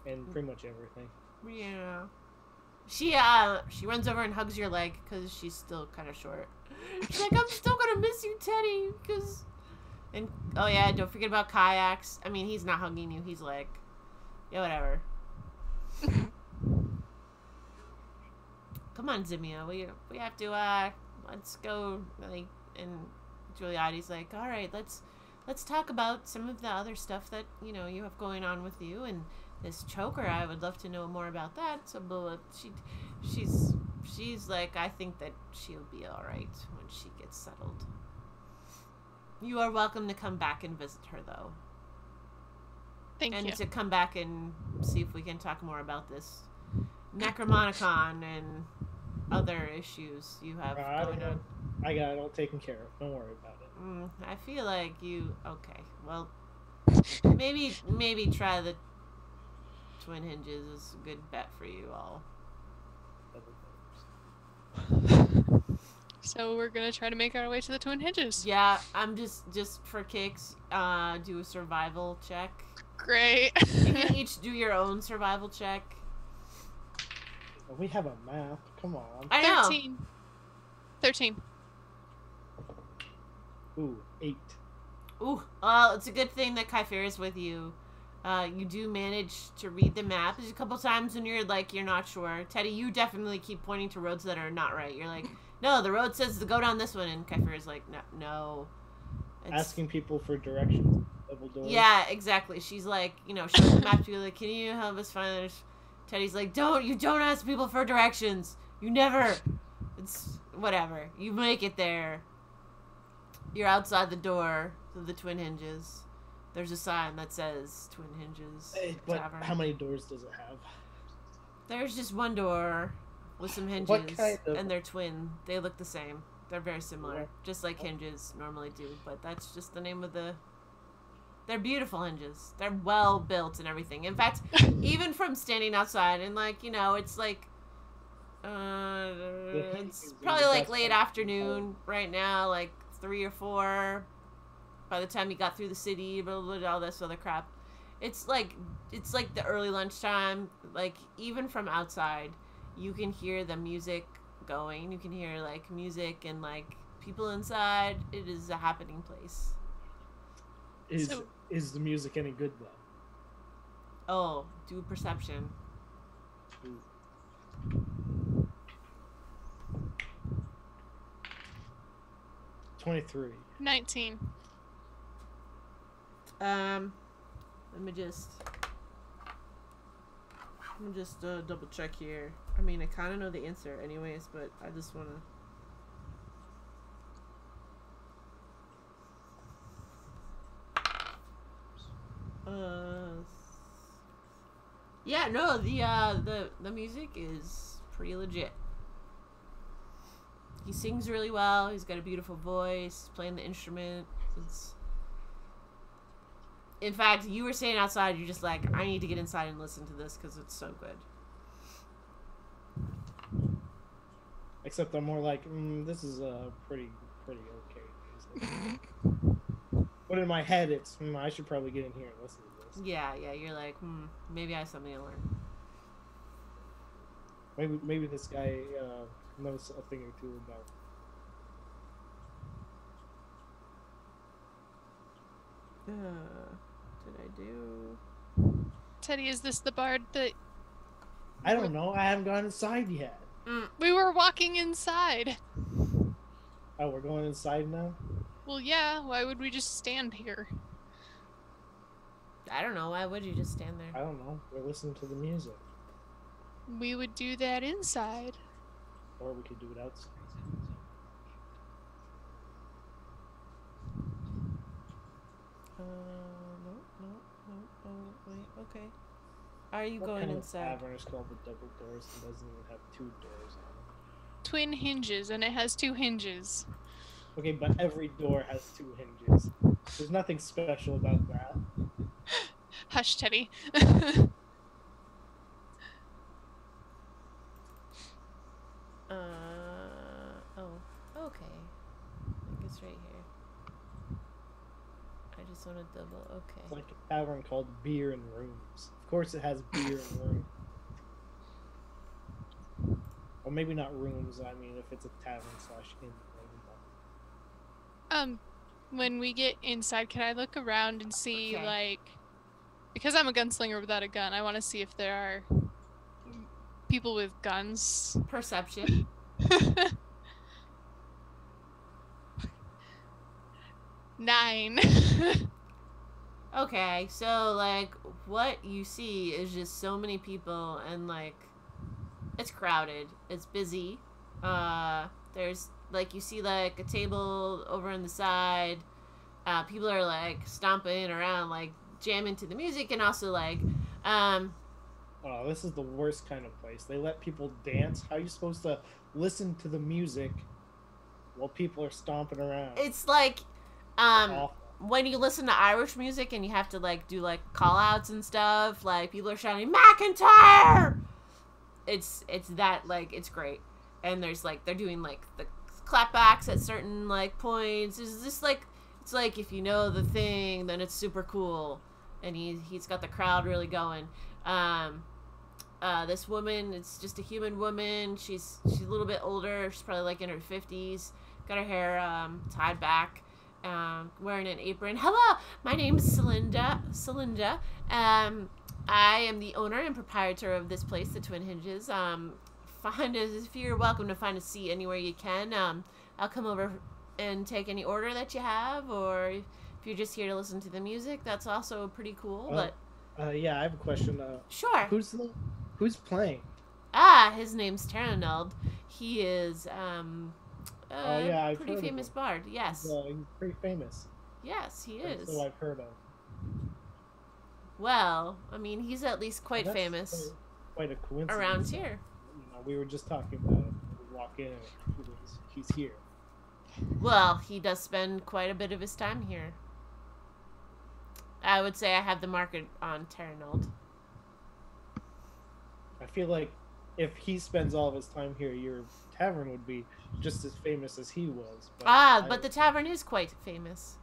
And pretty much everything. Yeah. She runs over and hugs your leg because she's still kind of short. She's like, I'm still gonna miss you, Teddy, because... And, oh yeah, don't forget about kayaks. I mean, he's not hugging you. He's like, yeah, whatever. Come on, Zimia. We have to, let's go. Like, and Giuliotti's like, all right, let's talk about some of the other stuff that, you know, you have going on with you. And this choker, I would love to know more about that. So, blah, blah. She's like, I think that she'll be all right when she gets settled. You are welcome to come back and visit her, though. Thank you. And to come back and see if we can talk more about this Necromonicon and other issues you have going on. I got it all taken care of. Don't worry about it. I feel like you... Okay, well, maybe try the Twin Hinges is a good bet for you all. So we're gonna try to make our way to the Twin Hinges. Yeah, I'm just for kicks, do a survival check. Great. You can each do your own survival check. We have a map. Come on. I know. 13. Ooh, 8. Ooh, well, it's a good thing that Kypher is with you. You do manage to read the map. There's a couple times when you're like, you're not sure. Teddy, you definitely keep pointing to roads that are not right. You're like, no, the road says to go down this one, and Kypher is like, no. Asking people for directions. Double doors. Yeah, exactly. She's like, you know, showing the map to you, like, can you help us find this? Teddy's like, you don't ask people for directions. You never. It's whatever. You make it there. You're outside the door of the Twin Hinges. There's a sign that says Twin Hinges But Tavern. how many doors does it have? There's just one door with some hinges, and they're twin. They look the same. They're very similar, just like hinges normally do, but that's just the name of the... They're beautiful hinges. They're well built and everything. In fact, even from standing outside and, like, you know, it's like... it's probably like late afternoon right now, like 3 or 4. By the time you got through the city, blah, blah, blah, all this other crap. It's like the early lunchtime. Like, even from outside, you can hear the music going. You can hear like music and like people inside. It is a happening place. Is the music any good though? Oh, do perception. Ooh. 23. 19. Let me just double check here. I mean, I kind of know the answer anyways, but I just want to yeah, no, the music is pretty legit. He sings really well. He's got a beautiful voice. He's playing the instrument. In fact, you were saying outside, you're just like, I need to get inside and listen to this because it's so good. Except I'm more like, this is pretty okay music. But in my head, it's, I should probably get in here and listen to this. Yeah, you're like, maybe I have something to learn. Maybe this guy knows a thing or two about. Did I do? Teddy, is this the bard that... I don't know. I haven't gone inside yet. We were walking inside. Oh, we're going inside now? Well, yeah. Why would we just stand here? I don't know. Why would you just stand there? I don't know. We're listening to the music. We would do that inside. Or we could do it outside. No, wait, okay. Are you What going kind inside? Of tavern is called the Double Doors and doesn't even have 2 doors on it? Twin hinges, and it has 2 hinges. Okay, but every door has 2 hinges. There's nothing special about that. Hush, Teddy. Oh, okay. I think it's right here. I just want to double, okay. It's like a tavern called Beer and Rooms. Of course it has beer and room. Or maybe not rooms, I mean if it's a tavern/inn. When we get inside, can I look around and see, Okay. like... Because I'm a gunslinger without a gun, I want to see if there are people with guns. Perception. Nine. Okay, so, like, what you see is just so many people, and, like, it's crowded. It's busy. There's, like, you see, like, a table over on the side. People are, like, stomping around, like, jamming to the music, and also, like, Oh, this is the worst kind of place. They let people dance. How are you supposed to listen to the music while people are stomping around? it's like, Awful. when you listen to Irish music and you have to, like, do, like, call-outs and stuff, like, people are shouting, McIntyre! It's that, like, it's great. And there's, like, they're doing, like, the clapbacks at certain, like, points. It's just, like, it's like, if you know the thing, then it's super cool. And he's got the crowd really going. This woman, it's just a human woman. She's a little bit older. She's probably, like, in her 50s. Got her hair, tied back. Wearing an apron. Hello, my name is Celinda. I am the owner and proprietor of this place, the Twin Hinges. If you're welcome to find a seat anywhere you can. I'll come over and take any order that you have, or if you're just here to listen to the music, that's also pretty cool. But yeah, I have a question. sure. Who's playing? His name's Terranald. He is I've pretty heard of famous him. bard. Yes. He's pretty famous. Yes, he is. So I've heard of. Well, I mean, he's at least quite That's famous Quite a coincidence. around here. You know, we were just talking about it. We walk in and he's here. Well, he does spend quite a bit of his time here. I would say I have the market on Terranald. I feel like if he spends all of his time here, your tavern would be just as famous as he was. But But the tavern is quite famous.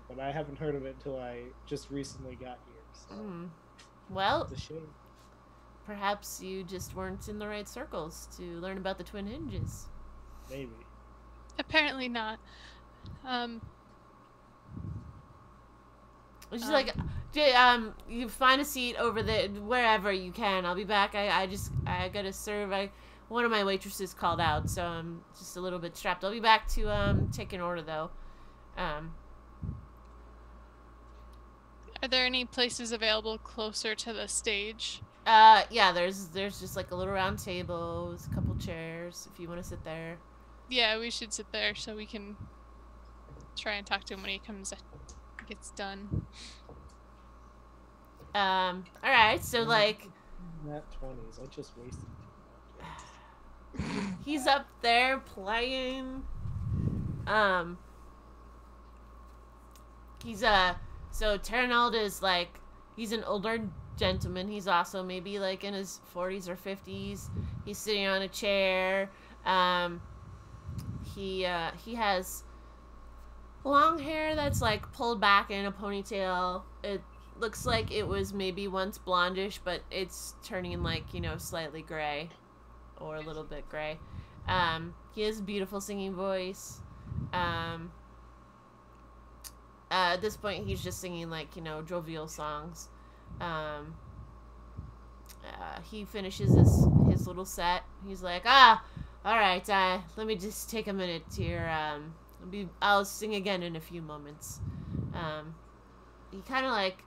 But I haven't heard of it until I just recently got here. So Well, it's a shame. perhaps you just weren't in the right circles to learn about the twin hinges. Maybe. Apparently not. She's like, you find a seat over there, wherever you can. I'll be back. I gotta serve. One of my waitresses called out, so I'm just a little bit strapped. I'll be back to take an order though. Are there any places available closer to the stage? Yeah, there's just like a little round table with a couple chairs if you want to sit there. Yeah, we should sit there so we can try and talk to him when he gets done. Alright, so like Nat 20s, I just wasted. he's up there playing. So Terranald is like, he's an older gentleman. He's also maybe like in his 40s or 50s. He's sitting on a chair. He has long hair that's like pulled back in a ponytail. It looks like it was maybe once blondish, but it's turning like, you know, slightly gray or a little bit gray. He has a beautiful singing voice. At this point, he's just singing like, you know, jovial songs. He finishes his little set. He's like, all right, let me just take a minute here. I'll sing again in a few moments. He kind of like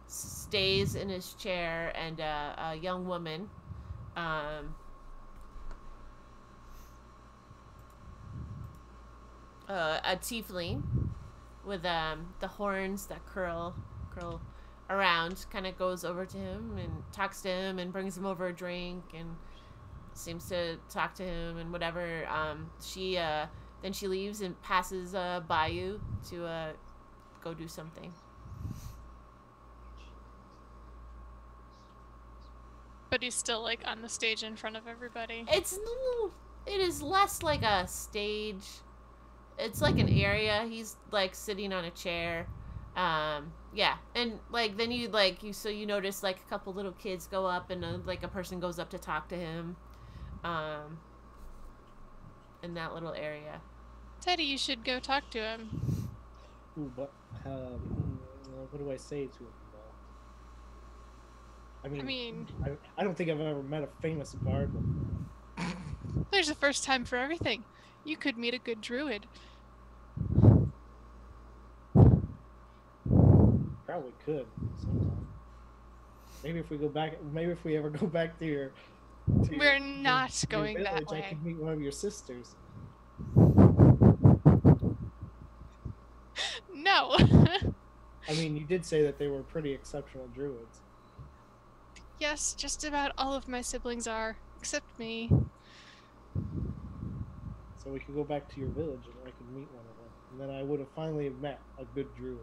stays in his chair, and a young woman, a tiefling with the horns that curl around, kind of goes over to him and talks to him and brings him over a drink and seems to talk to him and whatever. Then she leaves and passes by you to go do something. But he's still like on the stage in front of everybody. It is less like a stage. It's like an area. He's like sitting on a chair. Yeah, and like then you notice like a couple little kids go up and like a person goes up to talk to him, in that little area. Teddy, you should go talk to him. Ooh, but what do I say to him? I don't think I've ever met a famous bard before. There's a first time for everything. You could meet a good druid. Probably could sometime. Maybe if we ever go back to your We're not going village, that way. I could meet one of your sisters. No. I mean, you did say that they were pretty exceptional druids. Yes, just about all of my siblings are, except me. So we could go back to your village and I could meet one of them. And then I would have finally met a good druid.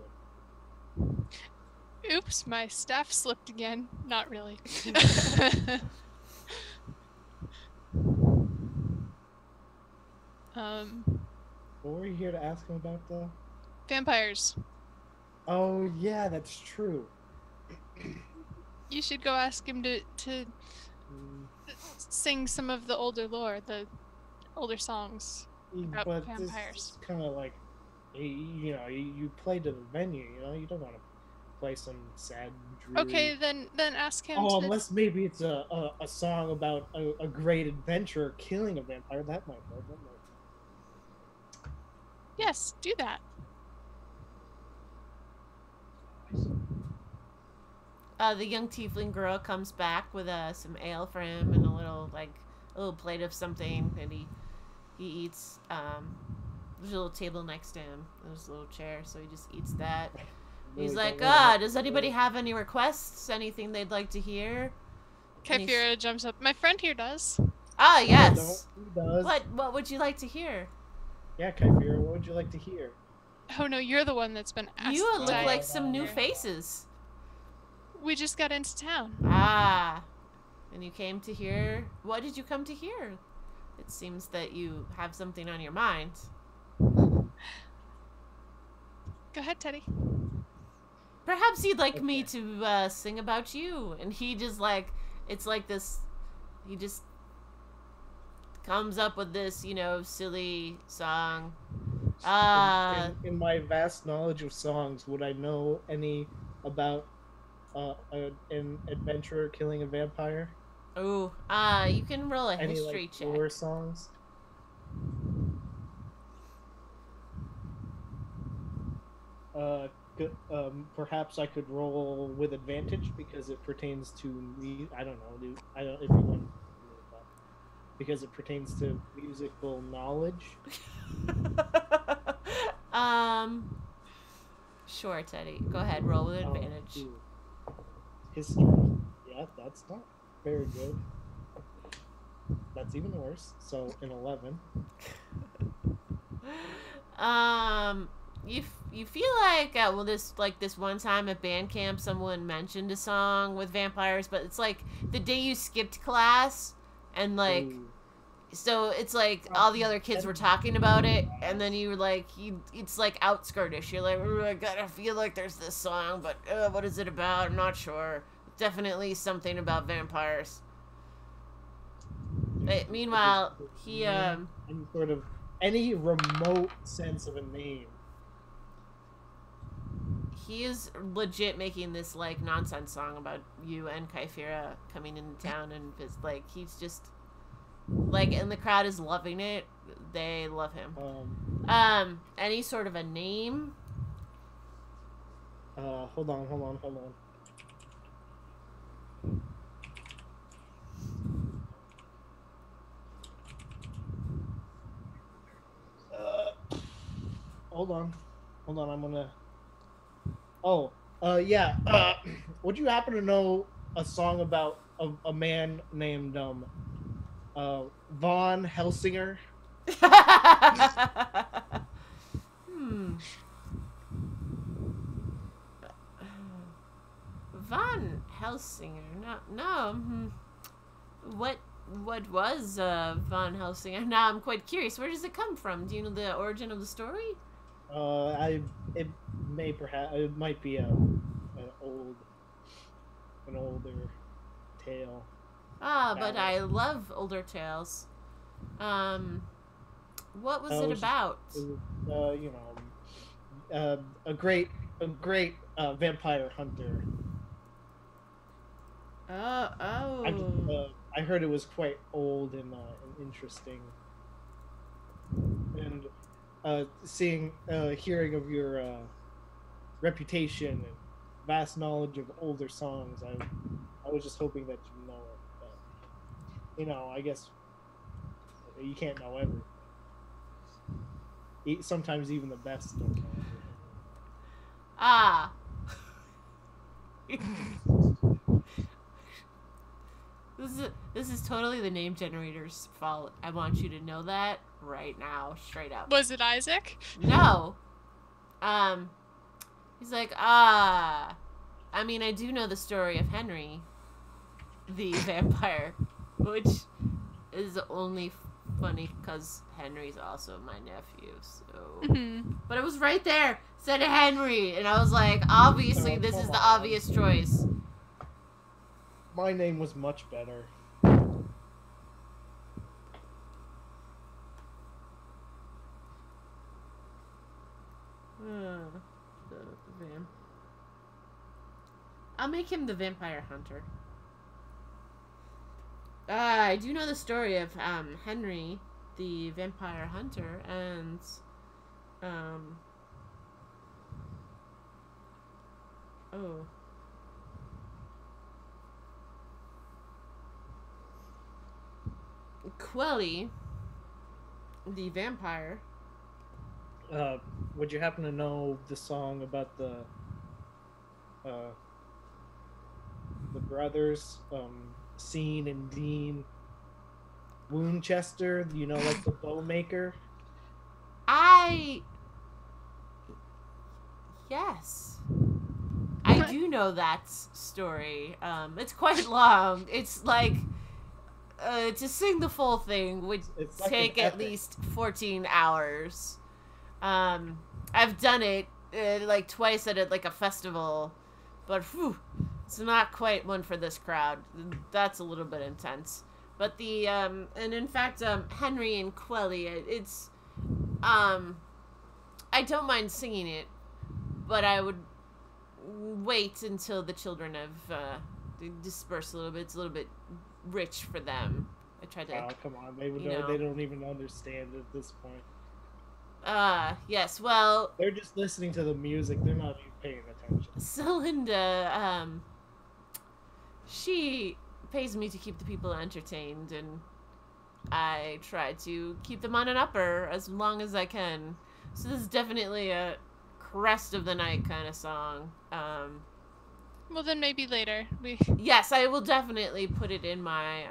Oops, my staff slipped again. Not really. What were you here to ask him about, though? Vampires. Oh, yeah, that's true. You should go ask him to sing some of the older lore, the older songs about vampires. It's kind of like, you play to the venue, you don't want to play some sad druid. Okay, then ask him to... unless maybe it's a song about a great adventurer killing a vampire. That might work. Yes, do that. The young tiefling girl comes back with some ale for him and a little plate of something, and he eats. There's a little table next to him. There's a little chair, so he just eats that. He's like, does anybody have any requests? Anything they'd like to hear? Kyphira jumps up. My friend here does. Ah, yes. He does. What would you like to hear? Yeah, Kyphira, what would you like to hear? Oh no, you're the one that's been asked. You look like some new faces. We just got into town. Ah. And you came to hear... What did you come to hear? It seems that you have something on your mind. Go ahead, Teddy. Perhaps you'd like me to sing about you. And he just it's like this. He just comes up with this, you know, silly song. In my vast knowledge of songs, would I know any about an adventurer killing a vampire? Oh, you can roll a Any history like check. lore songs? Perhaps I could roll with advantage because it pertains to me. I don't know, dude. I don't if you want because it pertains to musical knowledge. Sure, Teddy. Go ahead, roll with advantage. History. Yeah, that's not very good. That's even worse. So an 11. You feel like this one time at band camp someone mentioned a song with vampires, but it's like the day you skipped class and like. Ooh. So it's like all the other kids were talking about it, and then you were like, it's like outskirtish. You're like, I gotta feel like there's this song, but what is it about? I'm not sure. Definitely something about vampires. But meanwhile, he any remote sense of a name. He is legit making this like nonsense song about you and Kyphera coming into town, and it's like he's just. Like, and the crowd is loving it. They love him. Any sort of a name? Hold on. Hold on. I'm gonna. Oh, yeah. Would you happen to know a song about a man named Von Helsinger? Von Helsinger? No. What was Von Helsinger? Now I'm quite curious. Where does it come from? Do you know the origin of the story? It might be an older tale. But I love older tales. What was it about? A great vampire hunter. I heard it was quite old and interesting. And hearing of your reputation and vast knowledge of older songs, I was just hoping that you know it. I guess you can't know everything. Sometimes even the best don't know everything. This is totally the name generator's fault. I want you to know that right now, straight up. Was it Isaac? No. He's like, I mean, I do know the story of Henry, the vampire, which is only funny because Henry's also my nephew, so... But it was right there. It said Henry, and I was like, obviously this is the obvious choice. My name was much better. I'll make him the vampire hunter. I do know the story of Henry, the vampire hunter, and Quelly, the vampire. Would you happen to know the song about the brothers, Scene and Dean Winchester? You know, like the bow maker? Yes. I do know that story. It's quite long. It's like to sing the full thing would take at least 14 hours. I've done it like twice at like a festival, but It's not quite one for this crowd. That's a little bit intense. But the, and in fact, Henry and Quelly, it's, I don't mind singing it, but I would wait until the children have, dispersed a little bit. It's a little bit rich for them. I tried to. Oh, come on. They don't even understand at this point. Yes, well... They're just listening to the music. They're not even paying attention. Celinda, she pays me to keep the people entertained, and I try to keep them on an upper as long as I can. So this is definitely a crest of the night kind of song. Well, then maybe later. Yes, I will definitely put it in my,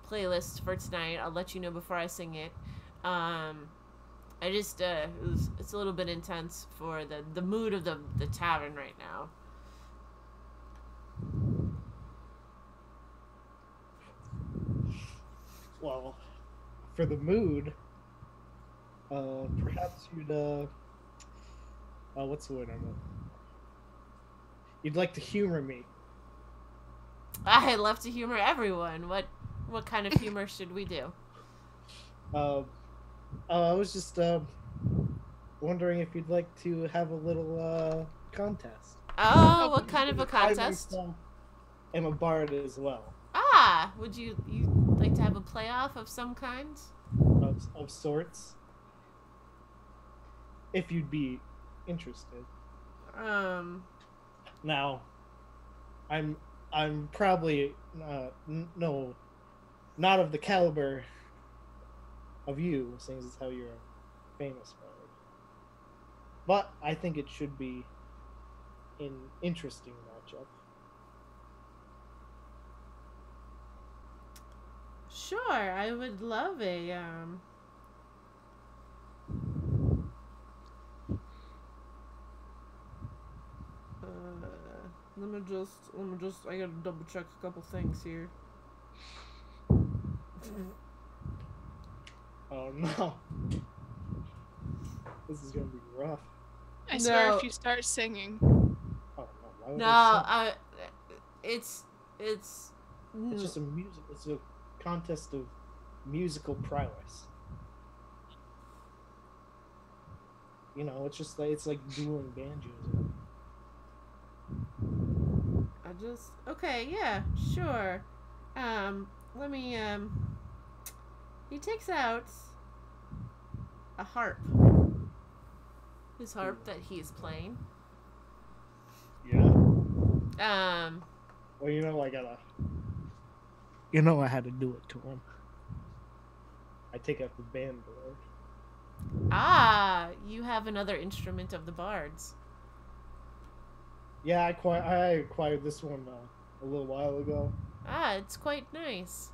playlist for tonight. I'll let you know before I sing it. I just, it's a little bit intense for the mood of the tavern right now. Well, for the mood, perhaps you'd, what's the word I'm looking for? You'd like to humor me. I love to humor everyone. What kind of humor should we do? I was just wondering if you'd like to have a little contest. Oh, what kind of a contest? I am a bard as well. Ah, would you like to have a playoff of some kind? Of sorts. If you'd be interested. Now, I'm probably no, not of the caliber of you, seeing as how you're a famous bard. But I think it should be an interesting matchup. Sure, I would love a let me just I gotta double check a couple things here. Oh no. This is gonna be rough. I swear if you start singing. Oh no, why would it's just it's a contest of musical prowess. You know, it's like dueling banjos. okay, yeah, sure. Let me he takes out a harp. His harp that he's playing. Yeah. Well, I had to do it to him. I take out the bandboard. Ah, you have another instrument of the bards. Yeah, I acquired this one a little while ago. Ah, it's quite nice.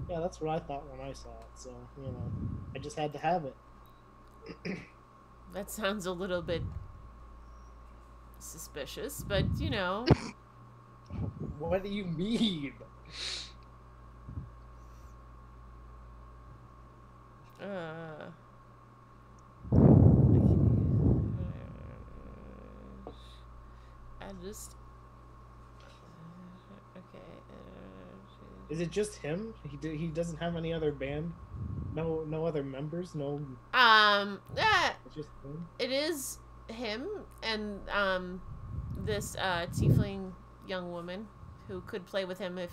Yeah, that's what I thought when I saw it. So, I just had to have it. That sounds a little bit suspicious, but What do you mean? Okay. Is it just him? He doesn't have any other band? No other members? No. It's just him? It is him and this tiefling young woman who could play with him if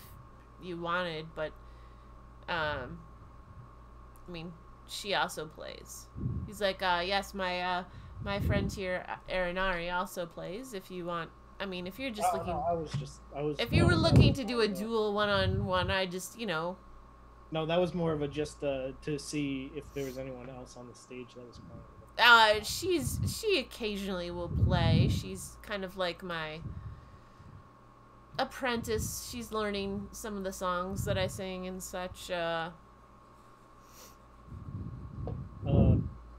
you wanted, but I mean, she also plays. He's like, yes, my friend here, Arinari, also plays. If you want, I mean, if you're just looking, if you were looking to do a duel one-on-one, I just, No, that was more of a just to see if there was anyone else on the stage that was playing. She occasionally will play. She's kind of like my apprentice. She's learning some of the songs that I sing and such.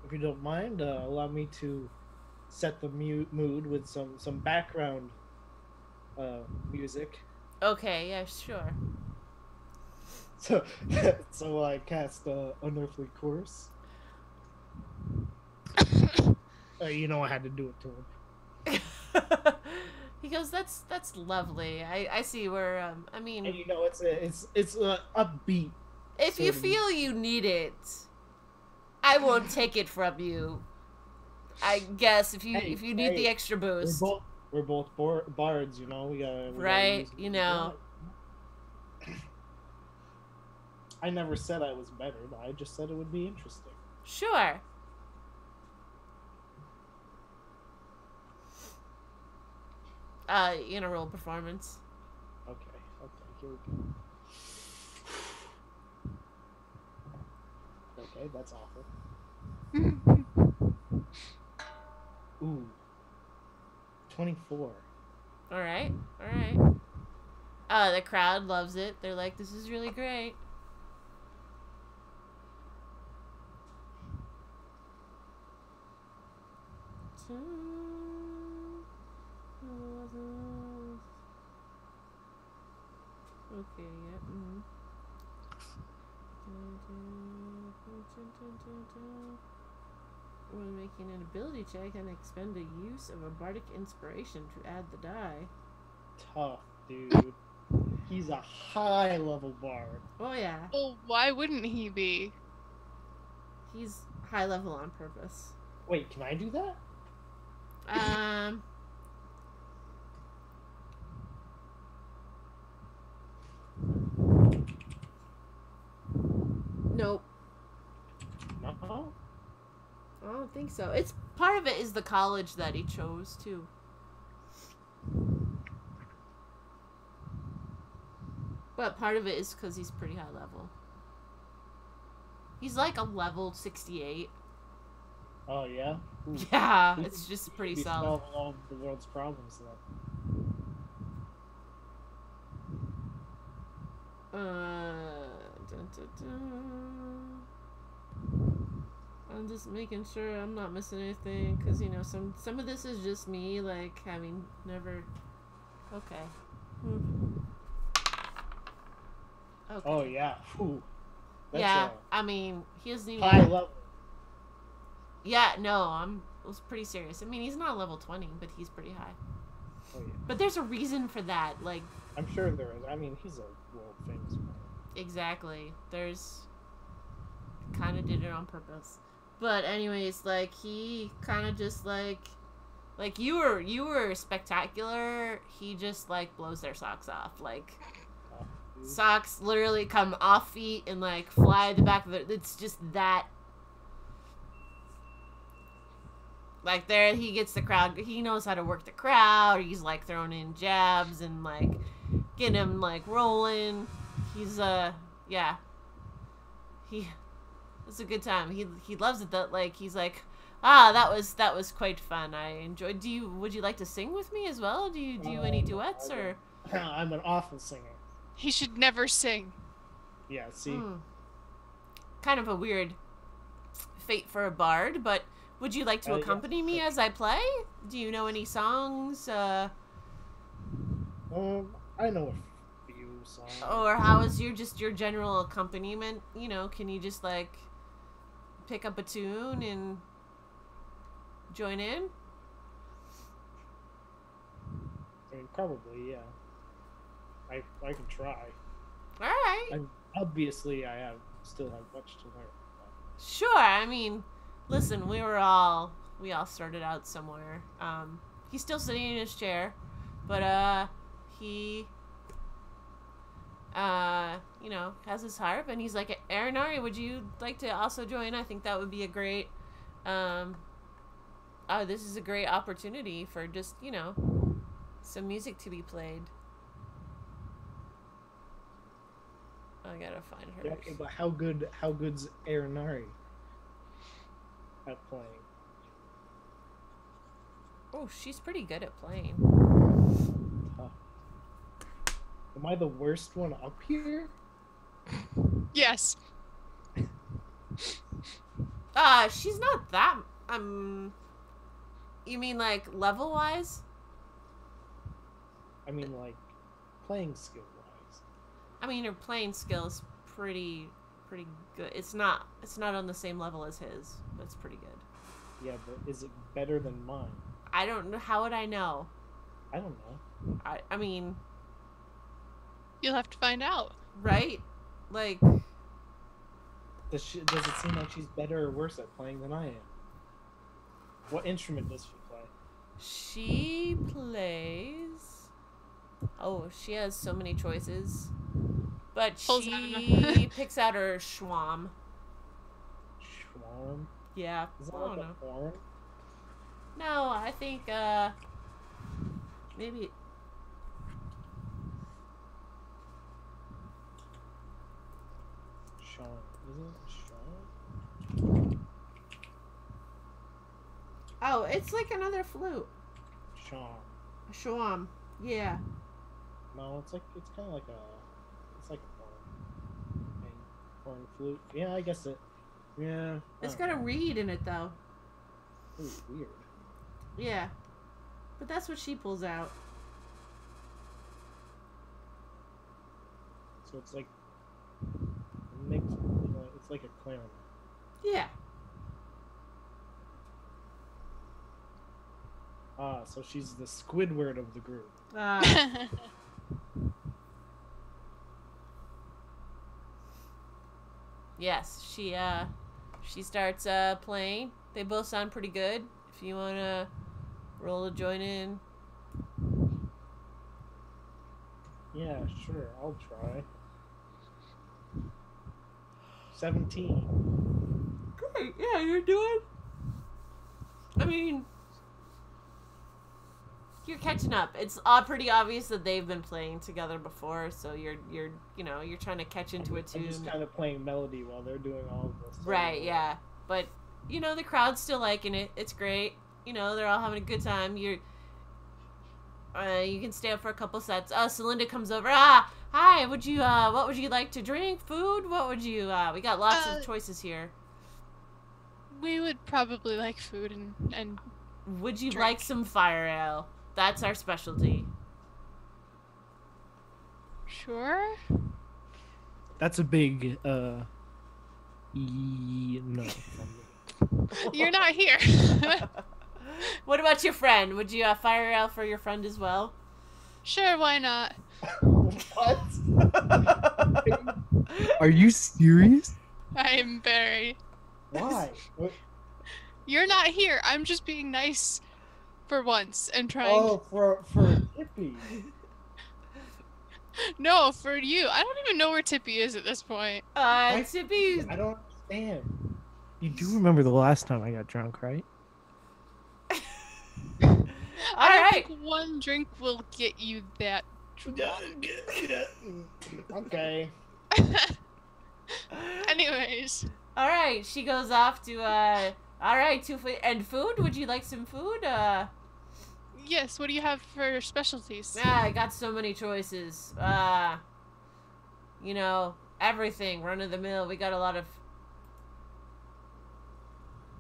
If you don't mind, allow me to set the mood with some background music. Okay, yeah, sure. So I cast Unearthly Course. I had to do it to him. He goes, that's lovely. I see where I mean, and it's upbeat. If you feel you need it, I won't take it from you. I guess if you need the extra boost. We're both bards, you know. We gotta you know. I never said I was better. I just said it would be interesting. Sure. In a role performance. Okay, here we go. Okay, that's awful. Ooh. 24. Alright. The crowd loves it. They're like, this is really great. Okay, yeah. When making an ability check, and expend the use of a bardic inspiration to add the die. Tough, dude. He's a high level bard. Oh yeah. Well, why wouldn't he be? He's high level on purpose. Wait, can I do that? Nope. No? I don't think so. It's part of it is the college that he chose too. But part of it is because he's pretty high level. He's like a level 68. Oh yeah? Ooh. Yeah, it's just pretty solid. Solve all the world's problems then. I'm just making sure I'm not missing anything, because you know some of this is just me like having never. Okay. Okay. Oh yeah. Ooh. Yeah, I mean he doesn't even. High level. Yeah, no, it was pretty serious. I mean, he's not level 20, but he's pretty high. Oh yeah. But there's a reason for that, like. I'm sure there is. I mean, he's a world famous man. Exactly. Kind of did it on purpose. But anyways, like he kind of just like you were spectacular. He just like blows their socks off. Like socks literally come off feet and like fly the back of it. It's just that. Like there, he gets the crowd. He knows how to work the crowd. He's like throwing in jabs and like getting him like rolling. He's yeah. It's a good time. He loves it. That like he's like, that was quite fun. I enjoyed. Would you like to sing with me as well? Do you do any duets or? I'm an awful singer. He should never sing. Yeah. See. Kind of a weird fate for a bard, but would you like to accompany me as I play? Do you know any songs? I know a few songs. Or how is your general accompaniment? You know, can you just like pick up a tune and join in? I mean, probably, yeah. I can try. All right. Obviously, I still have much to learn. Sure. I mean, listen, we all started out somewhere. He's still sitting in his chair, but he you know, has his harp, and he's like, Aranari, would you like to also join? I think that would be a great this is a great opportunity for just, you know, some music to be played. I gotta find her. Yeah, okay, but how good's Aranari at playing? Oh, she's pretty good at playing. Am I the worst one up here? Yes. She's not that. You mean like level wise? I mean like playing skill wise. I mean her playing skill's pretty good. It's not on the same level as his, but it's pretty good. Yeah, but is it better than mine? I don't know. How would I know? I don't know. I mean... You'll have to find out. Right? Like... Does it seem like she's better or worse at playing than I am? What instrument does she play? She plays... Oh, she has so many choices. But she picks out her schwam. Schwarm? Yeah. Is that I like don't a know. horn? No, I think, maybe... Sean. Isn't it Sean? Oh, it's like another flute. Sean. A schwam. Yeah. No, it's kind of like it's like a horn. Horn flute. Yeah, I guess it. Yeah. It's got a reed in it, though. Ooh, weird. Yeah. But that's what she pulls out. So it's like mixed. You know, it's like a clarinet. Yeah. Ah, so she's the Squidward of the group. Yes, she starts playing. They both sound pretty good. If you wanna roll a join in. Yeah, sure, I'll try. 17. Great, yeah, you're doing. I mean, you're catching up. It's pretty obvious that they've been playing together before, so you're trying to catch into a tune. I'm just kind of playing melody while they're doing all of this. Right, yeah. But, the crowd's still liking it. It's great. They're all having a good time. You can stay up for a couple sets. Celinda comes over. Hi, what would you like to drink? Food? What would you, we got lots of choices here. We would probably like food and would you drink. like some fire ale? That's our specialty. Sure. That's a big, no. You're not here. What about your friend? Would you fire ale for your friend as well? Sure, why not? What? Are you serious? I am very... Why? You're not here. I'm just being nice for once and trying... Oh, for Tippy. No, for you. I don't even know where Tippy is at this point. Tippy... I don't understand. You do remember the last time I got drunk, right? I don't think one drink will get you that drunk. Okay. Anyways. Alright, she goes off to, and food? Would you like some food? Yes, what do you have for specialties? I got so many choices. Everything, run of the mill. We got a lot of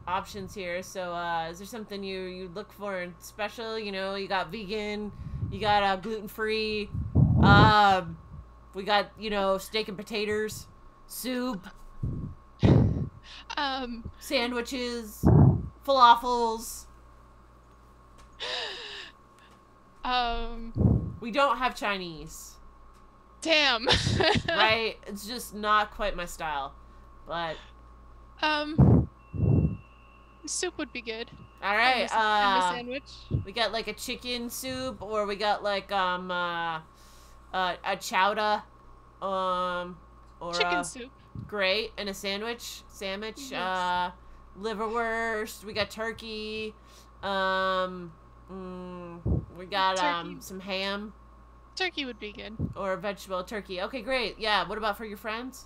options here. So, is there something you look for in special? You got vegan, you got gluten-free, we got, steak and potatoes, soup, sandwiches, falafels. We don't have Chinese. Damn. Right? It's just not quite my style. But soup would be good. all right. And a sandwich. We got like a chicken soup, or we got like a chowder, or chicken soup. Great, and a sandwich. Yes. Liverwurst. We got turkey. We got Turkey. some ham. Turkey would be good. Or vegetable turkey. Okay, great. Yeah. What about for your friends?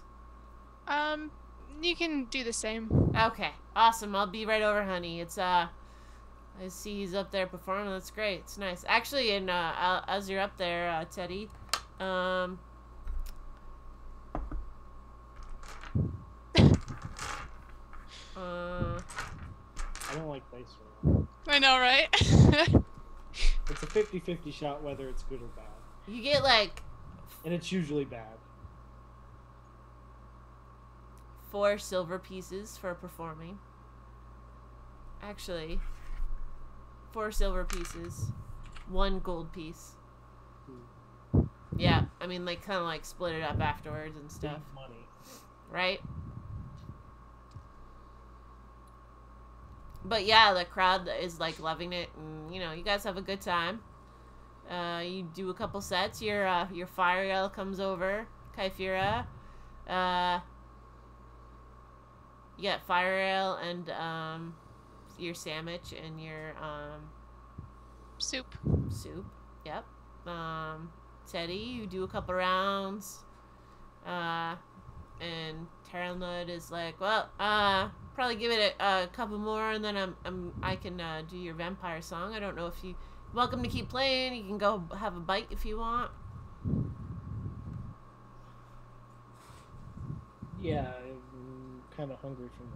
You can do the same. Okay, awesome. I'll be right over, honey. It's I see he's up there performing. That's great. It's nice. Actually, and as you're up there, Teddy, I don't like dice roll. I know, right? It's a 50-50 shot whether it's good or bad. you get like And it's usually bad. 4 silver pieces for performing. Actually, 4 silver pieces. 1 gold piece. Yeah, I mean, like, kind of like split it up afterwards and stuff. Big money. Right? But yeah, the crowd is like loving it, and you know, you guys have a good time. You do a couple sets. Your fire ale comes over, Kyphira. You got fire ale and your sandwich and your soup. Yep. Teddy, you do a couple rounds. And Terralnud is like, well, probably give it a couple more, and then I can do your vampire song. I don't know if you welcome to keep playing. You can go have a bite if you want. Yeah, I'm kind of hungry from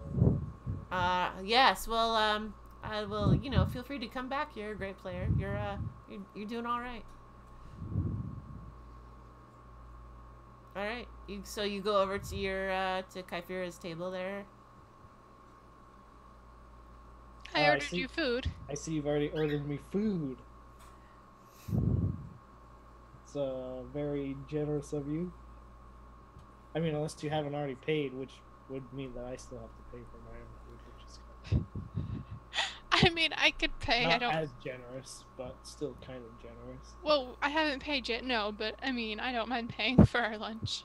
that. Yes. Well, I will. You know, feel free to come back. You're a great player. You're doing all right. All right. So you go over to your to Kyphira's table there. I ordered you food. I see you've already ordered me food. It's very generous of you. I mean, unless you haven't already paid, which would mean that I still have to pay for my own food, which is kind I mean, I could pay. not I don't. as generous, but still kind of generous. Well, I haven't paid yet, no, but I mean, I don't mind paying for our lunch.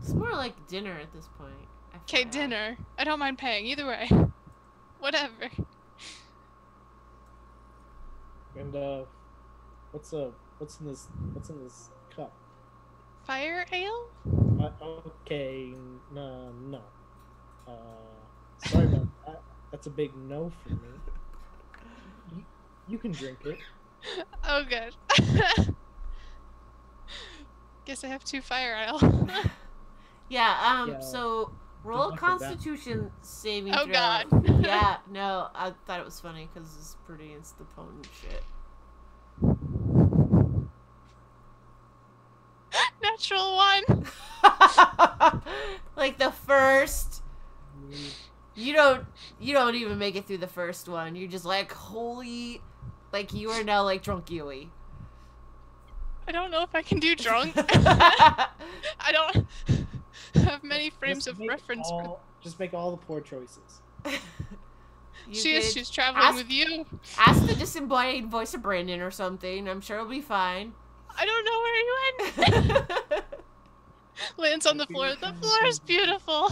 It's more like dinner at this point. Okay, dinner. I don't mind paying either way. Whatever. And what's in this cup? Fire ale? Okay, no. Sorry about that. That's a big no for me. You can drink it. Oh, good. Guess I have 2 fire ale. Yeah. So roll a Constitution saving throw. Oh God. Yeah. No, I thought it was funny because it's pretty insta-potent shit. Natural 1. Like the first. You don't even make it through the first one. You're just like, holy, like you are now like drunk Yui. I don't know if I can do drunk. I don't have many frames of reference. Just make all the poor choices. She's traveling with you. Ask the disembodied voice of Brandon or something. I'm sure it'll be fine. I don't know where he went. Lands on the floor. The floor is beautiful.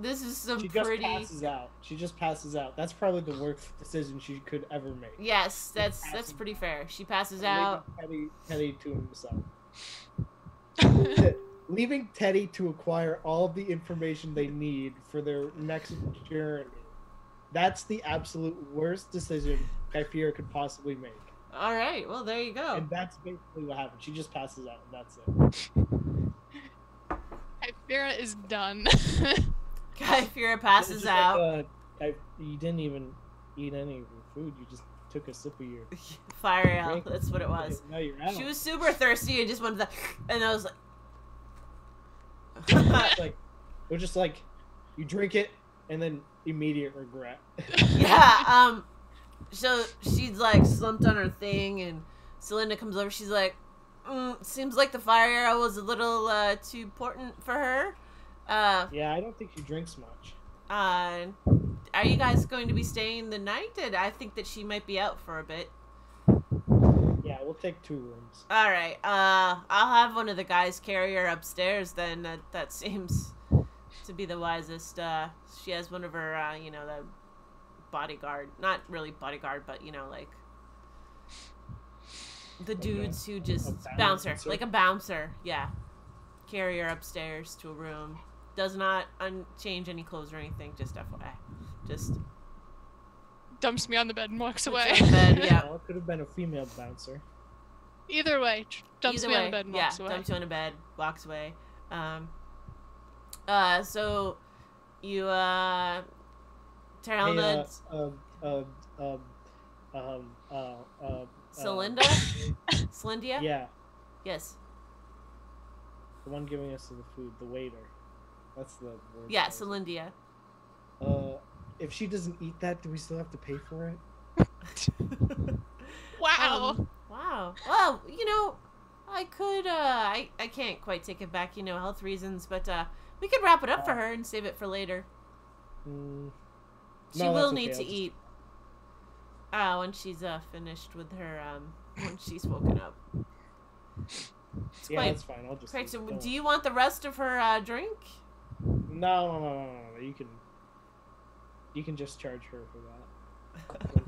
This is some She just passes out. That's probably the worst decision she could ever make. Yes, that's pretty fair. She passes out. Teddy to himself. Leaving Teddy to acquire all of the information they need for their next journey. That's the absolute worst decision Kyphira could possibly make. All right, well, there you go. And that's basically what happened. She just passes out, and that's it. Kyphira is done. Kyphira passes out. Like, you didn't even eat any of your food. You just took a sip of your fire ale. That's what it was. No, you're out. She was super thirsty and just wanted that. And I was like, it was just like you drink it and then immediate regret. Yeah. So she's like slumped on her thing, and Celinda comes over. She's like, seems like the fire arrow was a little too important for her. Yeah, I don't think she drinks much. Are you guys going to be staying the night? And I think that she might be out for a bit. Yeah, we'll take 2 rooms. All right. I'll have one of the guys carry her upstairs. Then that seems to be the wisest. She has one of her, the bodyguard, not really bodyguard, but like the dudes who just bouncer, like a bouncer. Yeah, carry her upstairs to a room. Does not change any clothes or anything. Just FYI. Just dumps me on the bed and walks away. Bed, yeah. Well, it could have been a female bouncer. Either way, dumps me on the bed and walks away. Dumps you on the bed, walks away. So you Terralnud. Celinda? Celindia? Yeah. Yes. The one giving us the food, the waiter. That's the word. Yeah, Celindia. if she doesn't eat that, do we still have to pay for it? Wow. Wow. Well, you know, I could, I can't quite take it back, you know, health reasons, but, we could wrap it up for her and save it for later. She will need to eat. When she's, finished with her, when she's woken up. Yeah, that's fine. I'll just. Quite, so, do you want the rest of her, drink? No. You can just charge her for that.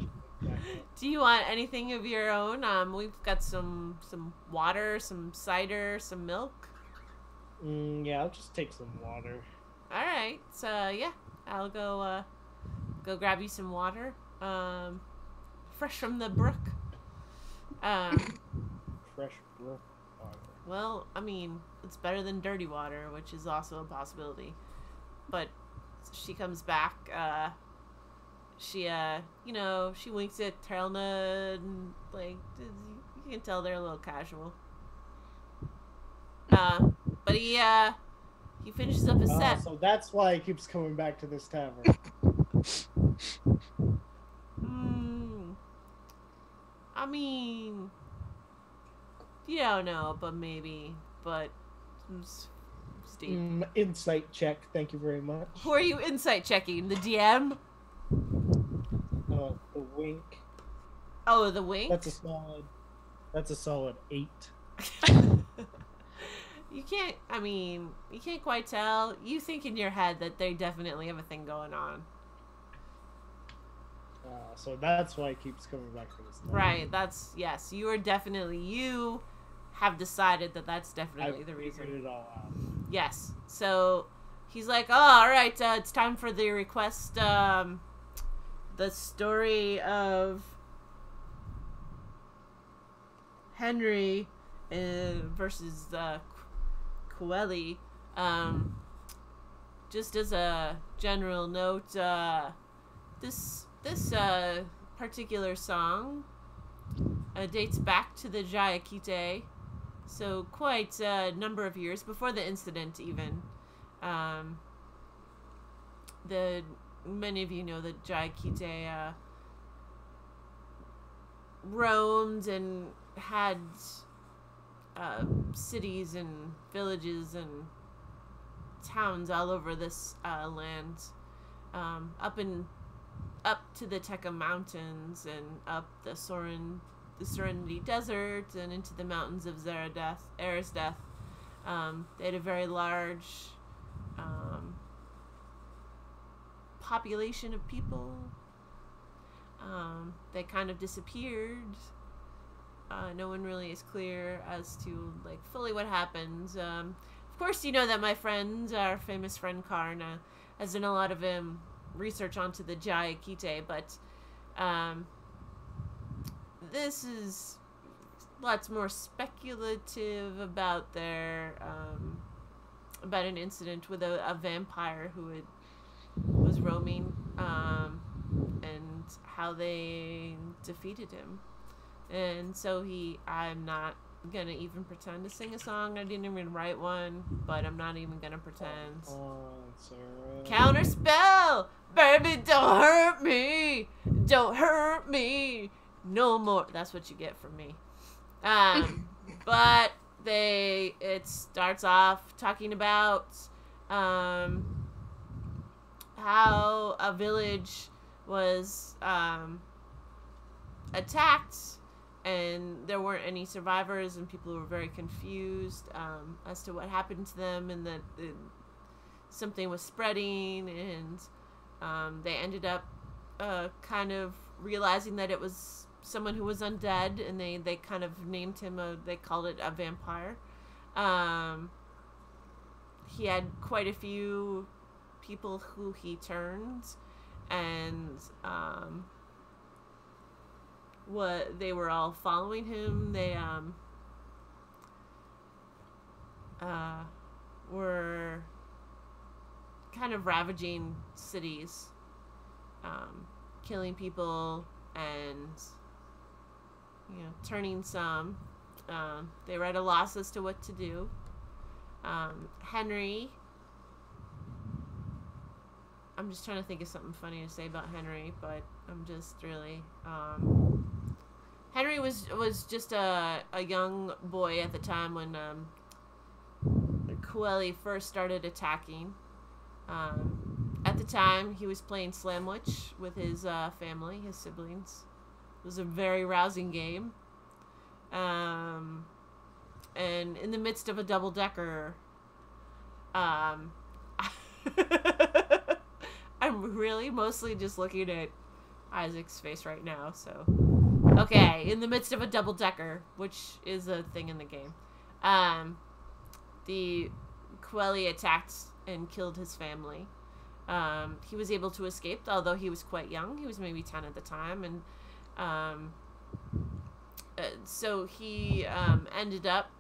Do you want anything of your own? We've got some water, some cider, some milk. Yeah, I'll just take some water. All right. So yeah, I'll go grab you some water. Fresh from the brook. Fresh brook water. Well, I mean, it's better than dirty water, which is also a possibility. But she comes back. She you know, she winks at Terlna, and like you can tell they're a little casual. But he finishes up his set. So that's why he keeps coming back to this tavern. I mean, you don't know, but maybe. But Steve, insight check. Thank you very much. Who are you insight checking? The DM? The wink. Oh, the wink. That's a solid 8. You can't. I mean, you can't quite tell. You think in your head that they definitely have a thing going on. So that's why he keeps coming back to this. Right. That's yes. You have decided that that's definitely the reason. I figured it all out. Yes. So he's like, "Oh, all right. It's time for the request. The story of Henry versus Coeli. Just as a general note, this particular song dates back to the Jayakite, so quite a number of years before the incident even. Many of you know that Jayakite roamed and had cities and villages and towns all over this land, up to the Tekka Mountains and up the Serenity Desert and into the mountains of Era's Death. They had a very large population of people. They kind of disappeared. No one really is clear as to like fully what happened. Of course, you know that my friend, our famous friend Karn, has done a lot of research onto the Jayakite, but this is lots more speculative about about an incident with a vampire who was roaming, and how they defeated him. And so I'm not gonna even pretend to sing a song. I didn't even write one, but I'm not even gonna pretend. Counter spell! Baby, don't hurt me! Don't hurt me! No more. That's what you get from me. But it starts off talking about how a village was attacked, and there weren't any survivors, and people were very confused as to what happened to them, and that something was spreading, and they ended up kind of realizing that it was someone who was undead, and they kind of named him they called it a vampire. He had quite a few people who he turned, and they were all following him. They were kind of ravaging cities, killing people, and turning some. They were at a loss as to what to do. Henry I'm just trying to think of something funny to say about Henry, but I'm just really Henry was just a young boy at the time when Coeli first started attacking. At the time, he was playing Slamwich with his family, his siblings. It was a very rousing game. And in the midst of a double-decker, I'm really mostly just looking at Isaac's face right now, so... Okay, in the midst of a double-decker, which is a thing in the game, the Coeli attacked and killed his family. He was able to escape, although he was quite young. He was maybe 10 at the time, and so he ended up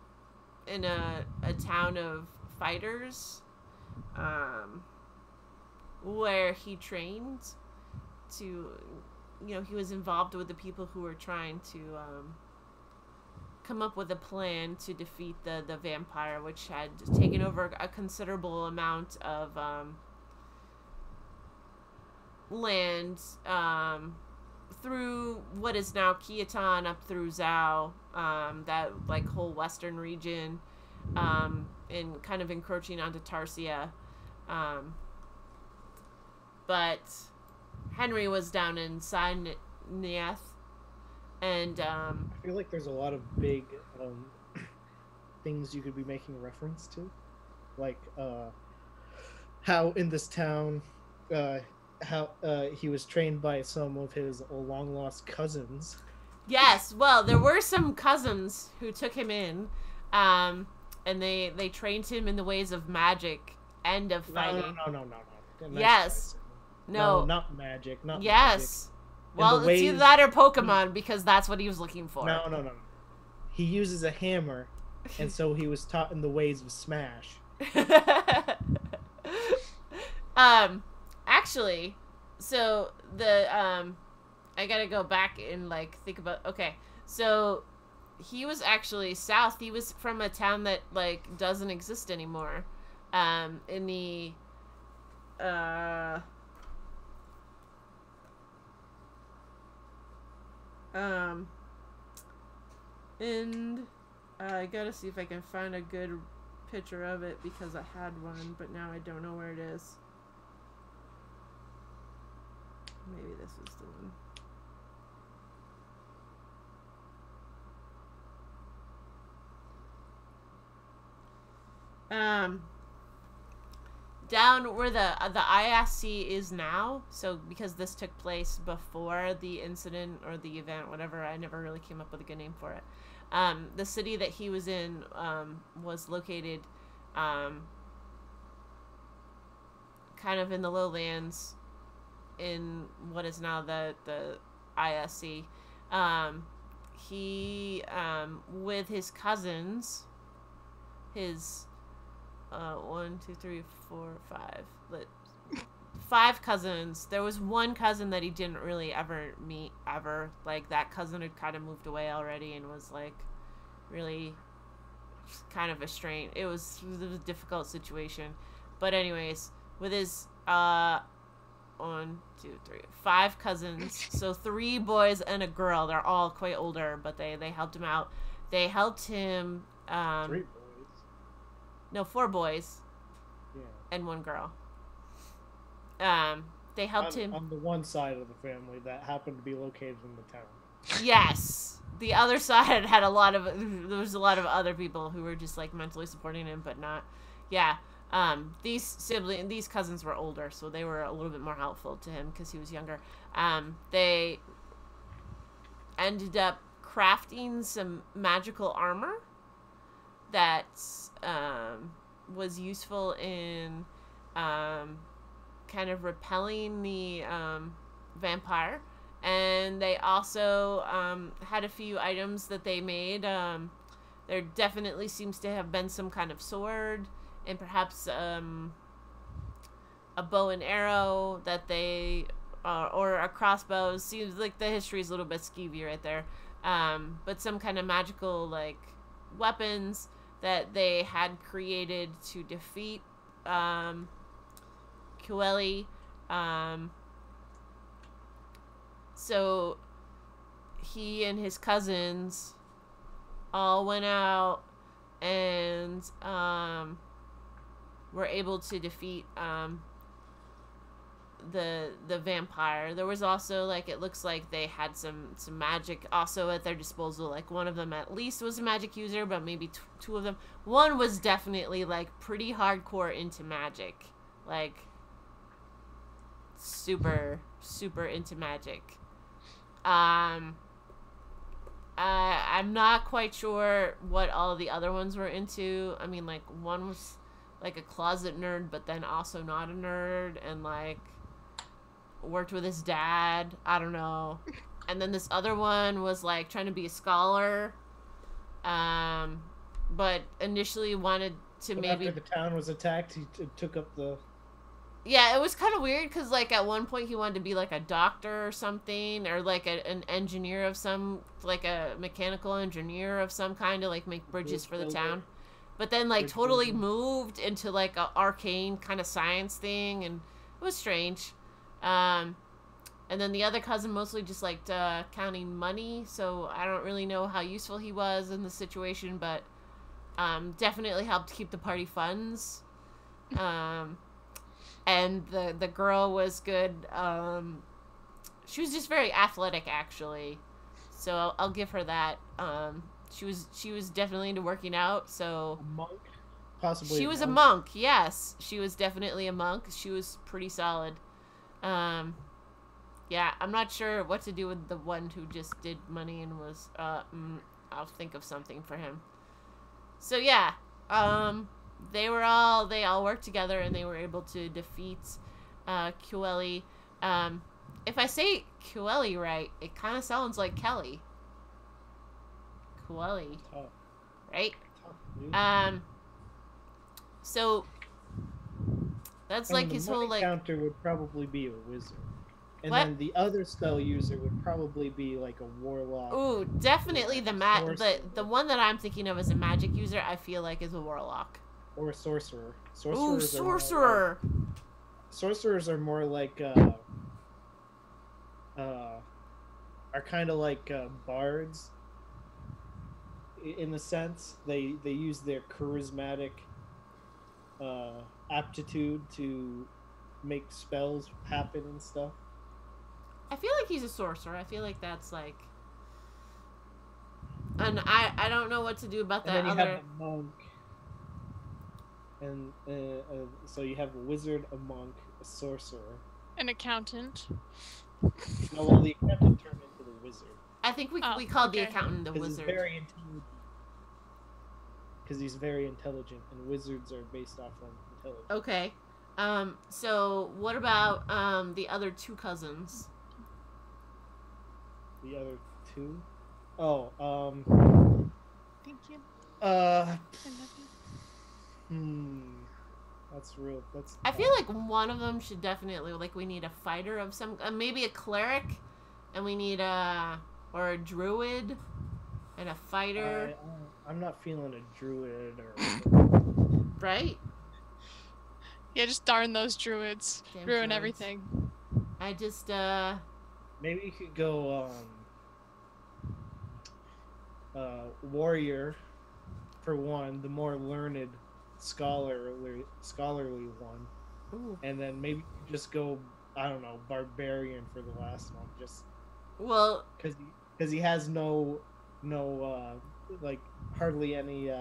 in a town of fighters, where he trained to, he was involved with the people who were trying to come up with a plan to defeat the vampire, which had taken over a considerable amount of land through what is now Kiatan up through Zhao, that like whole western region, and kind of encroaching onto Tarsia. But Henry was down in Sineth, and I feel like there's a lot of big things you could be making reference to, like how in this town, how he was trained by some of his long lost cousins. Yes, well, there were some cousins who took him in, and they trained him in the ways of magic and of fighting. No. Nice yes. No, not magic. Not yes. Magic. Well, it's either that or Pokemon, because that's what he was looking for. No. He uses a hammer, and so he was taught in the ways of Smash. Actually, so the I gotta go back and like think about. Okay, so he was actually south. He was from a town that like doesn't exist anymore. In the and I gotta see if I can find a good picture of it, because I had one, but now I don't know where it is. Maybe this is the one. Down where the ISC is now, so because this took place before the incident or the event, whatever, I never really came up with a good name for it. The city that he was in was located kind of in the lowlands in what is now the ISC. He with his cousins, his 1, 2, 3, 4, 5. 5 cousins. There was one cousin that he didn't really ever meet ever. Like that cousin had kind of moved away already and was like really kind of estranged. It was a difficult situation. But anyways, with his 1, 2, 3, 5 cousins. So 3 boys and a girl. They're all quite older, but they helped him out. They helped him 3 boys. No, 4 boys. Yeah. And 1 girl. They helped him on the one side of the family that happened to be located in the town. Yes. The other side had there was a lot of other people who were just like mentally supporting him, but not. Yeah. These cousins were older, so they were a little bit more helpful to him because he was younger. They ended up crafting some magical armor that was useful in kind of repelling the vampire. And they also had a few items that they made. There definitely seems to have been some kind of sword and perhaps a bow and arrow that they or a crossbow. Seems like the history is a little bit skeevy right there. But some kind of magical like weapons that they had created to defeat Coeli. So he and his cousins all went out and were able to defeat the vampire. There was also, like, it looks like they had some magic also at their disposal. Like, one of them at least was a magic user, but maybe two of them. One was definitely, like, pretty hardcore into magic. Like, super into magic. I'm not quite sure what all the other ones were into. I mean, like, one was like a closet nerd, but then also not a nerd, and like worked with his dad. I don't know. And then this other one was like trying to be a scholar, but initially wanted to maybe. After the town was attacked, he took up the. Yeah, it was kind of weird because, like, at one point he wanted to be, like, a doctor or something, or, like, an engineer of some, like, a mechanical engineer of some kind to, like, make bridges for the town. But then, like, totally moved into, like, a arcane kind of science thing, and it was strange. And then the other cousin mostly just liked counting money, so I don't really know how useful he was in the situation, but definitely helped keep the party funds. And the girl was good. She was just very athletic, actually. So I'll give her that. She was definitely into working out. So a monk, possibly. She was a monk. Yes, she was definitely a monk. She was pretty solid. Yeah, I'm not sure what to do with the one who just did money and was. I'll think of something for him. So yeah. They all worked together and they were able to defeat Quelly. If I say Quelly right, it kind of sounds like Kelly. Quelly. Right? So that's like his whole like counter would probably be a wizard. And what? Then the other spell user would probably be like a warlock. Ooh, definitely the one that I'm thinking of as a magic user, I feel like is a warlock. Or a sorcerer. Ooh, sorcerer! Sorcerers are more like, are kind of like bards. In the sense, they use their charismatic aptitude to make spells happen and stuff. I feel like he's a sorcerer. I feel like that's like... And I don't know what to do about that and then you other... have a monk. And so you have a wizard, a monk, a sorcerer, an accountant. No, well, the accountant turned into the wizard. I think we called the accountant the wizard. He's very intelligent. Because he's very intelligent, and wizards are based off of intelligence. Okay. So what about the other two cousins? The other two? Oh, Thank you. That's real. That's. I feel like one of them should definitely, like, we need a fighter of some, maybe a cleric, and we need or a druid, and a fighter. I'm not feeling a druid or. Right? Yeah, just darn those druids. Damn Ruin druids. everything. I just Maybe you could go warrior, for one, the more learned. Scholarly one. Ooh. And then maybe just go, I don't know, barbarian for the last one, just because he has no like hardly any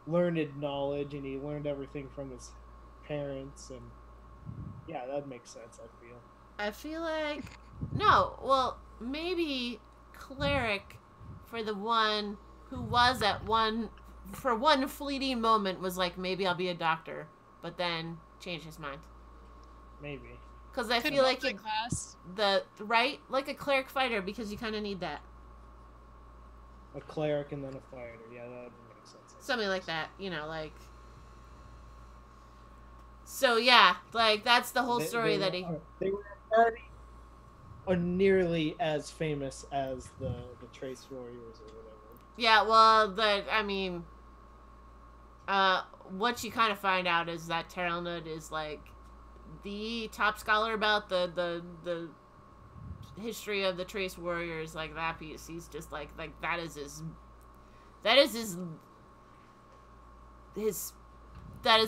learned knowledge, and he learned everything from his parents, and yeah, that makes sense. I feel like no, well, maybe cleric for the one who was at one. For one fleeting moment was like, maybe I'll be a doctor, but then changed his mind. Maybe. Because I feel like right, like a cleric fighter, because you kind of need that. A cleric and then a fighter, yeah, that makes sense. Something like that, you know, like. So yeah, like that's the whole story that he. They were already nearly as famous as the Trace Warriors or whatever. Yeah, well, what you kind of find out is that Terrelnud is like the top scholar about the history of the Trace Warriors, like that piece. He's just like that is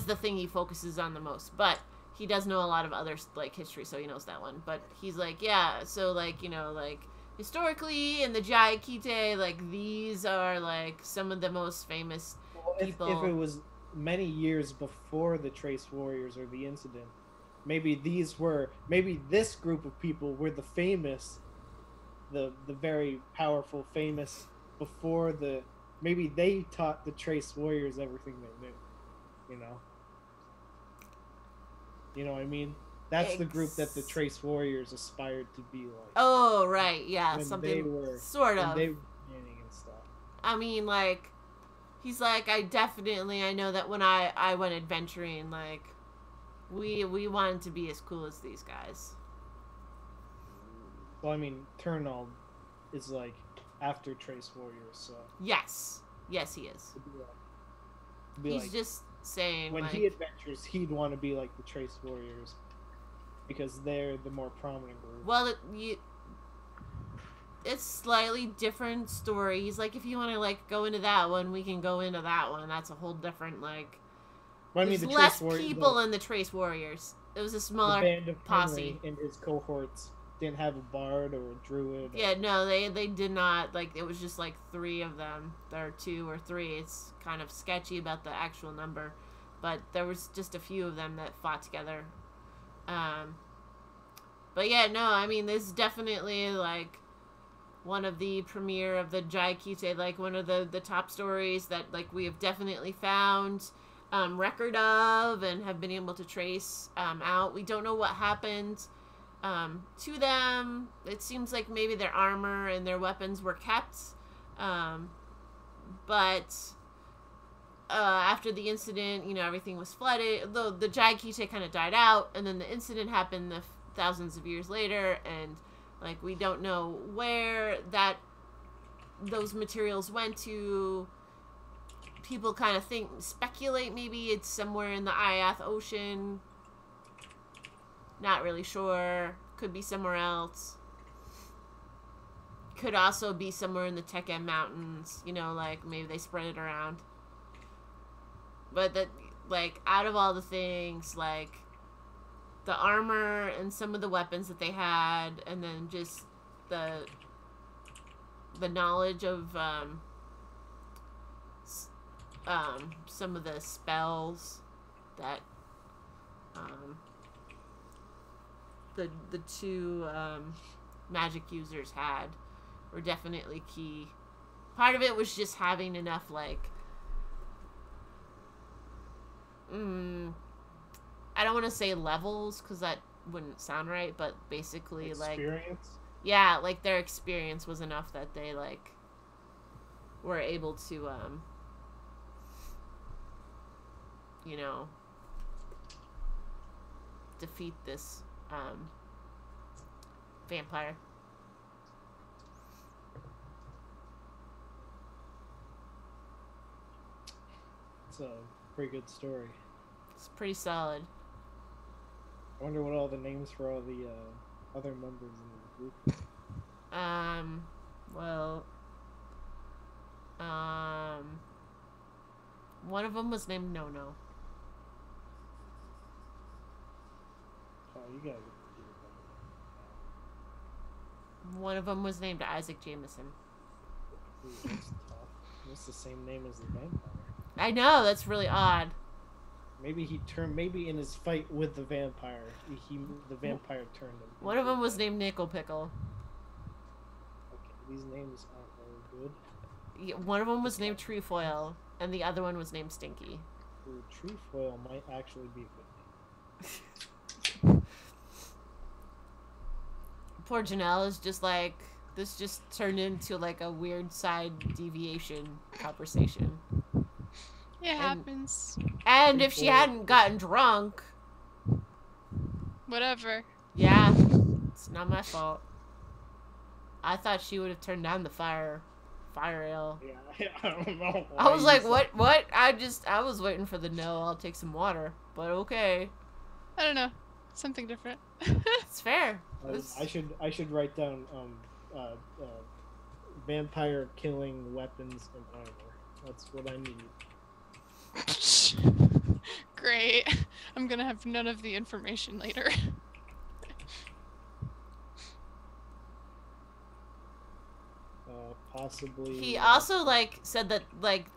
the thing he focuses on the most. But he does know a lot of other like history, so he knows that one. But he's like, yeah, so like, you know, like historically in the Jayakite, like these are like some of the most famous people. If it was many years before the Trace Warriors or the incident, maybe this group of people were the famous, the very powerful, famous before maybe they taught the Trace Warriors everything they knew, you know what I mean? That's the group that the Trace Warriors aspired to be like. Oh, right, yeah, when something they were, sort of. when they were beginning and stuff. I mean, like, he's like, I know that when I went adventuring, like, we wanted to be as cool as these guys. Well, I mean, Turnald is like after Trace Warriors, so. Yes, he is. He's just saying when like, he adventures, he'd want to be like the Trace Warriors because they're the more prominent group. Well, it's slightly different story. He's like, if you want to like go into that one, we can go into that one. That's a whole different like. Well, I mean, there's less people in the Trace Warriors. It was a smaller the band of posse. Henry and his cohorts didn't have a bard or a druid. Yeah, no, they did not. Like, it was just like 3 of them. There are 2 or 3. It's kind of sketchy about the actual number, but there was just a few of them that fought together. But yeah, no, I mean, this is definitely like one of the premiere of the Jayakite, like one of the top stories that like we have definitely found record of and have been able to trace out. We don't know what happened to them. It seems like maybe their armor and their weapons were kept, but after the incident, you know, everything was flooded. Though the Jayakite kind of died out, and then the incident happened thousands of years later, and like we don't know where those materials went to. People kind of speculate maybe it's somewhere in the Ayath Ocean. Not really sure. Could be somewhere else. Could also be somewhere in the Tekken Mountains. You know, like maybe they spread it around. But that, like, out of all the things, like the armor and some of the weapons that they had, and then just the knowledge of some of the spells that the 2 magic users had were definitely key. Part of it was just having enough like I don't want to say levels because that wouldn't sound right, but basically experience? Yeah, like their experience was enough that they like were able to you know, defeat this vampire. It's a pretty good story. It's pretty solid. I wonder what all the names for all the other members in the group. Well, one of them was named No. Oh, you guys. One of them was named Isaac Jameson. Ooh, that's tough. That's the same name as the vampire. I know, that's really odd. Maybe maybe in his fight with the vampire, the vampire turned him. One of them was named Nickel Pickle. Okay, these names aren't very good. Yeah, one of them was named Trefoil, and the other one was named Stinky. Ooh, Trefoil might actually be a good name. Poor Janelle is just like, this just turned into like a weird side deviation conversation. It happens. And if she hadn't gotten drunk... Whatever. Yeah, it's not my fault. I thought she would have turned down the fire ale. Yeah, I don't know. I was like, what? I was waiting for the no, I'll take some water. But okay. I don't know. Something different. It's fair. I should write down vampire killing weapons and armor. That's what I need. Great. I'm gonna have none of the information later. Possibly. He also like said that like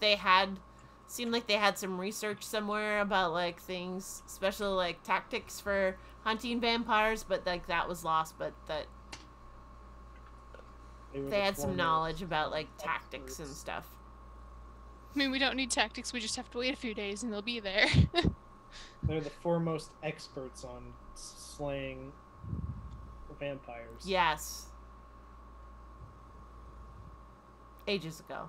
seemed like they had some research somewhere about like things, special like tactics for hunting vampires, but like that was lost. But that they had some knowledge about like tactics and stuff. I mean, we don't need tactics. We just have to wait a few days and they'll be there. They're the foremost experts on slaying vampires. Yes. Ages ago.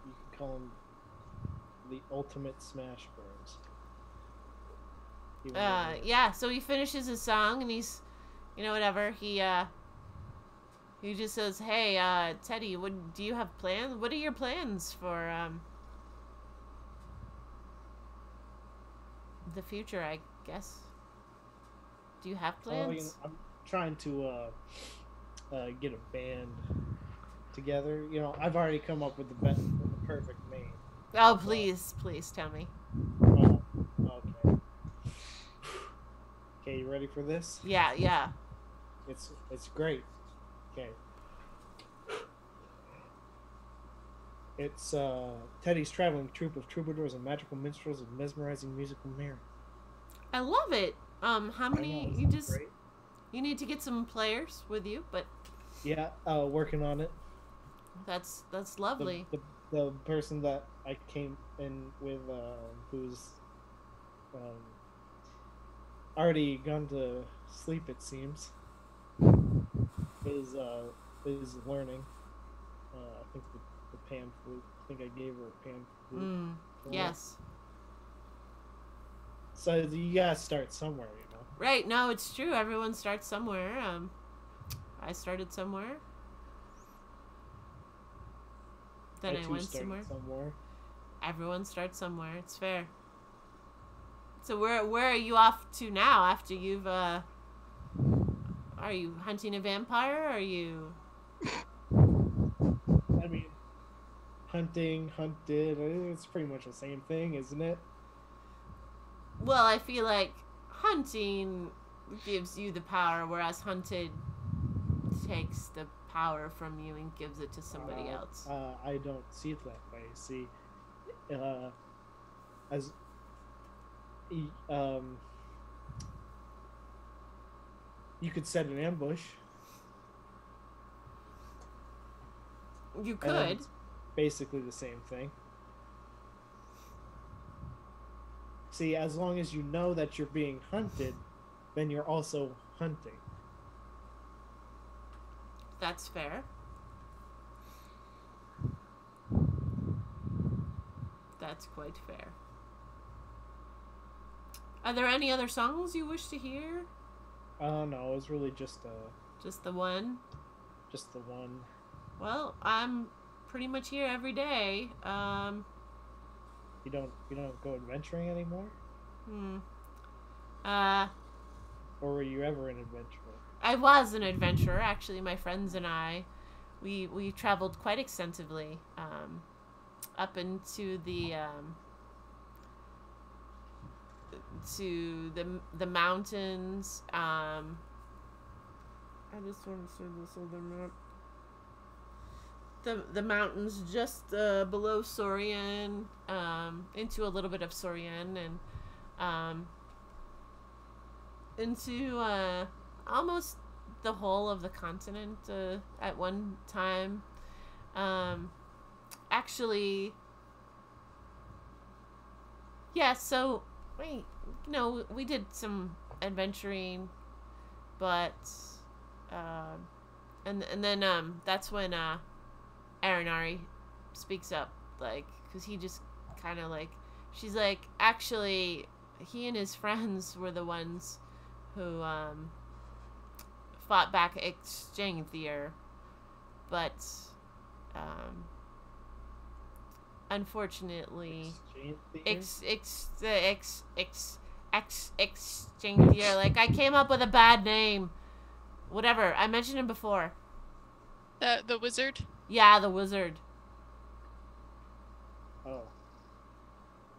You can call them the ultimate smash bros. Yeah, so he finishes his song and he's, you know, whatever. He just says, "Hey, Teddy, what do you have plans? What are your plans for the future, I guess? Do you have plans?" I'm trying to get a band together. You know, I've already come up with the perfect name. Oh, please tell me. Okay. Okay, you ready for this? Yeah. It's great. Okay. It's Teddy's traveling troupe of troubadours and magical minstrels of mesmerizing musical merit. I love it. How many? You need to get some players with you, but yeah, working on it. That's lovely. The person that I came in with, who's already gone to sleep, it seems, is learning. I think the pan flute. I think I gave her a pan flute. Yes. So you gotta start somewhere, you know. Right. No, it's true. Everyone starts somewhere. I started somewhere. Then I went somewhere. Everyone starts somewhere. It's fair. So where are you off to now? After you've are you hunting a vampire? Or are you? I mean, hunted. It's pretty much the same thing, isn't it? Well, I feel like hunting gives you the power, whereas hunted takes the power from you and gives it to somebody else. I don't see it that way. See, as you could set an ambush. You could. It's basically the same thing. See, as long as you know that you're being hunted, then you're also hunting. That's fair. That's quite fair. Are there any other songs you wish to hear? No, it was really just the one? Just the one. Well, I'm pretty much here every day. You don't go adventuring anymore? Or were you ever an adventurer? I was an adventurer, actually. My friends and I, we traveled quite extensively, up into the to the mountains. I just want to say this other map. The mountains just below Sorian, into a little bit of Sorian, and into almost the whole of the continent at one time. Actually, yeah, so we did some adventuring, but and then that's when Aranari speaks up, like, because he just kind of like, she's like, actually, he and his friends were the ones who fought back Exchangthier, but unfortunately, Exchange exchange year. Like, I came up with a bad name. Whatever. I mentioned him before. The wizard? Yeah, the wizard. Oh.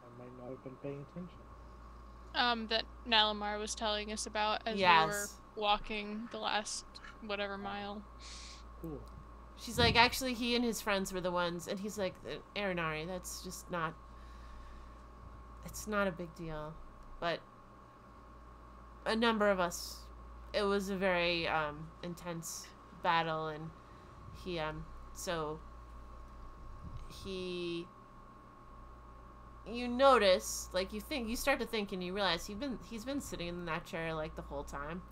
I might not have been paying attention. That Nalamar was telling us about as we were walking the last whatever mile. Cool. She's like, actually, he and his friends were the ones, and he's like, Aranari, that's just not, it's not a big deal. But a number of us, it was a very intense battle, and you notice, like, you start to think, and you realize he's been sitting in that chair, like, the whole time.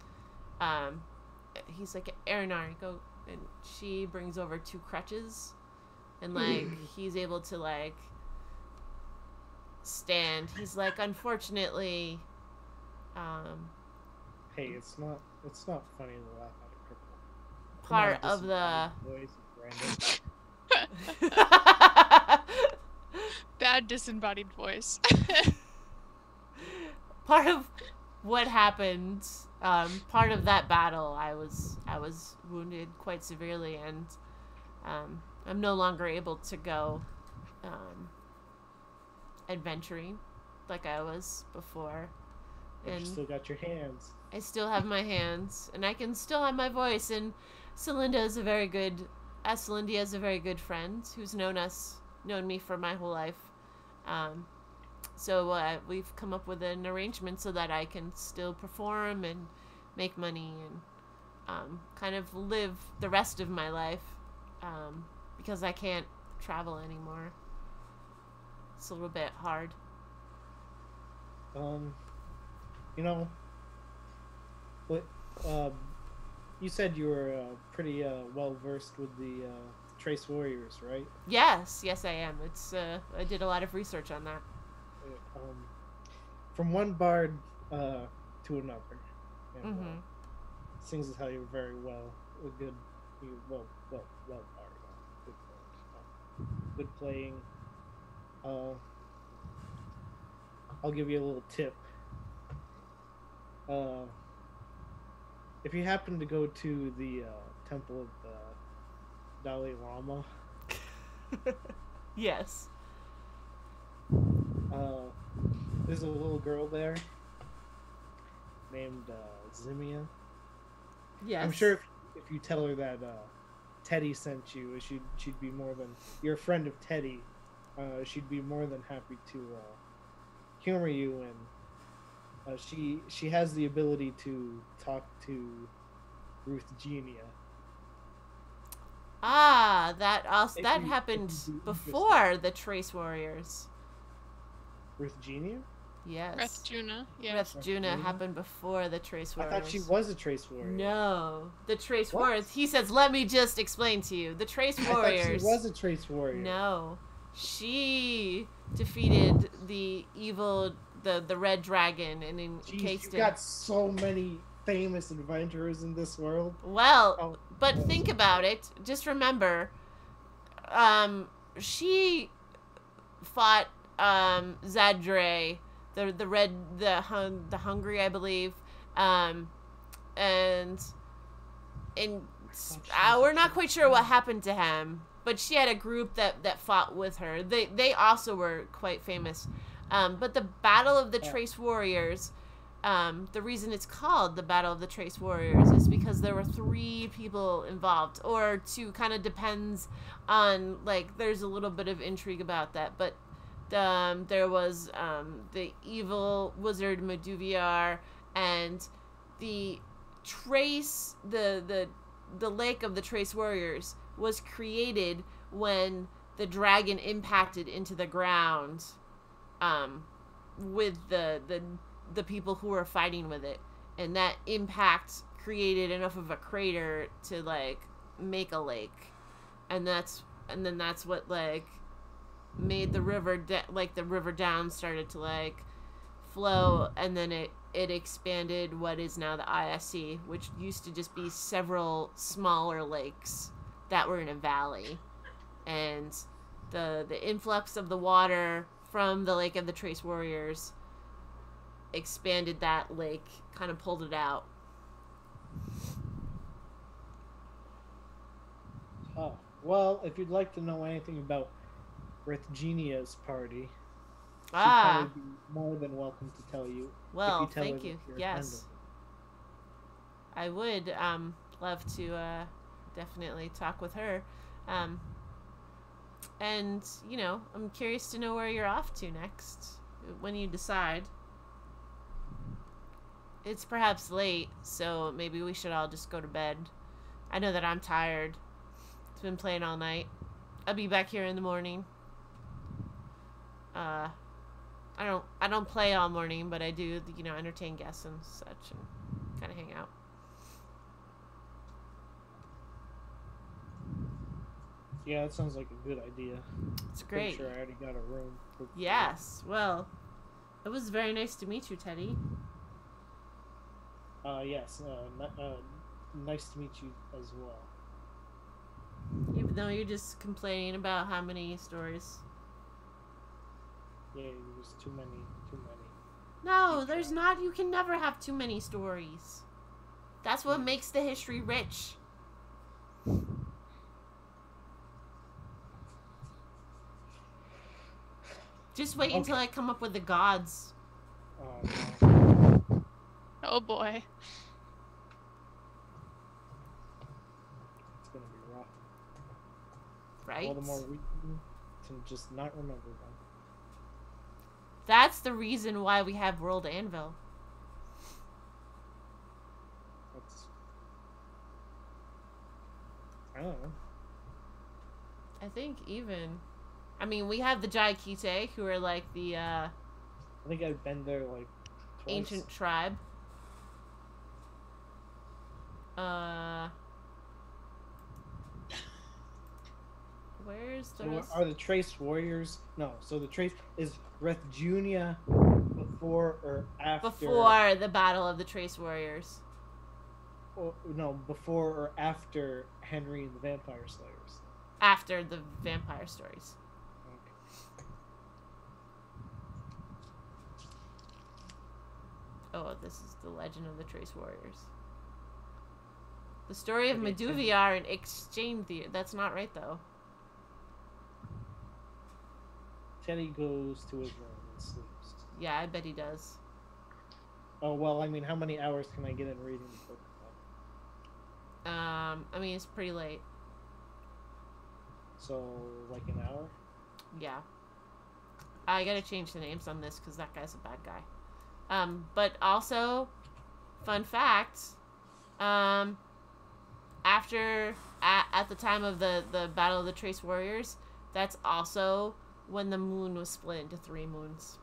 He's like, Aranari, go. And she brings over 2 crutches, and, like, he's able to, like, stand. He's like, unfortunately, Hey, it's not funny to laugh at a cripple. part of the bad disembodied voice. part of what happened, part of that battle, I was wounded quite severely, and I'm no longer able to go adventuring like I was before. And you still got your hands. I still have my hands, and I can still have my voice. And Celinda is a very good friend who's known me for my whole life. So we've come up with an arrangement so that I can still perform and make money and kind of live the rest of my life, because I can't travel anymore. It's a little bit hard. You know, what? You said you were pretty well versed with the Trace Warriors, right? Yes, I am. It's I did a lot of research on that. From one bard to another. And, sings how you're very well bard. Good playing. I'll give you a little tip. If you happen to go to the temple of the Dalai Lama, yes. There's a little girl there named Zimia. Yes. I'm sure if you tell her that Teddy sent you, she'd be more than, you're a friend of Teddy. She'd be more than happy to humor you, and she has the ability to talk to Ruth Genia. Ah, that happened before the Trace Warriors. Ruth Genia? Yes. Rethjuna, yes. Rethjuna happened before the Trace Warriors. I thought she was a Trace Warrior. No, the Trace Warriors. He says, "Let me just explain to you. The Trace Warriors." I thought she was a Trace Warrior. No, she defeated the evil, the Red Dragon, and encased him. You've got so many famous adventurers in this world. Well, but think about it. Just remember, she fought Zadre, the hungry, I believe, and we're not quite sure what happened to him, but she had a group that fought with her. They also were quite famous, but the Battle of the Trace Warriors, the reason it's called the Battle of the Trace Warriors is because there were 3 people involved, or 2, kind of depends on, like, there's a little bit of intrigue about that, but there was the evil wizard Maduviar, and the Trace, the Lake of the Trace Warriors was created when the dragon impacted into the ground with the people who were fighting with it, and that impact created enough of a crater to, like, make a lake, and then that's what, like, made the river the river down started to, like, flow, and then it expanded what is now the ISC, which used to just be several smaller lakes that were in a valley, and the influx of the water from the Lake of the Trace Warriors expanded that lake, kind of pulled it out. Oh, well, if you'd like to know anything about Rithgenia's party, she'd probably be more than welcome to tell you. Well, if you tell thank her you. that you're Yes. I would love to definitely talk with her. And, you know, I'm curious to know where you're off to next, when you decide. It's perhaps late, so maybe we should all just go to bed. I know that I'm tired. It's been playing all night. I'll be back here in the morning. I don't play all morning, but I do, you know, entertain guests and such and kind of hang out. Yeah, that sounds like a good idea. It's great. Pretty sure I already got a room. Yes. Well, it was very nice to meet you, Teddy. Yes. Nice to meet you as well. Even though you're just complaining about how many stories. Yeah, there's too many. No, there's not. You can never have too many stories. That's what makes the history rich. Just wait until I come up with the gods. Oh boy. It's gonna be rough. Right? All the more reason to just not remember them. That's the reason why we have World Anvil. I don't know. I think even... I mean, we have the Jaikite, who are like the, I think I've been there, like, twice. Ancient tribe. Where's the rest? Are the Trace Warriors... No, so the Trace... Is Rithgenia before or after... Before the Battle of the Trace Warriors. No, before or after Henry and the Vampire Slayers? After the vampire stories. Oh, this is the Legend of the Trace Warriors. The story of Meduviar and Exchange Theater. That's not right, though. Teddy goes to his room and sleeps. Yeah, I bet he does. Oh, well, I mean, how many hours can I get in reading the book? I mean, it's pretty late. So, like an hour? Yeah. I gotta change the names on this because that guy's a bad guy. But also, fun fact, after, at the time of the Battle of the Trace Warriors, that's also when the moon was split into 3 moons.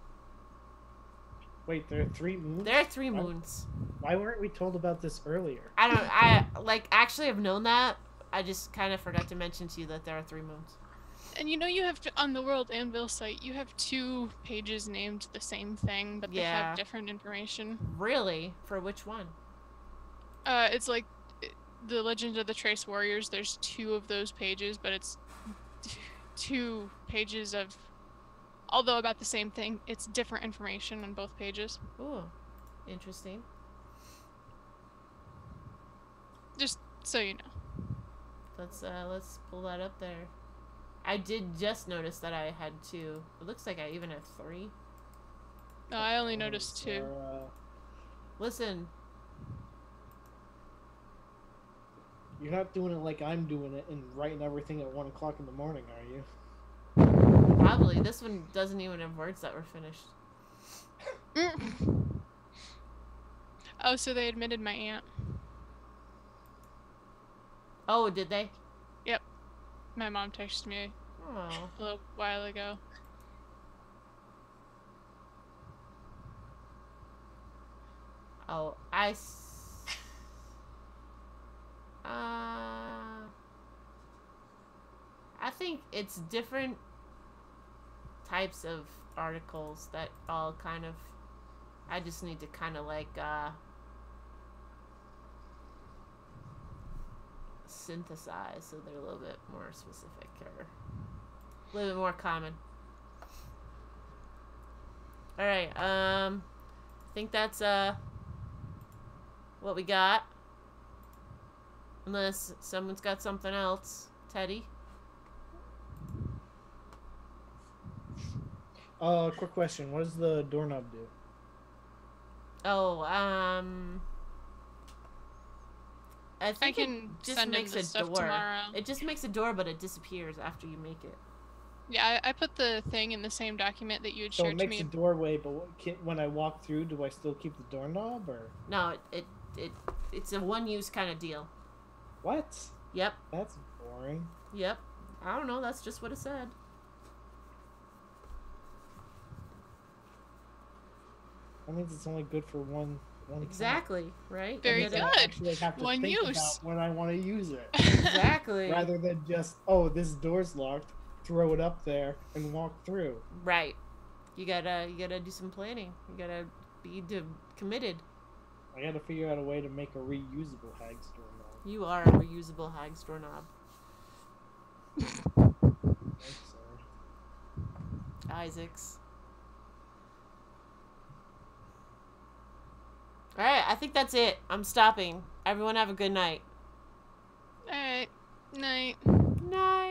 Wait, there are 3 moons? There are 3 moons. Why weren't we told about this earlier? I actually have known that. I just kind of forgot to mention to you that there are 3 moons. And you know, you have to, on the World Anvil site, you have 2 pages named the same thing, but they have different information. Really? For which one? It's like the Legend of the Trace Warriors. There's 2 of those pages, but it's 2 pages of, although about the same thing, it's different information on both pages. Ooh, interesting. Just so you know. Let's pull that up there. I did just notice that I had 2. It looks like I even have 3. No, I only noticed 2. Listen. You're not doing it like I'm doing it and writing everything at 1 o'clock in the morning, are you? Probably. This one doesn't even have words that were finished. Oh, so they admitted my aunt. Oh, did they? Yep. My mom texted me a little while ago. Oh, I think it's different types of articles that all kind of, I just need to kind of like, synthesize so they're a little bit more specific, or little bit more common. All right. I think that's what we got. Unless someone's got something else. Teddy? Quick question. What does the doorknob do? Oh, I think I it can just send makes in the a stuff door. tomorrow. It just makes a door, but it disappears after you make it. Yeah, I put the thing in the same document that you had So shared it to makes me. a doorway, but when I walk through, do I still keep the doorknob or? No, it's a one-use kind of deal. What? Yep. That's boring. Yep. I don't know. That's just what it said. That means it's only good for one Exactly. time. Right. Very You good. gotta- I actually have to One think use. about when I want to use it, Exactly. rather than just this door's locked, throw it up there and walk through. Right. You gotta do some planning. You gotta be committed. I gotta figure out a way to make a reusable Hag's doorknob. You are a reusable Hag's doorknob. Thanks, sir. Isaacs. Alright, I think that's it. I'm stopping. Everyone have a good night. Alright. Night. Night.